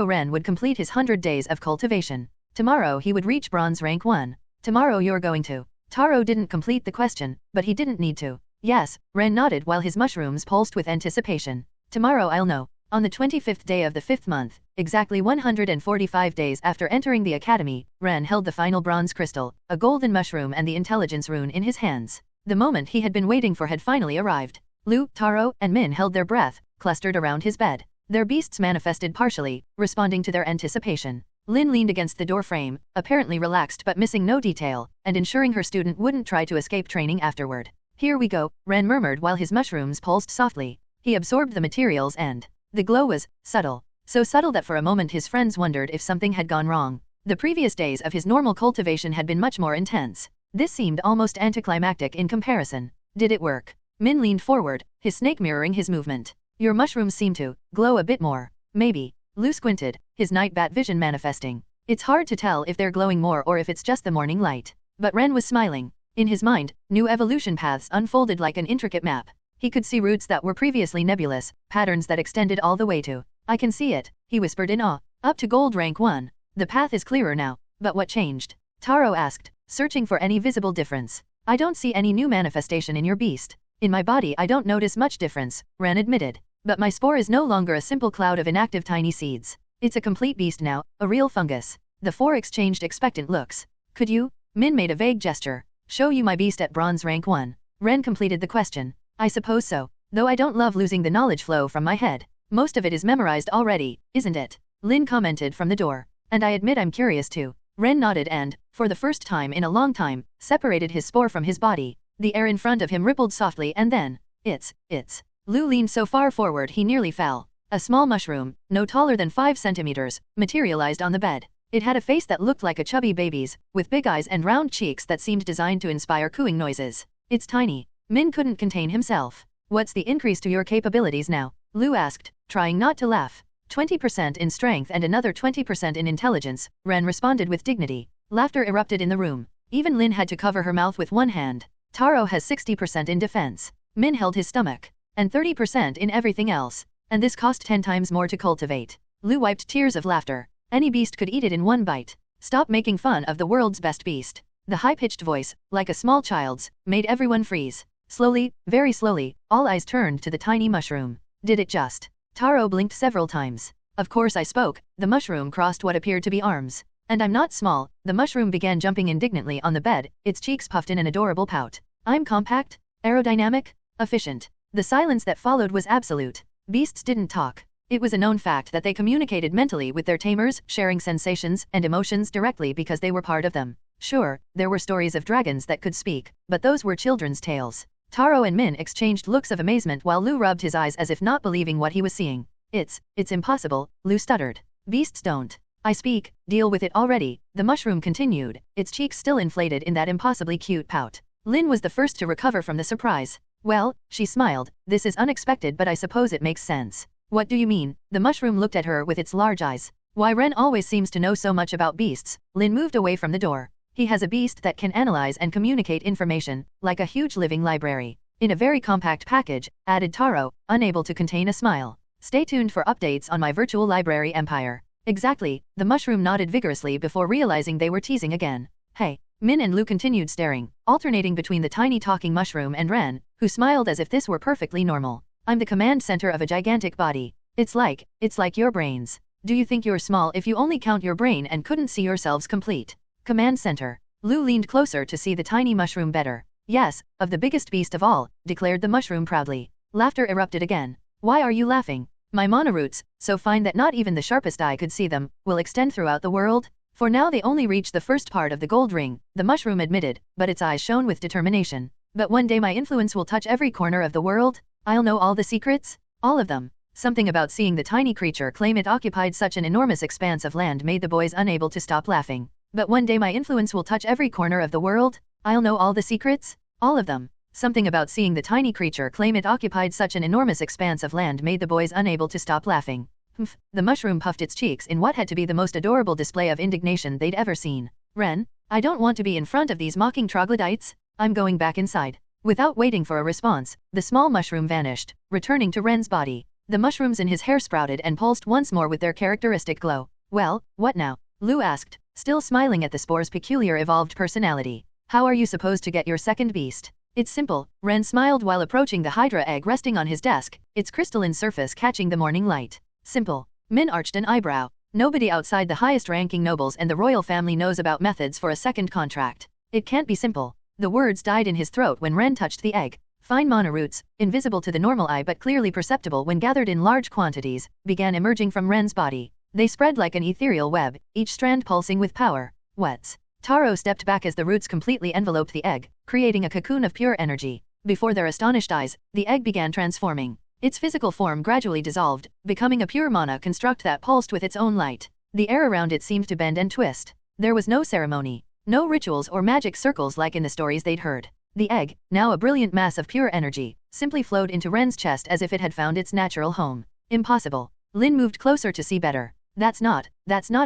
Ren would complete his 100 days of cultivation. Tomorrow he would reach bronze rank 1. Tomorrow you're going to. Taro didn't complete the question, but he didn't need to. Yes, Ren nodded while his mushrooms pulsed with anticipation. Tomorrow I'll know. On the 25th day of the 5th month, exactly 145 days after entering the academy, Ren held the final bronze crystal, a golden mushroom and the intelligence rune in his hands. The moment he had been waiting for had finally arrived. Lu, Taro, and Min held their breath, clustered around his bed. Their beasts manifested partially, responding to their anticipation. Lynn leaned against the doorframe, apparently relaxed but missing no detail, and ensuring her student wouldn't try to escape training afterward. Here we go, Ren murmured while his mushrooms pulsed softly. He absorbed the materials and the glow was subtle. So subtle that for a moment his friends wondered if something had gone wrong. The previous days of his normal cultivation had been much more intense. This seemed almost anticlimactic in comparison. Did it work? Min leaned forward, his snake mirroring his movement. Your mushrooms seem to glow a bit more. Maybe. Lu squinted, his night bat vision manifesting. It's hard to tell if they're glowing more or if it's just the morning light. But Ren was smiling. In his mind, new evolution paths unfolded like an intricate map. He could see routes that were previously nebulous, patterns that extended all the way to. I can see it, he whispered in awe. Up to gold rank 1. The path is clearer now. But what changed? Taro asked, searching for any visible difference. I don't see any new manifestation in your beast. In my body I don't notice much difference, Ren admitted. But my spore is no longer a simple cloud of inactive tiny seeds. It's a complete beast now, a real fungus. The four exchanged expectant looks. Could you? Min made a vague gesture. Show you my beast at bronze rank 1. Ren completed the question. I suppose so. Though I don't love losing the knowledge flow from my head. Most of it is memorized already, isn't it? Lynn commented from the door. And I admit I'm curious too. Ren nodded and, for the first time in a long time, separated his spore from his body. The air in front of him rippled softly and then, it's. Lu leaned so far forward he nearly fell. A small mushroom, no taller than 5 centimeters, materialized on the bed. It had a face that looked like a chubby baby's, with big eyes and round cheeks that seemed designed to inspire cooing noises. It's tiny. Min couldn't contain himself. What's the increase to your capabilities now? Lu asked, trying not to laugh. 20% in strength and another 20% in intelligence, Ren responded with dignity. Laughter erupted in the room. Even Lynn had to cover her mouth with one hand. Taro has 60% in defense. Min held his stomach. And 30% in everything else. And this cost 10 times more to cultivate. Lu wiped tears of laughter. Any beast could eat it in one bite. Stop making fun of the world's best beast. The high-pitched voice, like a small child's, made everyone freeze. Slowly, very slowly, all eyes turned to the tiny mushroom. Did it just? Taro blinked several times. Of course I spoke. The mushroom crossed what appeared to be arms. And I'm not small. The mushroom began jumping indignantly on the bed, its cheeks puffed in an adorable pout. I'm compact, aerodynamic, efficient. The silence that followed was absolute. Beasts didn't talk. It was a known fact that they communicated mentally with their tamers, sharing sensations and emotions directly because they were part of them. Sure, there were stories of dragons that could speak, but those were children's tales. Taro and Min exchanged looks of amazement while Lu rubbed his eyes as if not believing what he was seeing. It's impossible, Lu stuttered. Beasts don't. I speak, deal with it already, the mushroom continued, its cheeks still inflated in that impossibly cute pout. Lynn was the first to recover from the surprise. Well, she smiled, this is unexpected but I suppose it makes sense. What do you mean? The mushroom looked at her with its large eyes. Why Ren always seems to know so much about beasts. Lynn moved away from the door. He has a beast that can analyze and communicate information, like a huge living library. In a very compact package, added Taro, unable to contain a smile. Stay tuned for updates on my virtual library empire. Exactly, the mushroom nodded vigorously before realizing they were teasing again. Hey. Min and Lu continued staring, alternating between the tiny talking mushroom and Ren, who smiled as if this were perfectly normal. I'm the command center of a gigantic body. It's like your brains. Do you think you're small if you only count your brain and couldn't see yourselves complete? Command center. Lu leaned closer to see the tiny mushroom better. Yes, of the biggest beast of all, declared the mushroom proudly. Laughter erupted again. Why are you laughing? My monoroots, so fine that not even the sharpest eye could see them, will extend throughout the world? For now they only reach the first part of the gold ring, the mushroom admitted, but its eyes shone with determination. But one day my influence will touch every corner of the world? I'll know all the secrets? All of them. Something about seeing the tiny creature claim it occupied such an enormous expanse of land made the boys unable to stop laughing. But one day my influence will touch every corner of the world? I'll know all the secrets? All of them. Something about seeing the tiny creature claim it occupied such an enormous expanse of land made the boys unable to stop laughing. Humph, the mushroom puffed its cheeks in what had to be the most adorable display of indignation they'd ever seen. Ren, I don't want to be in front of these mocking troglodytes. I'm going back inside. Without waiting for a response, the small mushroom vanished, returning to Ren's body. The mushrooms in his hair sprouted and pulsed once more with their characteristic glow. Well, what now? Lu asked, still smiling at the spore's peculiar evolved personality. How are you supposed to get your second beast? It's simple, Ren smiled while approaching the Hydra egg resting on his desk, its crystalline surface catching the morning light. Simple. Min arched an eyebrow. Nobody outside the highest-ranking nobles and the royal family knows about methods for a second contract. It can't be simple. The words died in his throat when Ren touched the egg. Fine monoroots, invisible to the normal eye but clearly perceptible when gathered in large quantities, began emerging from Ren's body. They spread like an ethereal web, each strand pulsing with power. What's? Taro stepped back as the roots completely enveloped the egg, creating a cocoon of pure energy. Before their astonished eyes, the egg began transforming. Its physical form gradually dissolved, becoming a pure mana construct that pulsed with its own light. The air around it seemed to bend and twist. There was no ceremony, no rituals or magic circles like in the stories they'd heard. The egg, now a brilliant mass of pure energy, simply flowed into Ren's chest as if it had found its natural home. Impossible. Lynn moved closer to see better. That's not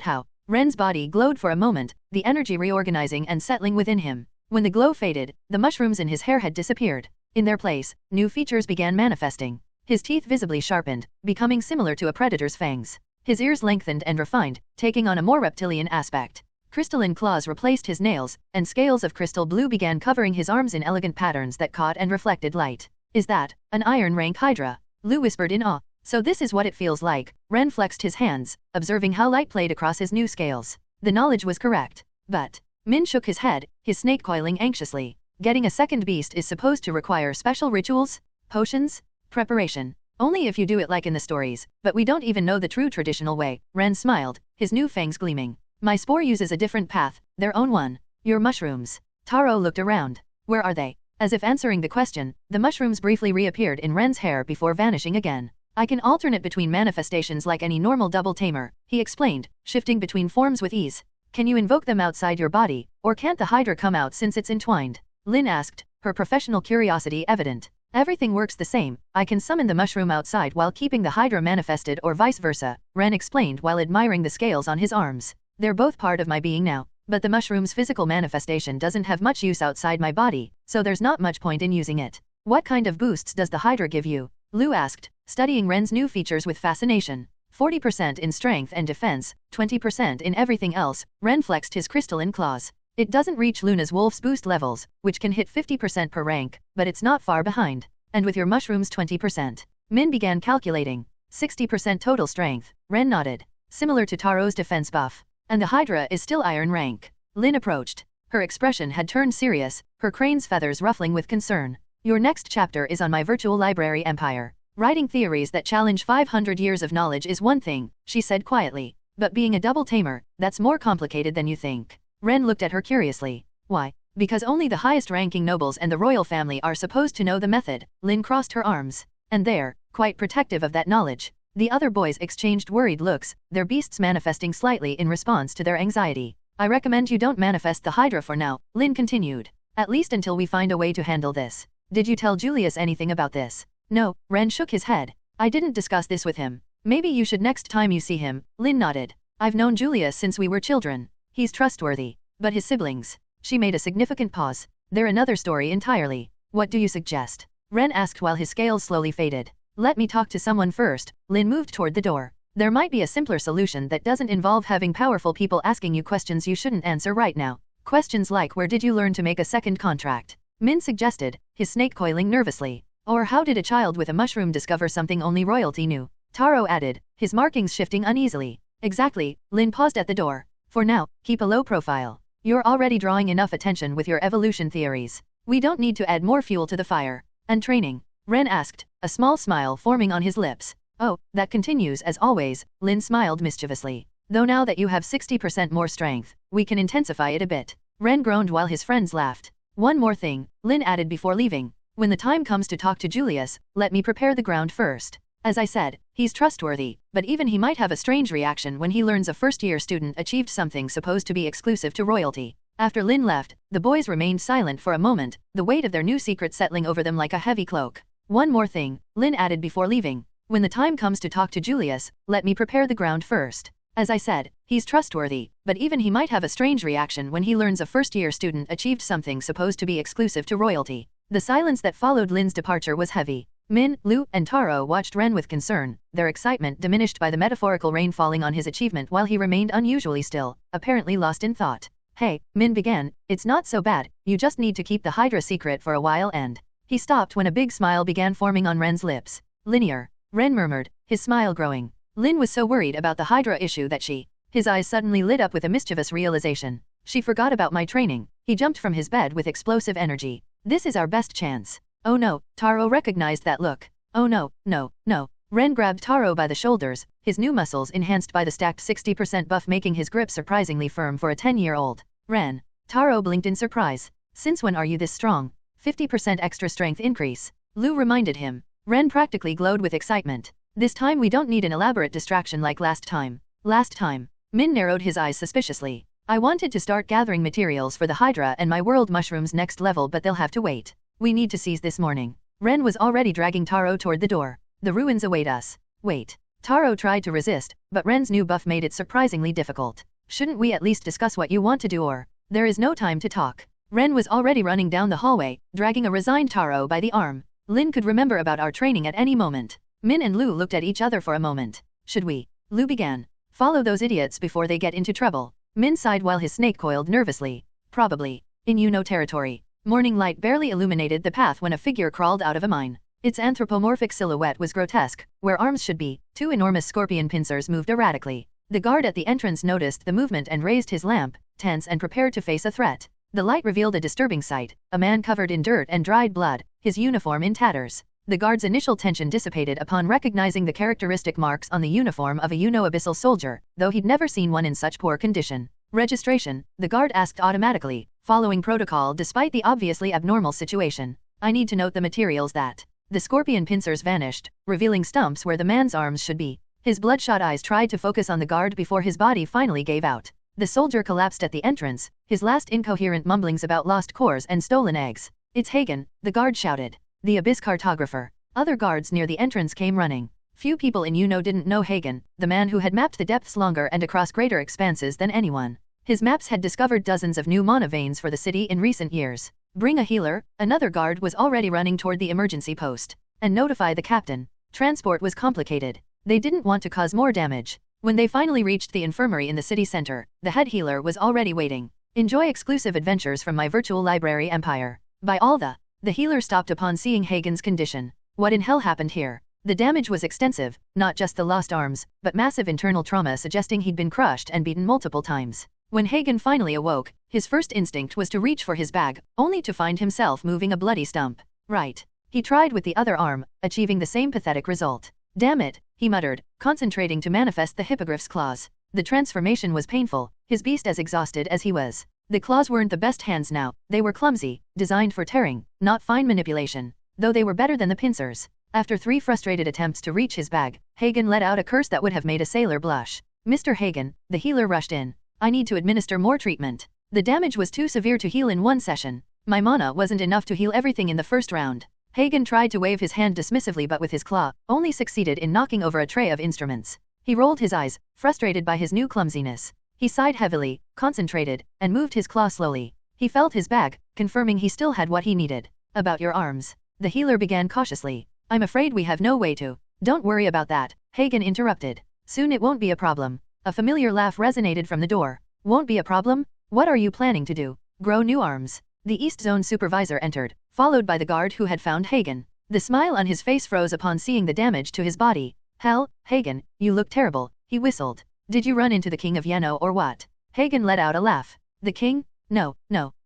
how. Ren's body glowed for a moment, the energy reorganizing and settling within him. When the glow faded, the mushrooms in his hair had disappeared. In their place, new features began manifesting. His teeth visibly sharpened, becoming similar to a predator's fangs. His ears lengthened and refined, taking on a more reptilian aspect. Crystalline claws replaced his nails, and scales of crystal blue began covering his arms in elegant patterns that caught and reflected light. Is that an iron rank hydra? Lu whispered in awe. So this is what it feels like. Ren flexed his hands, observing how light played across his new scales. The knowledge was correct. But Min shook his head, his snake coiling anxiously. Getting a second beast is supposed to require special rituals, potions, preparation. Only if you do it like in the stories, but we don't even know the true traditional way. Ren smiled, his new fangs gleaming. My spore uses a different path, their own one. Your mushrooms. Taro looked around. Where are they? As if answering the question, the mushrooms briefly reappeared in Ren's hair before vanishing again. I can alternate between manifestations like any normal double tamer, he explained, shifting between forms with ease. Can you invoke them outside your body, or can't the hydra come out since it's entwined? Lynn asked, her professional curiosity evident. Everything works the same. I can summon the mushroom outside while keeping the hydra manifested or vice versa, Ren explained while admiring the scales on his arms. They're both part of my being now, but the mushroom's physical manifestation doesn't have much use outside my body, so there's not much point in using it. What kind of boosts does the hydra give you? Lu asked, studying Ren's new features with fascination. 40% in strength and defense, 20% in everything else. Ren flexed his crystalline claws. It doesn't reach Luna's wolf's boost levels, which can hit 50% per rank, but it's not far behind. And with your mushrooms 20%. Min began calculating. 60% total strength. Ren nodded. Similar to Taro's defense buff. And the hydra is still iron rank. Lynn approached. Her expression had turned serious, her crane's feathers ruffling with concern. Your next chapter is on my virtual library empire. Writing theories that challenge 500 years of knowledge is one thing, she said quietly. But being a double tamer, that's more complicated than you think. Ren looked at her curiously. Why? Because only the highest-ranking nobles and the royal family are supposed to know the method. Lynn crossed her arms. And they're quite protective of that knowledge. The other boys exchanged worried looks, their beasts manifesting slightly in response to their anxiety. I recommend you don't manifest the hydra for now, Lynn continued. At least until we find a way to handle this. Did you tell Julius anything about this? No, Ren shook his head. I didn't discuss this with him. Maybe you should next time you see him, Lynn nodded. I've known Julius since we were children. He's trustworthy. But his siblings. She made a significant pause. They're another story entirely. What do you suggest? Ren asked while his scales slowly faded. Let me talk to someone first. Lynn moved toward the door. There might be a simpler solution that doesn't involve having powerful people asking you questions you shouldn't answer right now. Questions like where did you learn to make a second contract? Min suggested, his snake coiling nervously. Or how did a child with a mushroom discover something only royalty knew? Taro added, his markings shifting uneasily. Exactly, Lynn paused at the door. For now, keep a low profile. You're already drawing enough attention with your evolution theories. We don't need to add more fuel to the fire. And training? Ren asked, a small smile forming on his lips. Oh, that continues as always, Lynn smiled mischievously. Though now that you have 60% more strength, we can intensify it a bit. Ren groaned while his friends laughed. One more thing, Lynn added before leaving. When the time comes to talk to Julius, let me prepare the ground first. As I said, he's trustworthy, but even he might have a strange reaction when he learns a first-year student achieved something supposed to be exclusive to royalty. After Lynn left, the boys remained silent for a moment, the weight of their new secret settling over them like a heavy cloak. One more thing, Lynn added before leaving. When the time comes to talk to Julius, let me prepare the ground first. As I said, he's trustworthy, but even he might have a strange reaction when he learns a first-year student achieved something supposed to be exclusive to royalty. The silence that followed Lynn's departure was heavy. Min, Lu, and Taro watched Ren with concern, their excitement diminished by the metaphorical rain falling on his achievement while he remained unusually still, apparently lost in thought. Hey, Min began, it's not so bad, you just need to keep the Hydra secret for a while and... He stopped when a big smile began forming on Ren's lips. Linear. Ren murmured, his smile growing. Lynn was so worried about the Hydra issue that his eyes suddenly lit up with a mischievous realization. She forgot about my training. He jumped from his bed with explosive energy. This is our best chance. Oh no, Taro recognized that look. Oh no, no, no. Ren grabbed Taro by the shoulders, his new muscles enhanced by the stacked 60% buff making his grip surprisingly firm for a 10-year-old. Ren. Taro blinked in surprise. Since when are you this strong? 50% extra strength increase. Lu reminded him. Ren practically glowed with excitement. This time we don't need an elaborate distraction like last time. Last time. Min narrowed his eyes suspiciously. I wanted to start gathering materials for the Hydra and my world mushrooms next level, but they'll have to wait. We need to seize this morning. Ren was already dragging Taro toward the door. The ruins await us. Wait. Taro tried to resist, but Ren's new buff made it surprisingly difficult. Shouldn't we at least discuss what you want to do, or? There is no time to talk. Ren was already running down the hallway, dragging a resigned Taro by the arm. Lynn could remember about our training at any moment. Min and Lu looked at each other for a moment. Should we? Lu began. Follow those idiots before they get into trouble. Min sighed while his snake coiled nervously. Probably. In territory. Morning light barely illuminated the path when a figure crawled out of a mine. Its anthropomorphic silhouette was grotesque. Where arms should be, two enormous scorpion pincers moved erratically. The guard at the entrance noticed the movement and raised his lamp, tense and prepared to face a threat. The light revealed a disturbing sight, a man covered in dirt and dried blood, his uniform in tatters. The guard's initial tension dissipated upon recognizing the characteristic marks on the uniform of a abyssal soldier, though he'd never seen one in such poor condition. Registration, the guard asked automatically, following protocol despite the obviously abnormal situation. I need to note the materials that. The scorpion pincers vanished, revealing stumps where the man's arms should be. His bloodshot eyes tried to focus on the guard before his body finally gave out. The soldier collapsed at the entrance, his last incoherent mumblings about lost cores and stolen eggs. It's Hagen, the guard shouted. The Abyss cartographer. Other guards near the entrance came running. Few people in didn't know Hagen, the man who had mapped the depths longer and across greater expanses than anyone. His maps had discovered dozens of new mana veins for the city in recent years. Bring a healer, another guard was already running toward the emergency post. And notify the captain. Transport was complicated. They didn't want to cause more damage. When they finally reached the infirmary in the city center, the head healer was already waiting. Enjoy exclusive adventures from my virtual library empire. By all the healer stopped upon seeing Hagen's condition. What in hell happened here? The damage was extensive, not just the lost arms, but massive internal trauma suggesting he'd been crushed and beaten multiple times. When Hagen finally awoke, his first instinct was to reach for his bag, only to find himself moving a bloody stump. Right. He tried with the other arm, achieving the same pathetic result. Damn it, he muttered, concentrating to manifest the hippogriff's claws. The transformation was painful, his beast as exhausted as he was. The claws weren't the best hands now, they were clumsy, designed for tearing, not fine manipulation. Though they were better than the pincers. After 3 frustrated attempts to reach his bag, Hagen let out a curse that would have made a sailor blush. Mr. Hagen, the healer rushed in. I need to administer more treatment. The damage was too severe to heal in one session. My mana wasn't enough to heal everything in the first round. Hagen tried to wave his hand dismissively but with his claw, only succeeded in knocking over a tray of instruments. He rolled his eyes, frustrated by his new clumsiness. He sighed heavily, concentrated, and moved his claw slowly. He felt his bag, confirming he still had what he needed. About your arms. The healer began cautiously. I'm afraid we have no way to. Don't worry about that, Hagen interrupted. Soon it won't be a problem. A familiar laugh resonated from the door. Won't be a problem? What are you planning to do? Grow new arms. The East Zone supervisor entered, followed by the guard who had found Hagen. The smile on his face froze upon seeing the damage to his body. Hell, Hagen, you look terrible, he whistled. Did you run into the king of Yeno or what? Hagen let out a laugh. The king? No.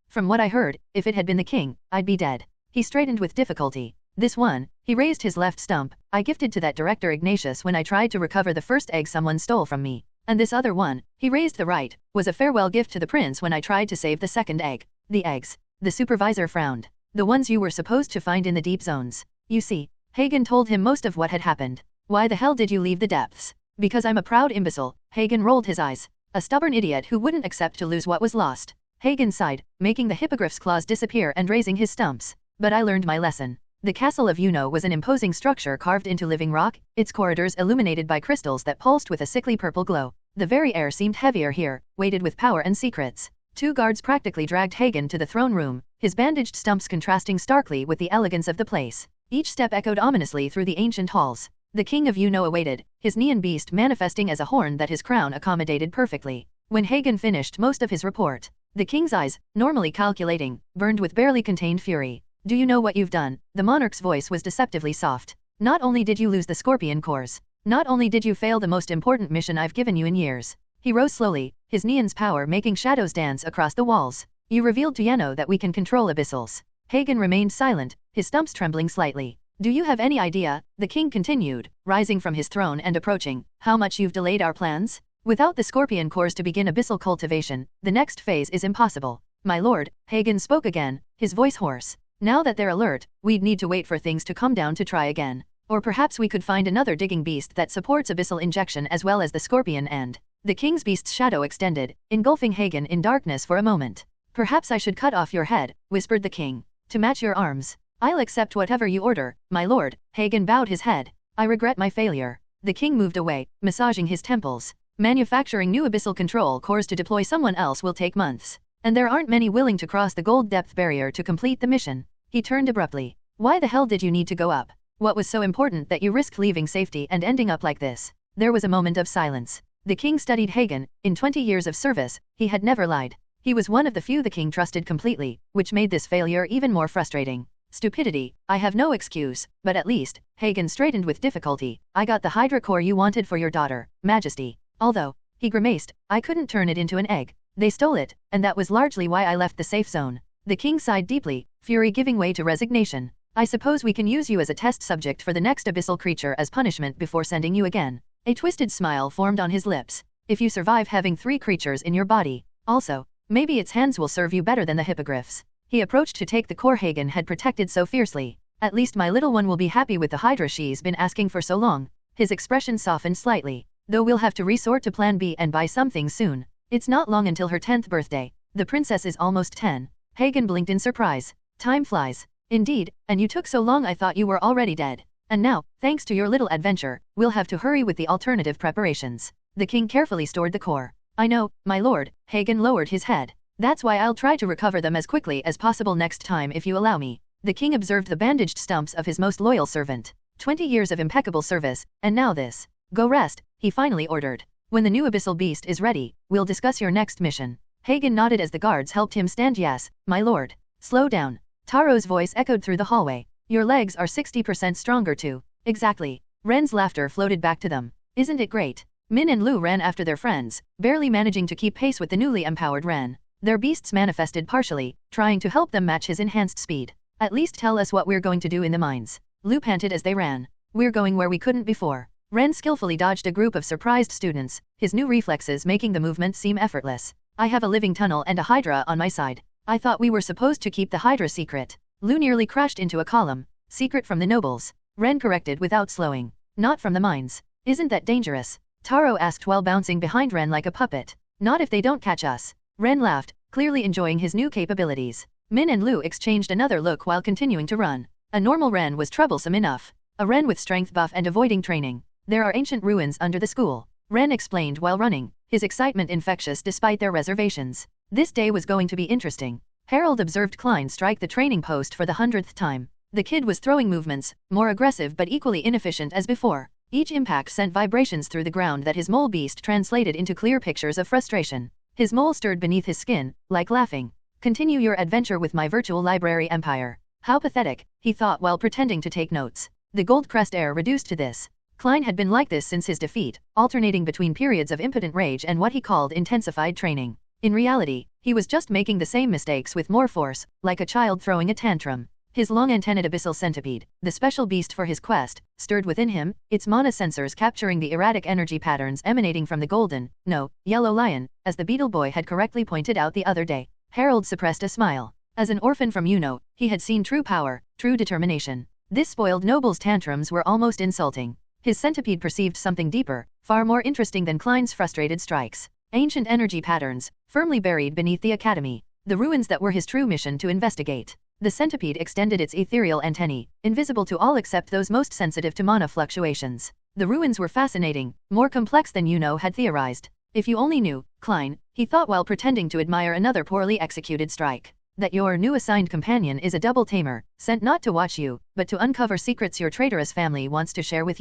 From what I heard, if it had been the king, I'd be dead. He straightened with difficulty. This one, he raised his left stump, I gifted to that director Ignatius when I tried to recover the first egg someone stole from me. And this other one, he raised the right, was a farewell gift to the prince when I tried to save the second egg. The eggs. The supervisor frowned. The ones you were supposed to find in the deep zones. You see, Hagen told him most of what had happened. Why the hell did you leave the depths? Because I'm a proud imbecile, Hagen rolled his eyes. A stubborn idiot who wouldn't accept to lose what was lost. Hagen sighed, making the hippogriff's claws disappear and raising his stumps. But I learned my lesson. The castle of Yuno was an imposing structure carved into living rock, its corridors illuminated by crystals that pulsed with a sickly purple glow. The very air seemed heavier here, weighted with power and secrets. 2 guards practically dragged Hagen to the throne room, his bandaged stumps contrasting starkly with the elegance of the place. Each step echoed ominously through the ancient halls. The king of Yuno awaited, his neon beast manifesting as a horn that his crown accommodated perfectly. When Hagen finished most of his report, the king's eyes, normally calculating, burned with barely contained fury. Do you know what you've done? The monarch's voice was deceptively soft. Not only did you lose the scorpion cores, not only did you fail the most important mission I've given you in years. He rose slowly, his neon's power making shadows dance across the walls. You revealed to Yeno that we can control abyssals. Hagen remained silent, his stumps trembling slightly. Do you have any idea, the king continued, rising from his throne and approaching, how much you've delayed our plans? Without the scorpion cores to begin abyssal cultivation, the next phase is impossible. My lord, Hagen spoke again, his voice hoarse. Now that they're alert, we'd need to wait for things to calm down to try again. Or perhaps we could find another digging beast that supports abyssal injection as well as the scorpion and... The king's beast's shadow extended, engulfing Hagen in darkness for a moment. Perhaps I should cut off your head, whispered the king. To match your arms. I'll accept whatever you order, my lord. Hagen bowed his head. I regret my failure. The king moved away, massaging his temples. Manufacturing new abyssal control cores to deploy someone else will take months. And there aren't many willing to cross the gold depth barrier to complete the mission. He turned abruptly. Why the hell did you need to go up? What was so important that you risked leaving safety and ending up like this? There was a moment of silence. The king studied Hagen. In 20 years of service, he had never lied. He was one of the few the king trusted completely, which made this failure even more frustrating. Stupidity, I have no excuse, but at least, Hagen straightened with difficulty, I got the Hydra core you wanted for your daughter, Majesty. Although, he grimaced, I couldn't turn it into an egg. They stole it, and that was largely why I left the safe zone. The king sighed deeply, fury giving way to resignation. I suppose we can use you as a test subject for the next abyssal creature as punishment before sending you again. A twisted smile formed on his lips. If you survive having 3 creatures in your body. Also, maybe its hands will serve you better than the hippogriffs. He approached to take the core Hagen had protected so fiercely. At least my little one will be happy with the Hydra she's been asking for so long. His expression softened slightly. Though we'll have to resort to plan B and buy something soon. It's not long until her 10th birthday. The princess is almost 10. Hagen blinked in surprise. Time flies. Indeed, and you took so long I thought you were already dead. And now, thanks to your little adventure, we'll have to hurry with the alternative preparations. The king carefully stored the core. I know, my lord. Hagen lowered his head. That's why I'll try to recover them as quickly as possible next time if you allow me. The king observed the bandaged stumps of his most loyal servant. 20 years of impeccable service, and now this. Go rest, he finally ordered. When the new abyssal beast is ready, we'll discuss your next mission. Hagen nodded as the guards helped him stand. Yes, my lord. Slow down. Taro's voice echoed through the hallway. Your legs are 60% stronger too. Exactly. Ren's laughter floated back to them. Isn't it great? Min and Lu ran after their friends, barely managing to keep pace with the newly empowered Ren. Their beasts manifested partially, trying to help them match his enhanced speed. At least tell us what we're going to do in the mines. Lu panted as they ran. We're going where we couldn't before. Ren skillfully dodged a group of surprised students, his new reflexes making the movement seem effortless. I have a living tunnel and a Hydra on my side. I thought we were supposed to keep the Hydra secret. Lu nearly crashed into a column. Secret from the nobles. Ren corrected without slowing. Not from the mines. Isn't that dangerous? Taro asked while bouncing behind Ren like a puppet. Not if they don't catch us. Ren laughed, clearly enjoying his new capabilities. Min and Lu exchanged another look while continuing to run. A normal Ren was troublesome enough. A Ren with strength buff and avoiding training. There are ancient ruins under the school. Ren explained while running, his excitement infectious despite their reservations. This day was going to be interesting. Harold observed Klein strike the training post for the 100th time. The kid was throwing movements, more aggressive but equally inefficient as before. Each impact sent vibrations through the ground that his mole beast translated into clear pictures of frustration. His mole stirred beneath his skin, like laughing. Continue your adventure with my virtual library empire. How pathetic, he thought while pretending to take notes. The gold crest air reduced to this. Klein had been like this since his defeat, alternating between periods of impotent rage and what he called intensified training. In reality, he was just making the same mistakes with more force, like a child throwing a tantrum. His long-antenned abyssal centipede, the special beast for his quest, stirred within him, its mana sensors capturing the erratic energy patterns emanating from the golden, no, yellow lion, as the beetle boy had correctly pointed out the other day. Harold suppressed a smile. As an orphan from he had seen true power, true determination. This spoiled noble's tantrums were almost insulting. His centipede perceived something deeper, far more interesting than Klein's frustrated strikes. Ancient energy patterns, firmly buried beneath the academy. The ruins that were his true mission to investigate. The centipede extended its ethereal antennae, invisible to all except those most sensitive to mana fluctuations. The ruins were fascinating, more complex than had theorized. If you only knew, Klein, he thought while pretending to admire another poorly executed strike, that your new assigned companion is a double tamer, sent not to watch you, but to uncover secrets your traitorous family wants to share with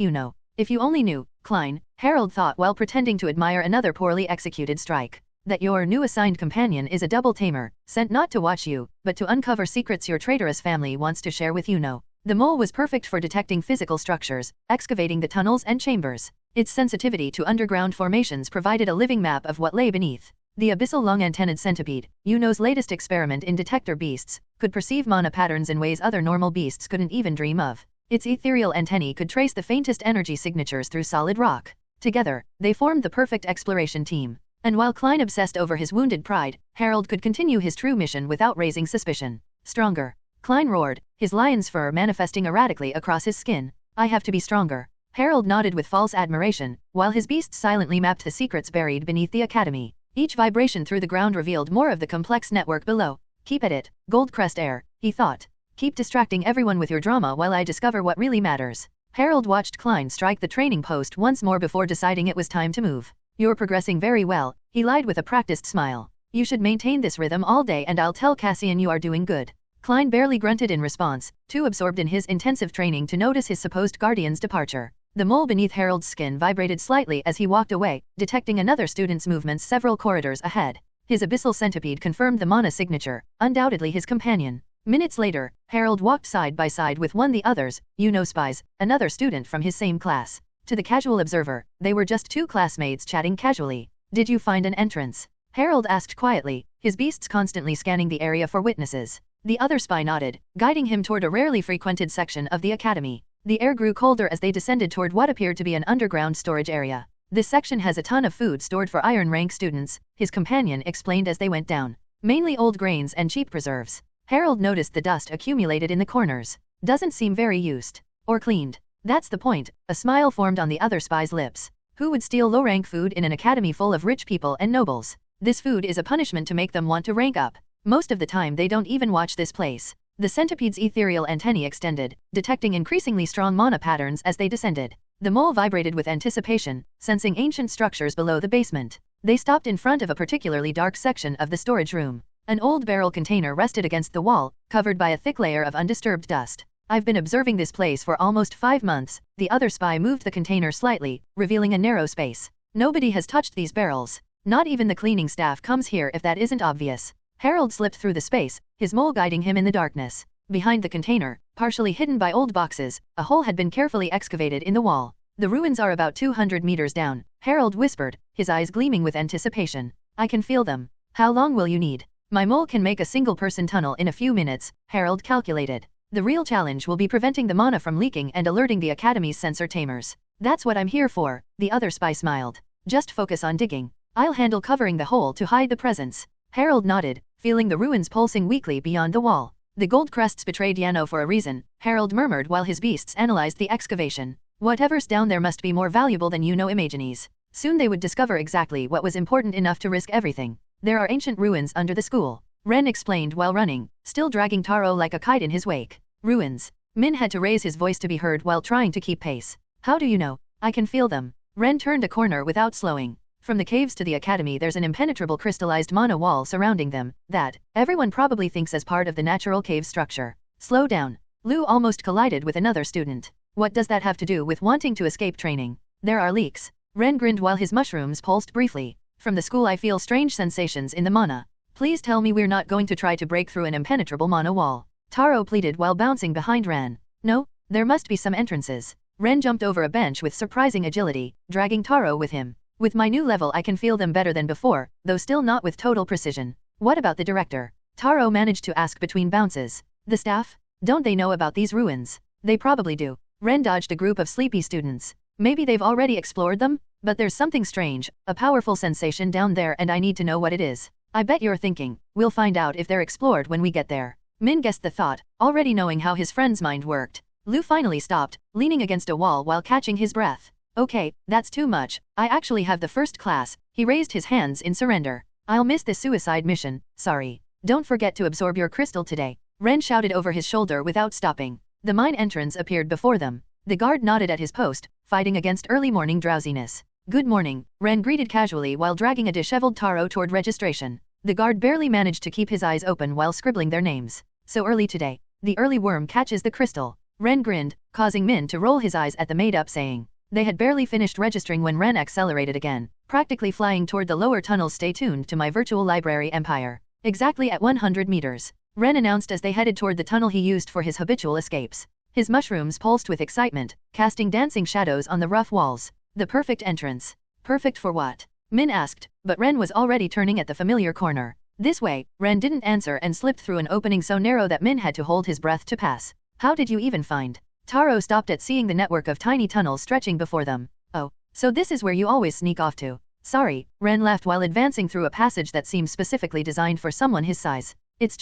If you only knew, Klein, Harold thought while pretending to admire another poorly executed strike, that your new assigned companion is a double tamer, sent not to watch you, but to uncover secrets your traitorous family wants to share with The mole was perfect for detecting physical structures, excavating the tunnels and chambers. Its sensitivity to underground formations provided a living map of what lay beneath. The abyssal long-antenned centipede, Uno's latest experiment in detector beasts, could perceive mana patterns in ways other normal beasts couldn't even dream of. Its ethereal antennae could trace the faintest energy signatures through solid rock. Together, they formed the perfect exploration team. And while Klein obsessed over his wounded pride, Harold could continue his true mission without raising suspicion. Stronger. Klein roared, his lion's fur manifesting erratically across his skin. I have to be stronger. Harold nodded with false admiration, while his beasts silently mapped the secrets buried beneath the academy. Each vibration through the ground revealed more of the complex network below. Keep at it, Goldcrest heir, he thought. Keep distracting everyone with your drama while I discover what really matters. Harold watched Klein strike the training post once more before deciding it was time to move. You're progressing very well, he lied with a practiced smile. You should maintain this rhythm all day and I'll tell Cassian you are doing good. Klein barely grunted in response, too absorbed in his intensive training to notice his supposed guardian's departure. The mole beneath Harold's skin vibrated slightly as he walked away, detecting another student's movements several corridors ahead. His abyssal centipede confirmed the mana signature, undoubtedly his companion. Minutes later, Harold walked side by side with one the others, spies, another student from his same class. To the casual observer, they were just two classmates chatting casually. Did you find an entrance? Harold asked quietly, his beasts constantly scanning the area for witnesses. The other spy nodded, guiding him toward a rarely frequented section of the academy. The air grew colder as they descended toward what appeared to be an underground storage area. This section has a ton of food stored for iron rank students, his companion explained as they went down. Mainly old grains and cheap preserves. Harold noticed the dust accumulated in the corners. Doesn't seem very used. Or cleaned. That's the point, a smile formed on the other spy's lips. Who would steal low-rank food in an academy full of rich people and nobles? This food is a punishment to make them want to rank up. Most of the time they don't even watch this place. The centipede's ethereal antennae extended, detecting increasingly strong mana patterns as they descended. The mole vibrated with anticipation, sensing ancient structures below the basement. They stopped in front of a particularly dark section of the storage room. An old barrel container rested against the wall, covered by a thick layer of undisturbed dust. I've been observing this place for almost 5 months. The other spy moved the container slightly, revealing a narrow space. Nobody has touched these barrels. Not even the cleaning staff comes here if that isn't obvious. Harold slipped through the space, his mole guiding him in the darkness. Behind the container, partially hidden by old boxes, a hole had been carefully excavated in the wall. The ruins are about 200 meters down, Harold whispered, his eyes gleaming with anticipation. I can feel them. How long will you need? My mole can make a single-person tunnel in a few minutes, Harold calculated. The real challenge will be preventing the mana from leaking and alerting the Academy's sensor tamers. That's what I'm here for, the other spy smiled. Just focus on digging. I'll handle covering the hole to hide the presence. Harold nodded, feeling the ruins pulsing weakly beyond the wall. The gold crests betrayed Yano for a reason, Harold murmured while his beasts analyzed the excavation. Whatever's down there must be more valuable than Imagines. Soon they would discover exactly what was important enough to risk everything. There are ancient ruins under the school, Ren explained while running, still dragging Taro like a kite in his wake. Ruins. Min had to raise his voice to be heard while trying to keep pace. How do you know? I can feel them. Ren turned a corner without slowing. From the caves to the academy there's an impenetrable crystallized mana wall surrounding them, that, everyone probably thinks as part of the natural cave structure. Slow down. Lu almost collided with another student. What does that have to do with wanting to escape training? There are leaks. Ren grinned while his mushrooms pulsed briefly. From the school I feel strange sensations in the mana. Please tell me we're not going to try to break through an impenetrable mana wall. Taro pleaded while bouncing behind Ren. No, there must be some entrances. Ren jumped over a bench with surprising agility, dragging Taro with him. With my new level I can feel them better than before, though still not with total precision. What about the director? Taro managed to ask between bounces. The staff? Don't they know about these ruins? They probably do. Ren dodged a group of sleepy students. Maybe they've already explored them? But there's something strange, a powerful sensation down there and I need to know what it is. I bet you're thinking, we'll find out if they're explored when we get there. Min guessed the thought, already knowing how his friend's mind worked. Lu finally stopped, leaning against a wall while catching his breath. Okay, that's too much. I actually have the first class. He raised his hands in surrender. I'll miss the suicide mission, sorry. Don't forget to absorb your crystal today. Ren shouted over his shoulder without stopping. The mine entrance appeared before them. The guard nodded at his post, fighting against early morning drowsiness. Good morning, Ren greeted casually while dragging a disheveled Taro toward registration. The guard barely managed to keep his eyes open while scribbling their names. So early today. The early worm catches the crystal. Ren grinned, causing Min to roll his eyes at the made-up saying. They had barely finished registering when Ren accelerated again, practically flying toward the lower tunnels. Stay tuned to my virtual library empire. Exactly at 100 meters. Ren announced as they headed toward the tunnel he used for his habitual escapes. His mushrooms pulsed with excitement, casting dancing shadows on the rough walls. The perfect entrance. Perfect for what? Min asked, but Ren was already turning at the familiar corner. This way, Ren didn't answer and slipped through an opening so narrow that Min had to hold his breath to pass. How did you even find? Taro stopped at seeing the network of tiny tunnels stretching before them. Oh, so this is where you always sneak off to. Sorry, Ren laughed while advancing through a passage that seemed specifically designed for someone his size. It's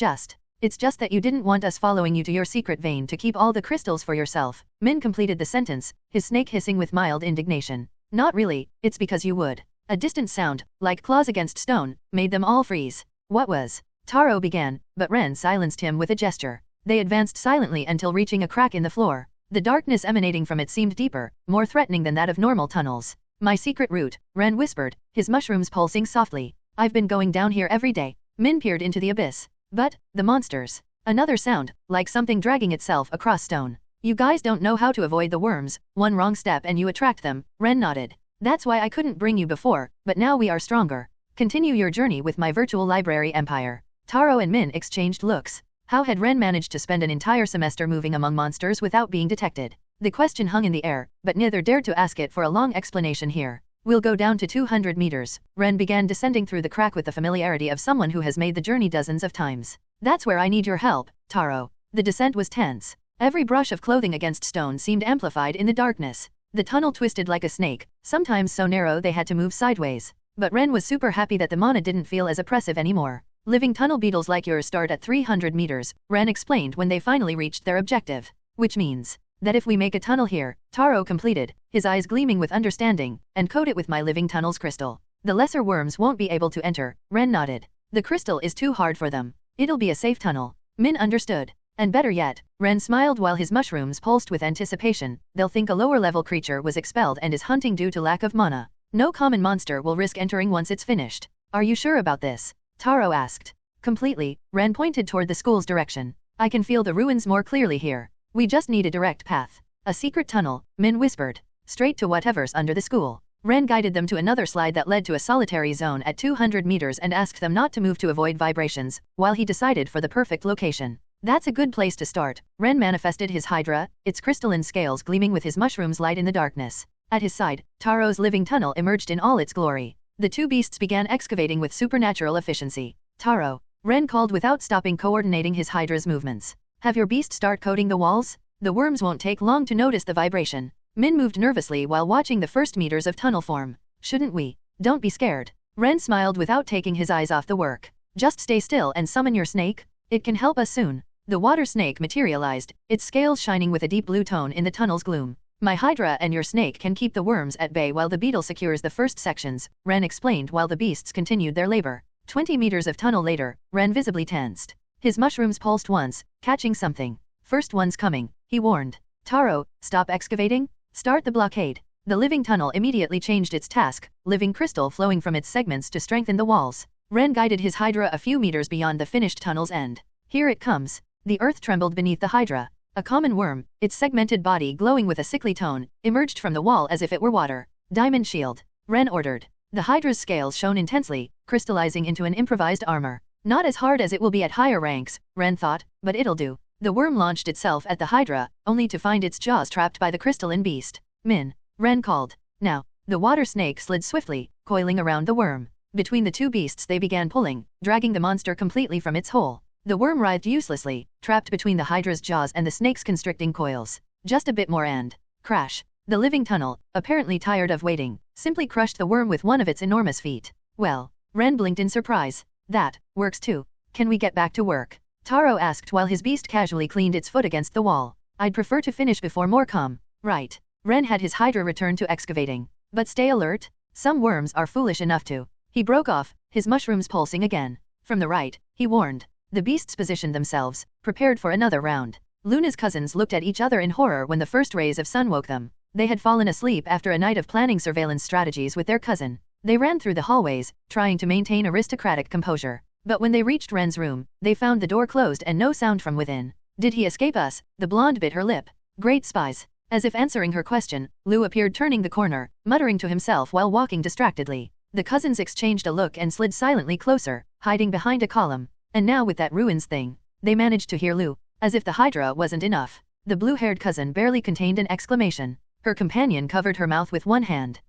It's just that you didn't want us following you to your secret vein to keep all the crystals for yourself. Min completed the sentence, his snake hissing with mild indignation. Not really, it's because you would. A distant sound, like claws against stone, made them all freeze. What was? Taro began, but Ren silenced him with a gesture. They advanced silently until reaching a crack in the floor. The darkness emanating from it seemed deeper, more threatening than that of normal tunnels. My secret route, Ren whispered, his mushrooms pulsing softly. I've been going down here every day. Min peered into the abyss. But, the monsters. Another sound, like something dragging itself across stone. You guys don't know how to avoid the worms, one wrong step and you attract them, Ren nodded. That's why I couldn't bring you before, but now we are stronger. Continue your journey with my virtual library empire. Taro and Min exchanged looks. How had Ren managed to spend an entire semester moving among monsters without being detected? The question hung in the air, but neither dared to ask it for a long explanation here. We'll go down to 200 meters. Ren began descending through the crack with the familiarity of someone who has made the journey dozens of times. That's where I need your help, Taro. The descent was tense. Every brush of clothing against stone seemed amplified in the darkness. The tunnel twisted like a snake, sometimes so narrow they had to move sideways. But Ren was super happy that the mana didn't feel as oppressive anymore. Living tunnel beetles like yours start at 300 meters, Ren explained when they finally reached their objective. Which means that if we make a tunnel here, Taro completed, his eyes gleaming with understanding, and coat it with my living tunnel's crystal. The lesser worms won't be able to enter, Ren nodded. The crystal is too hard for them. It'll be a safe tunnel. Min understood. And better yet, Ren smiled while his mushrooms pulsed with anticipation, they'll think a lower-level creature was expelled and is hunting due to lack of mana. No common monster will risk entering once it's finished. Are you sure about this? Taro asked. Completely, Ren pointed toward the school's direction. I can feel the ruins more clearly here. We just need a direct path. A secret tunnel, Min whispered. Straight to whatever's under the school. Ren guided them to another slide that led to a solitary zone at 200 meters and asked them not to move to avoid vibrations, while he decided for the perfect location. That's a good place to start. Ren manifested his hydra, its crystalline scales gleaming with his mushrooms light in the darkness. At his side, Taro's living tunnel emerged in all its glory. The two beasts began excavating with supernatural efficiency. Taro, Ren called without stopping, coordinating his hydra's movements. Have your beast start coating the walls? The worms won't take long to notice the vibration. Min moved nervously while watching the first meters of tunnel form. Shouldn't we? Don't be scared. Ren smiled without taking his eyes off the work. Just stay still and summon your snake. It can help us soon. The water snake materialized, its scales shining with a deep blue tone in the tunnel's gloom. My hydra and your snake can keep the worms at bay while the beetle secures the first sections, Ren explained while the beasts continued their labor. 20 meters of tunnel later, Ren visibly tensed. His mushrooms pulsed once, catching something. First one's coming, he warned. Taro, stop excavating? Start the blockade. The living tunnel immediately changed its task, living crystal flowing from its segments to strengthen the walls. Ren guided his hydra a few meters beyond the finished tunnel's end. Here it comes. The earth trembled beneath the hydra. A common worm, its segmented body glowing with a sickly tone, emerged from the wall as if it were water. Diamond shield, Ren ordered. The hydra's scales shone intensely, crystallizing into an improvised armor. Not as hard as it will be at higher ranks, Ren thought, but it'll do. The worm launched itself at the hydra, only to find its jaws trapped by the crystalline beast. Min, Ren called. Now, the water snake slid swiftly, coiling around the worm. Between the two beasts they began pulling, dragging the monster completely from its hole. The worm writhed uselessly, trapped between the hydra's jaws and the snake's constricting coils. Just a bit more and crash. The living tunnel, apparently tired of waiting, simply crushed the worm with one of its enormous feet. Well, Ren blinked in surprise. That works too. Can we get back to work? Taro asked while his beast casually cleaned its foot against the wall. I'd prefer to finish before more come. Right. Ren had his hydra return to excavating. But stay alert. Some worms are foolish enough to. He broke off, his mushrooms pulsing again. From the right, he warned. The beasts positioned themselves, prepared for another round. Luna's cousins looked at each other in horror when the first rays of sun woke them. They had fallen asleep after a night of planning surveillance strategies with their cousin. They ran through the hallways, trying to maintain aristocratic composure. But when they reached Ren's room, they found the door closed and no sound from within. Did he escape us? The blonde bit her lip. Great spies. As if answering her question, Lu appeared turning the corner, muttering to himself while walking distractedly. The cousins exchanged a look and slid silently closer, hiding behind a column. And now with that ruins thing, they managed to hear Lu. As if the hydra wasn't enough, the blue-haired cousin barely contained an exclamation. Her companion covered her mouth with one hand.